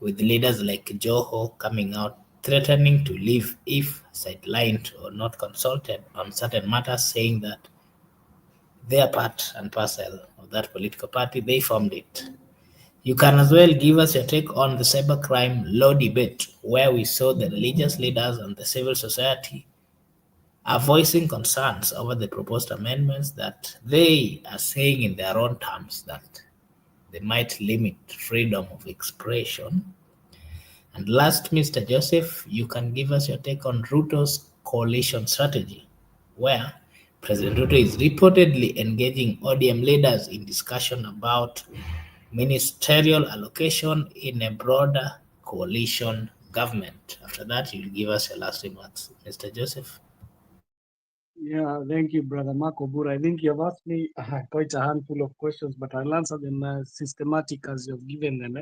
with leaders like Joho coming out threatening to leave if sidelined or not consulted on certain matters, saying that they are part and parcel of that political party, they formed it. You can as well give us your take on the cybercrime law debate, where we saw the religious leaders and the civil society are voicing concerns over the proposed amendments that they are saying in their own terms that they might limit freedom of expression. And last, Mr. Joseph, you can give us your take on Ruto's coalition strategy, where President Ruto is reportedly engaging ODM leaders in discussion about ministerial allocation in a broader coalition government. After that, you'll give us your last remarks, Mr. Joseph. Yeah, thank you, Brother Marco Bura. I think you have asked me quite a handful of questions, but I'll answer them systematic as you've given them.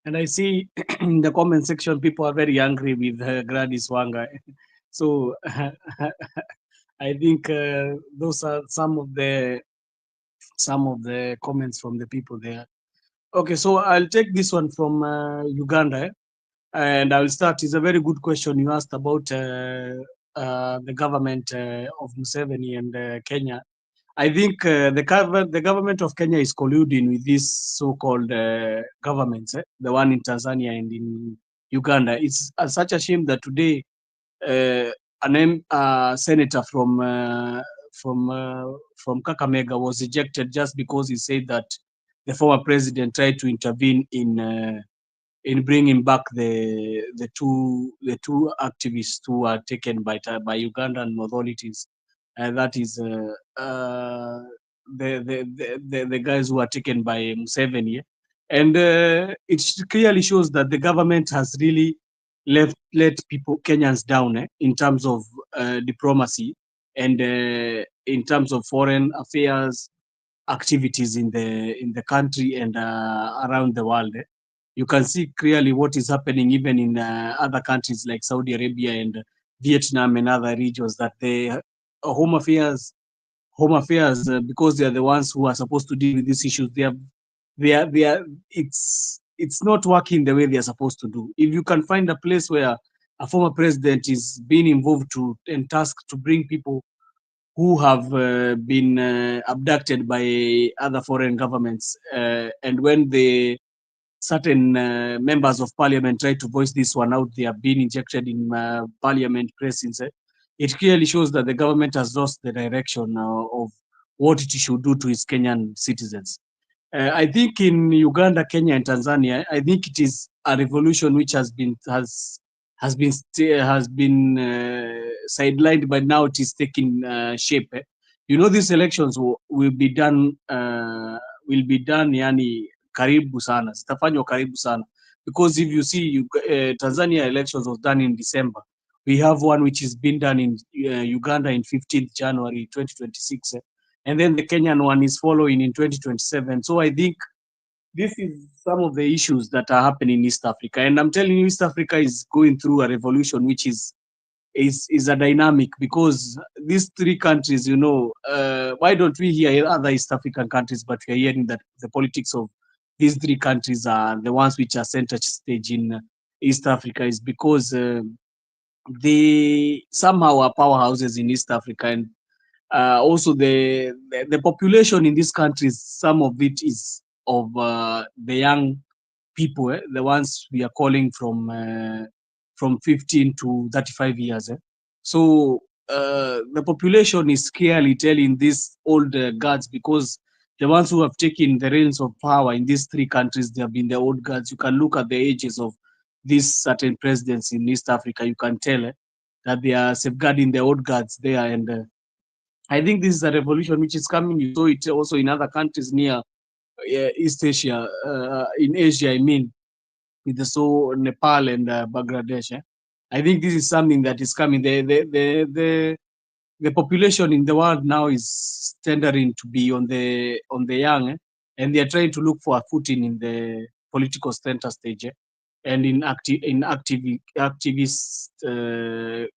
And I see in the comment section, people are very angry with Gladys Wanga. So I think those are some of the comments from the people there. Okay, so I'll take this one from Uganda, and I'll start. It's a very good question you asked about the government of Museveni and Kenya. I think the government of Kenya is colluding with these so-called governments, the one in Tanzania and in Uganda. It's such a shame that today a senator from Kakamega was ejected just because he said that the former president tried to intervene in bringing back the two activists who were taken by Ugandan authorities, and that is the guys who are taken by Museveni, and it clearly shows that the government has really let Kenyans down in terms of diplomacy and in terms of foreign affairs activities in the country and around the world. You can see clearly what is happening even in other countries like Saudi Arabia and Vietnam and other regions, that the home affairs, because they are the ones who are supposed to deal with these issues, it's not working the way they are supposed to do. If you can find a place where a former president is being involved and tasked to bring people who have been abducted by other foreign governments, and when the certain members of parliament try to voice this one out, they have been injected in parliament pressings. It clearly shows that the government has lost the direction of what it should do to its Kenyan citizens. I think in Uganda, Kenya, and Tanzania, I think it is a revolution which has been sidelined, but now it is taking shape. These elections will be done. Yani karibu sana, zitafanywa karibu sana, because if you see Tanzania elections was done in December. We have one which is been done in Uganda in 15th January 2026. and then the Kenyan one is following in 2027. So I think this is some of the issues that are happening in East Africa. And I'm telling you, East Africa is going through a revolution, which is a dynamic, because these three countries, why don't we hear other East African countries, but we are hearing that the politics of these three countries are the ones which are center stage in East Africa, is because they somehow are powerhouses in East Africa. And also the population in these countries, some of it is of the young people, the ones we are calling from 15 to 35 years. So the population is clearly telling these old guards, because the ones who have taken the reins of power in these three countries, they have been the old guards. You can look at the ages of these certain presidents in East Africa. You can tell that they are safeguarding the old guards there. And I think this is a revolution which is coming. You saw it also in other countries near East Asia, in Asia, I mean, with the Nepal and Bangladesh. I think this is something that is coming. The population in the world now is tendering to be on the young, and they are trying to look for a footing in the political center stage, and in activist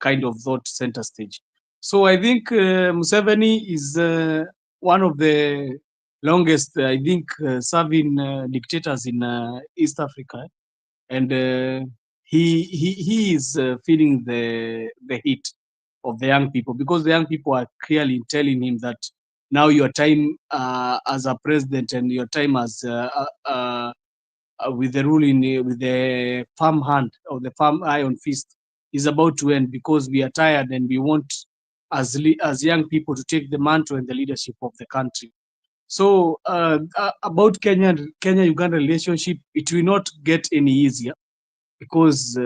kind of thought center stage. So I think Museveni is one of the longest, I think, serving dictators in East Africa, and he is feeling the heat of the young people, because the young people are clearly telling him that now your time as a president and your time as with the ruling, with the firm hand or the firm iron fist is about to end, because we are tired and we want as young people to take the mantle and the leadership of the country. So about Kenya-Uganda relationship, it will not get any easier, because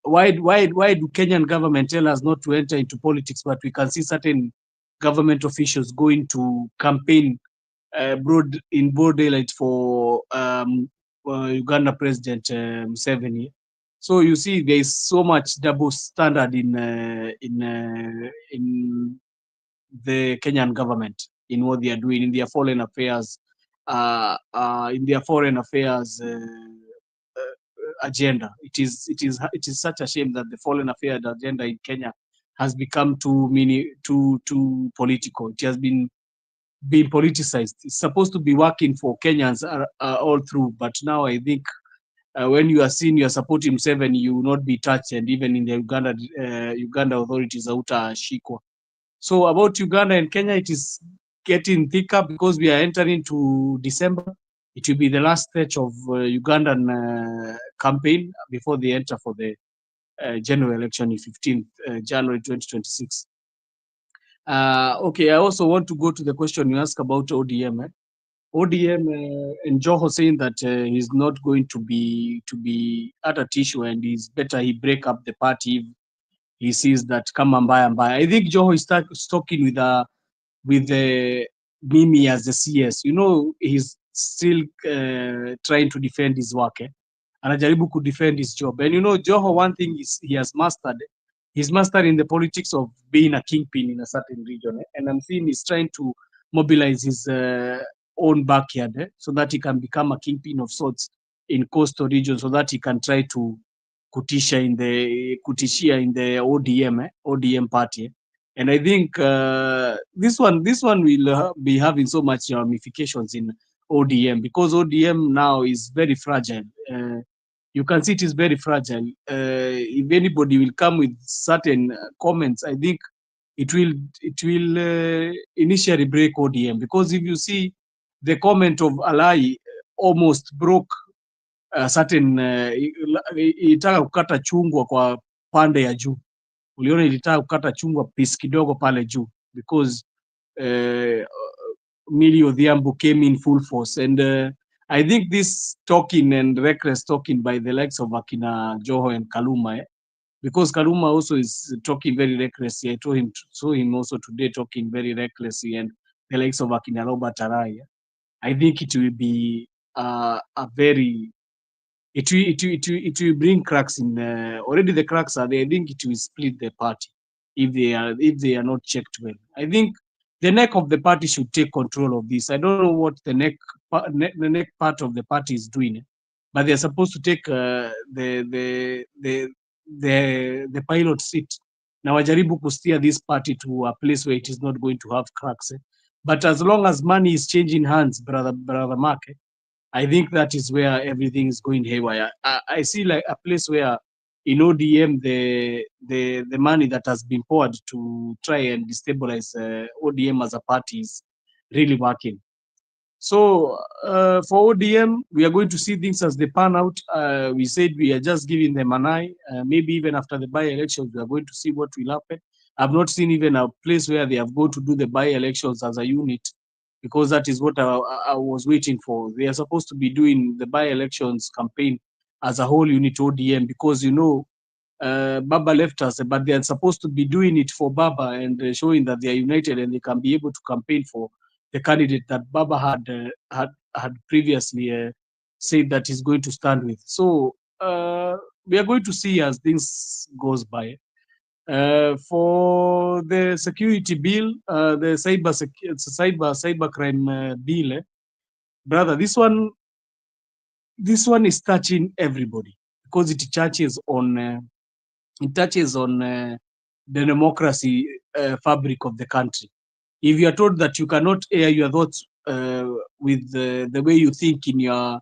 why do Kenyan government tell us not to enter into politics, but we can see certain government officials going to campaign in broad daylight for Uganda President Museveni. So you see, there is so much double standard in the Kenyan government in what they are doing in their foreign affairs, agenda. It is such a shame that the foreign affairs agenda in Kenya has become too political. It has been politicized. It's supposed to be working for Kenyans all through, but now I think when you are seen, you are supporting Museveni, you will not be touched, and even in the Uganda authorities shikwa. So about Uganda and Kenya, it is getting thicker, because we are entering to December. It will be the last stretch of Ugandan campaign before they enter for the general election in 15th January 2026. Okay, I also want to go to the question you asked about ODM. ODM and Joho saying that he's not going to be at a tissue, and it's better he break up the party if he sees that kama mbaya. I think Joho is talking with the Mimi as the CS. He's still trying to defend his work. Anajaribu to defend his job. And Joho, one thing is he's mastered in the politics of being a kingpin in a certain region. And I'm seeing he's trying to mobilize his own backyard so that he can become a kingpin of sorts in coastal region, so that he can try to kutishia in the ODM party. And I think this one will be having so much ramifications in ODM, because ODM now is very fragile. You can see it is very fragile. If anybody will come with certain comments, I think it will initially break ODM, because if you see the comment of Alai almost broke certain ilitaka kukata chungwa kwa pande ya juu. Uliona ilitaka kukata chungwa piece kidogo pale juu, because Millie Odhiambo came in full force. And I think this talking and reckless talking by the likes of Akina Joho and Kaluma, because Kaluma also is talking very recklessly. I saw him also today talking very recklessly, and the likes of Akina Robert Arai. I think it will be it will bring cracks in. Already the cracks are there. I think it will split the party if they are not checked well. I think the neck of the party should take control of this. I don't know what the neck part of the party is doing, but they're supposed to take the pilot seat. Now wajaribu to steer this party to a place where it is not going to have cracks. But as long as money is changing hands, brother Mark, I think that is where everything is going haywire. I see like a place where in ODM the money that has been poured to try and destabilize ODM as a party is really working. So for ODM, we are going to see things as they pan out. We said we are just giving them an eye. Maybe even after the by-elections, we are going to see what will happen. I've not seen even a place where they have gone to do the by-elections as a unit, because that is what I was waiting for. They are supposed to be doing the by-elections campaign as a whole unit ODM, because Baba left us, but they are supposed to be doing it for Baba and showing that they are united and they can be able to campaign for the candidate that Baba had previously said that he's going to stand with. So we are going to see as things goes by. For the security bill, the cyber crime bill, brother, this one is touching everybody because it touches on the democracy fabric of the country. If you are told that you cannot air your thoughts with the way you think in your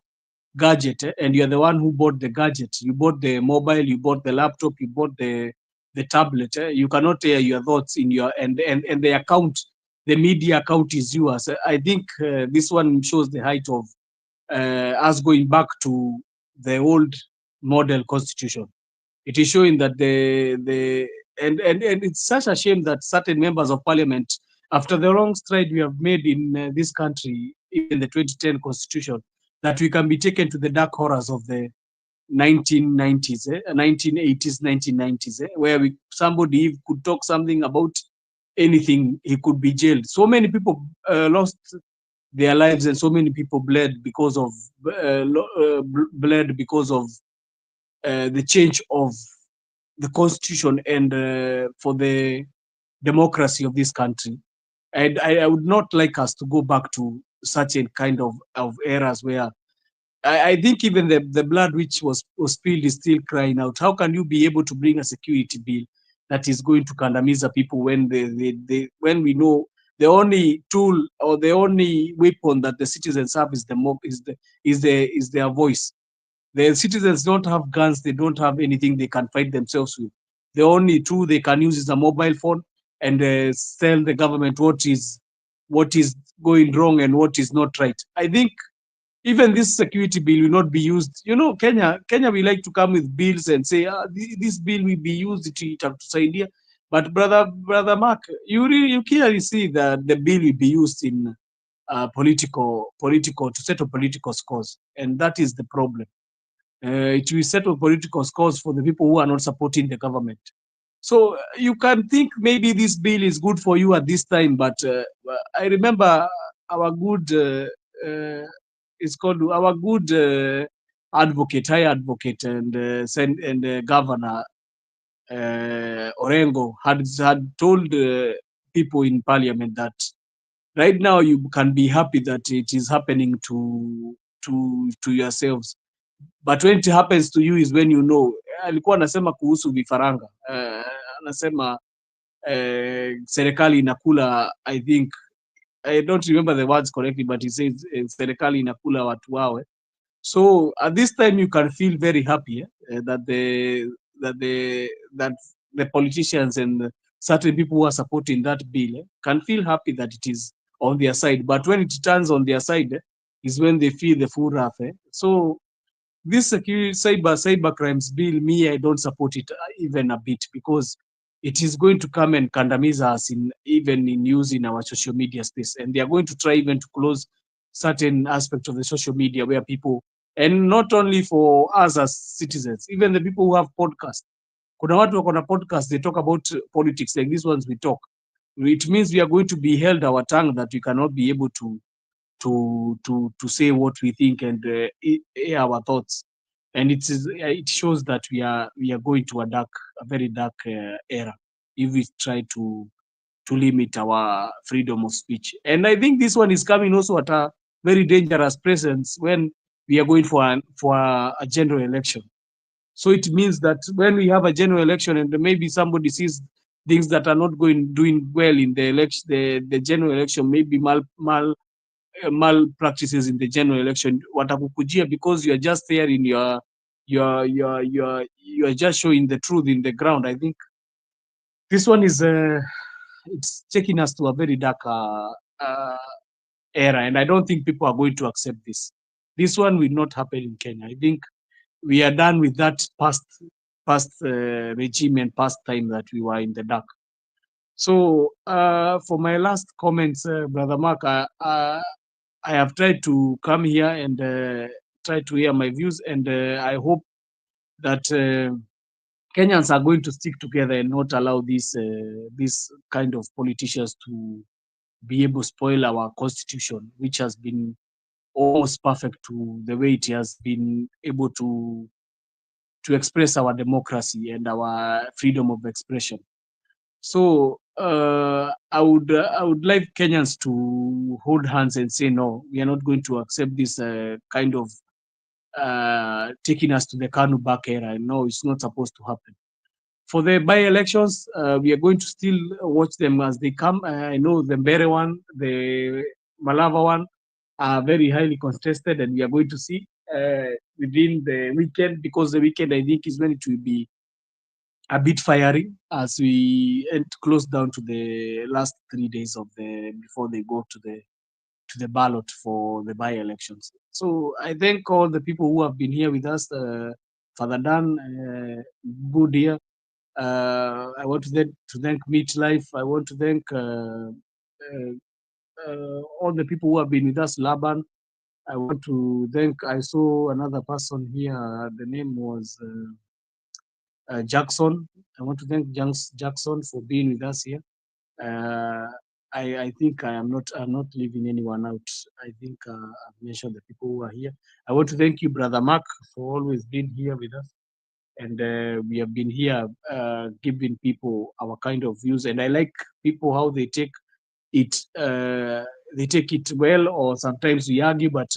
gadget, and you're the one who bought the gadget, you bought the mobile, you bought the laptop, you bought the tablet, you cannot air your thoughts in your and the account, the media account is yours. I think this one shows the height of us going back to the old model constitution. It is showing that and it's such a shame that certain members of parliament, after the long stride we have made in this country, in the 2010 constitution, that we can be taken to the dark horrors of the 1990s, 1980s, 1990s, where somebody could talk something about anything, he could be jailed. So many people lost their lives, and so many people bled because of the change of the constitution and for the democracy of this country. And I would not like us to go back to such a kind of eras where I think even the blood which was spilled is still crying out. How can you be able to bring a security bill that is going to kandamiza people when when we know the only tool or the only weapon that the citizens have is their voice. The citizens don't have guns, they don't have anything they can fight themselves with. The only tool they can use is a mobile phone and tell the government what is going wrong and what is not right. I think even this security bill will not be used. Kenya, we like to come with bills and say, this bill will be used to tusaidia. But brother Mark, you clearly see that the bill will be used in political to settle political scores, and that is the problem. It will settle political scores for the people who are not supporting the government. So you can think maybe this bill is good for you at this time, but I remember our good, it's called our good high advocate and governor Orengo had told people in parliament that right now you can be happy that it is happening to yourselves, but when it happens to you is when you know. Alikuwa anasema kuhusu vifaranga, anasema serikali inakula, I think I don't remember the words correctly, but he says serikali inakula watu wawe. So at this time you can feel very happy that the politicians and certain people who are supporting that bill can feel happy that it is on their side, but when it turns on their side is when they feel the full wrath. So this security cyber crimes bill, me, I don't support it even a bit, because it is going to come and kandamiza us even in using our social media space, and they are going to try even to close certain aspects of the social media where people, and not only for us as citizens, even the people who have podcasts. Kuna watu wako na podcast, they talk about politics like these ones we talk. It means we are going to be held our tongue, that we cannot be able to say what we think and air our thoughts, and it shows that we are going to a very dark era if we try to limit our freedom of speech. And I think this one is coming also at a very dangerous presence when we are going for a general election. So it means that when we have a general election and maybe somebody sees things that are not doing well in the election, the general election, maybe malpractices in the general election, watakukujia because you are just there in you are just showing the truth in the ground. I think this one is it's taking us to a very dark era, and I don't think people are going to accept this. This one will not happen in Kenya. I think we are done with that past regime and past time that we were in the dark. So for my last comments, Brother Mark, I have tried to come here and try to hear my views, and I hope that Kenyans are going to stick together and not allow this kind of politicians to be able to spoil our constitution, which has been almost perfect to the way it has been able to express our democracy and our freedom of expression. So I would like Kenyans to hold hands and say, no, we are not going to accept this kind of taking us to the Kanu back era. No, it's not supposed to happen. For the by-elections, we are going to still watch them as they come. I know the Mbeere one, the Malava one are very highly contested, and we are going to see within the weekend, because the weekend, I think, is going to be a bit fiery as we close down to the last 3 days of before they go to the ballot for the by-elections. So I thank all the people who have been here with us. Father Dan, good here. I want to thank Meet Life. I want to thank all the people who have been with us. Laban. I want to thank. I saw another person here. The name was Jackson. I want to thank Jackson for being with us here. I think I'm not leaving anyone out. I think I've mentioned the people who are here. I want to thank you, Brother Mark, for always being here with us. And we have been here giving people our kind of views. And I like people how they take it. They take it well, or sometimes we argue, but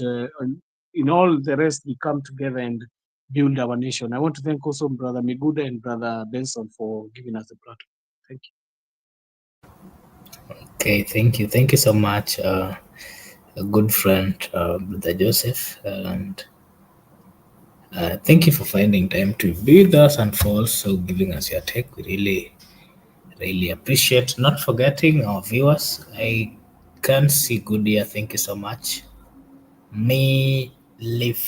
in all the rest, we come together and build our nation. I want to thank also Brother Miguda and Brother Benson for giving us the platform. Thank you. Okay, thank you so much, a good friend, Brother Joseph, and thank you for finding time to be with us and for also giving us your take. We really appreciate. Not forgetting our viewers. I can't see good here. Thank you so much. Me, is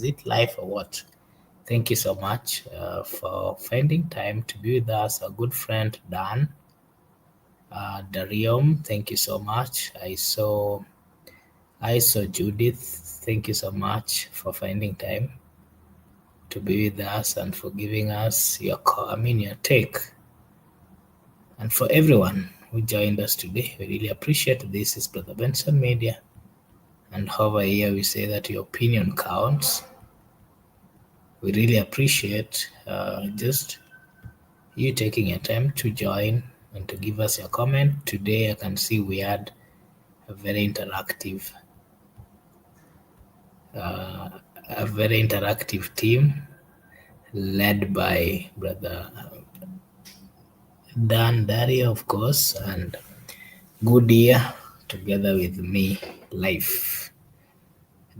it live or what? Thank you so much for finding time to be with us. A good friend, Dan. Darium, thank you so much. I saw Judith. Thank you so much for finding time to be with us and for giving us your take. And for everyone who joined us today, we really appreciate. This is Brother Benson Media, and over here we say that your opinion counts. We really appreciate just you taking your time to join and to give us your comment. Today I can see we had a very interactive team led by Brother Dan Daria, of course, and Goodyear together with me live.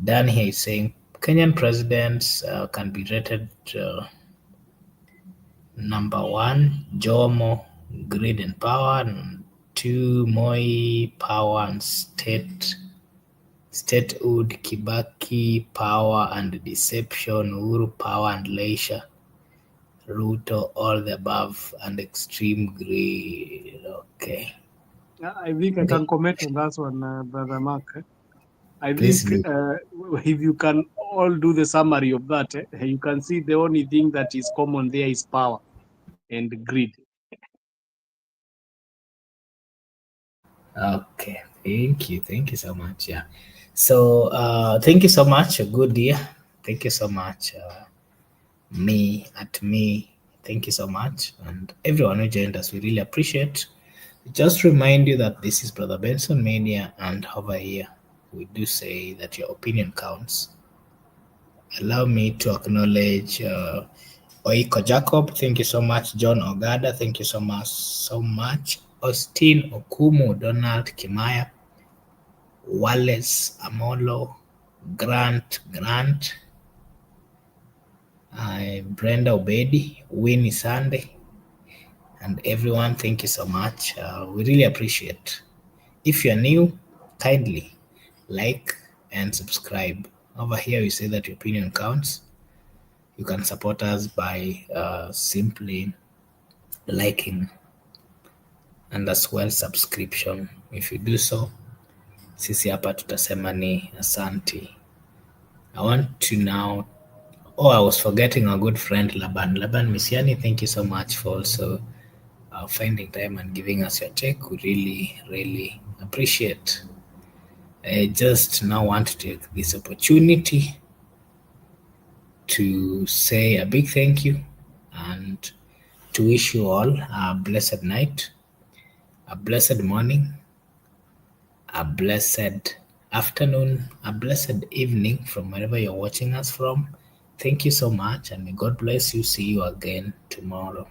Dan here is saying Kenyan presidents can be rated number 1, Jomo, greed and power, and 2, Moi, power and statehood, Kibaki, power and deception, Uhuru, power and leisure, Ruto, all the above, and extreme greed. Okay. I think I can comment on that one, Brother Mark. I Please think if you can all do the summary of that, you can see the only thing that is common there is power and greed. Okay, thank you so much. Yeah, so thank you so much, Goodyear. Thank you so much, me. thank you so much. And everyone who joined us, we really appreciate. Just remind you that this is Brother Benson Mania, and over here, we do say that your opinion counts. Allow me to acknowledge Oiko Jacob, thank you so much. John Ogada, thank you so much. Austin Okumu, Donald Kimaya, Wallace Amolo, Grant, Brenda Obedi, Winnie Sunday, and everyone, thank you so much. We really appreciate. If you're new, kindly like and subscribe. Over here, we say that your opinion counts. You can support us by simply liking and as well subscription. If you do so, sisi hapa tutasema ni asante. I want to now, I was forgetting our good friend Laban Misiani. Thank you so much for also finding time and giving us your take. We really appreciate. I just now want to take this opportunity to say a big thank you and to wish you all a blessed night, a blessed morning, a blessed afternoon, a blessed evening from wherever you're watching us from. Thank you so much, and may God bless you. See you again tomorrow.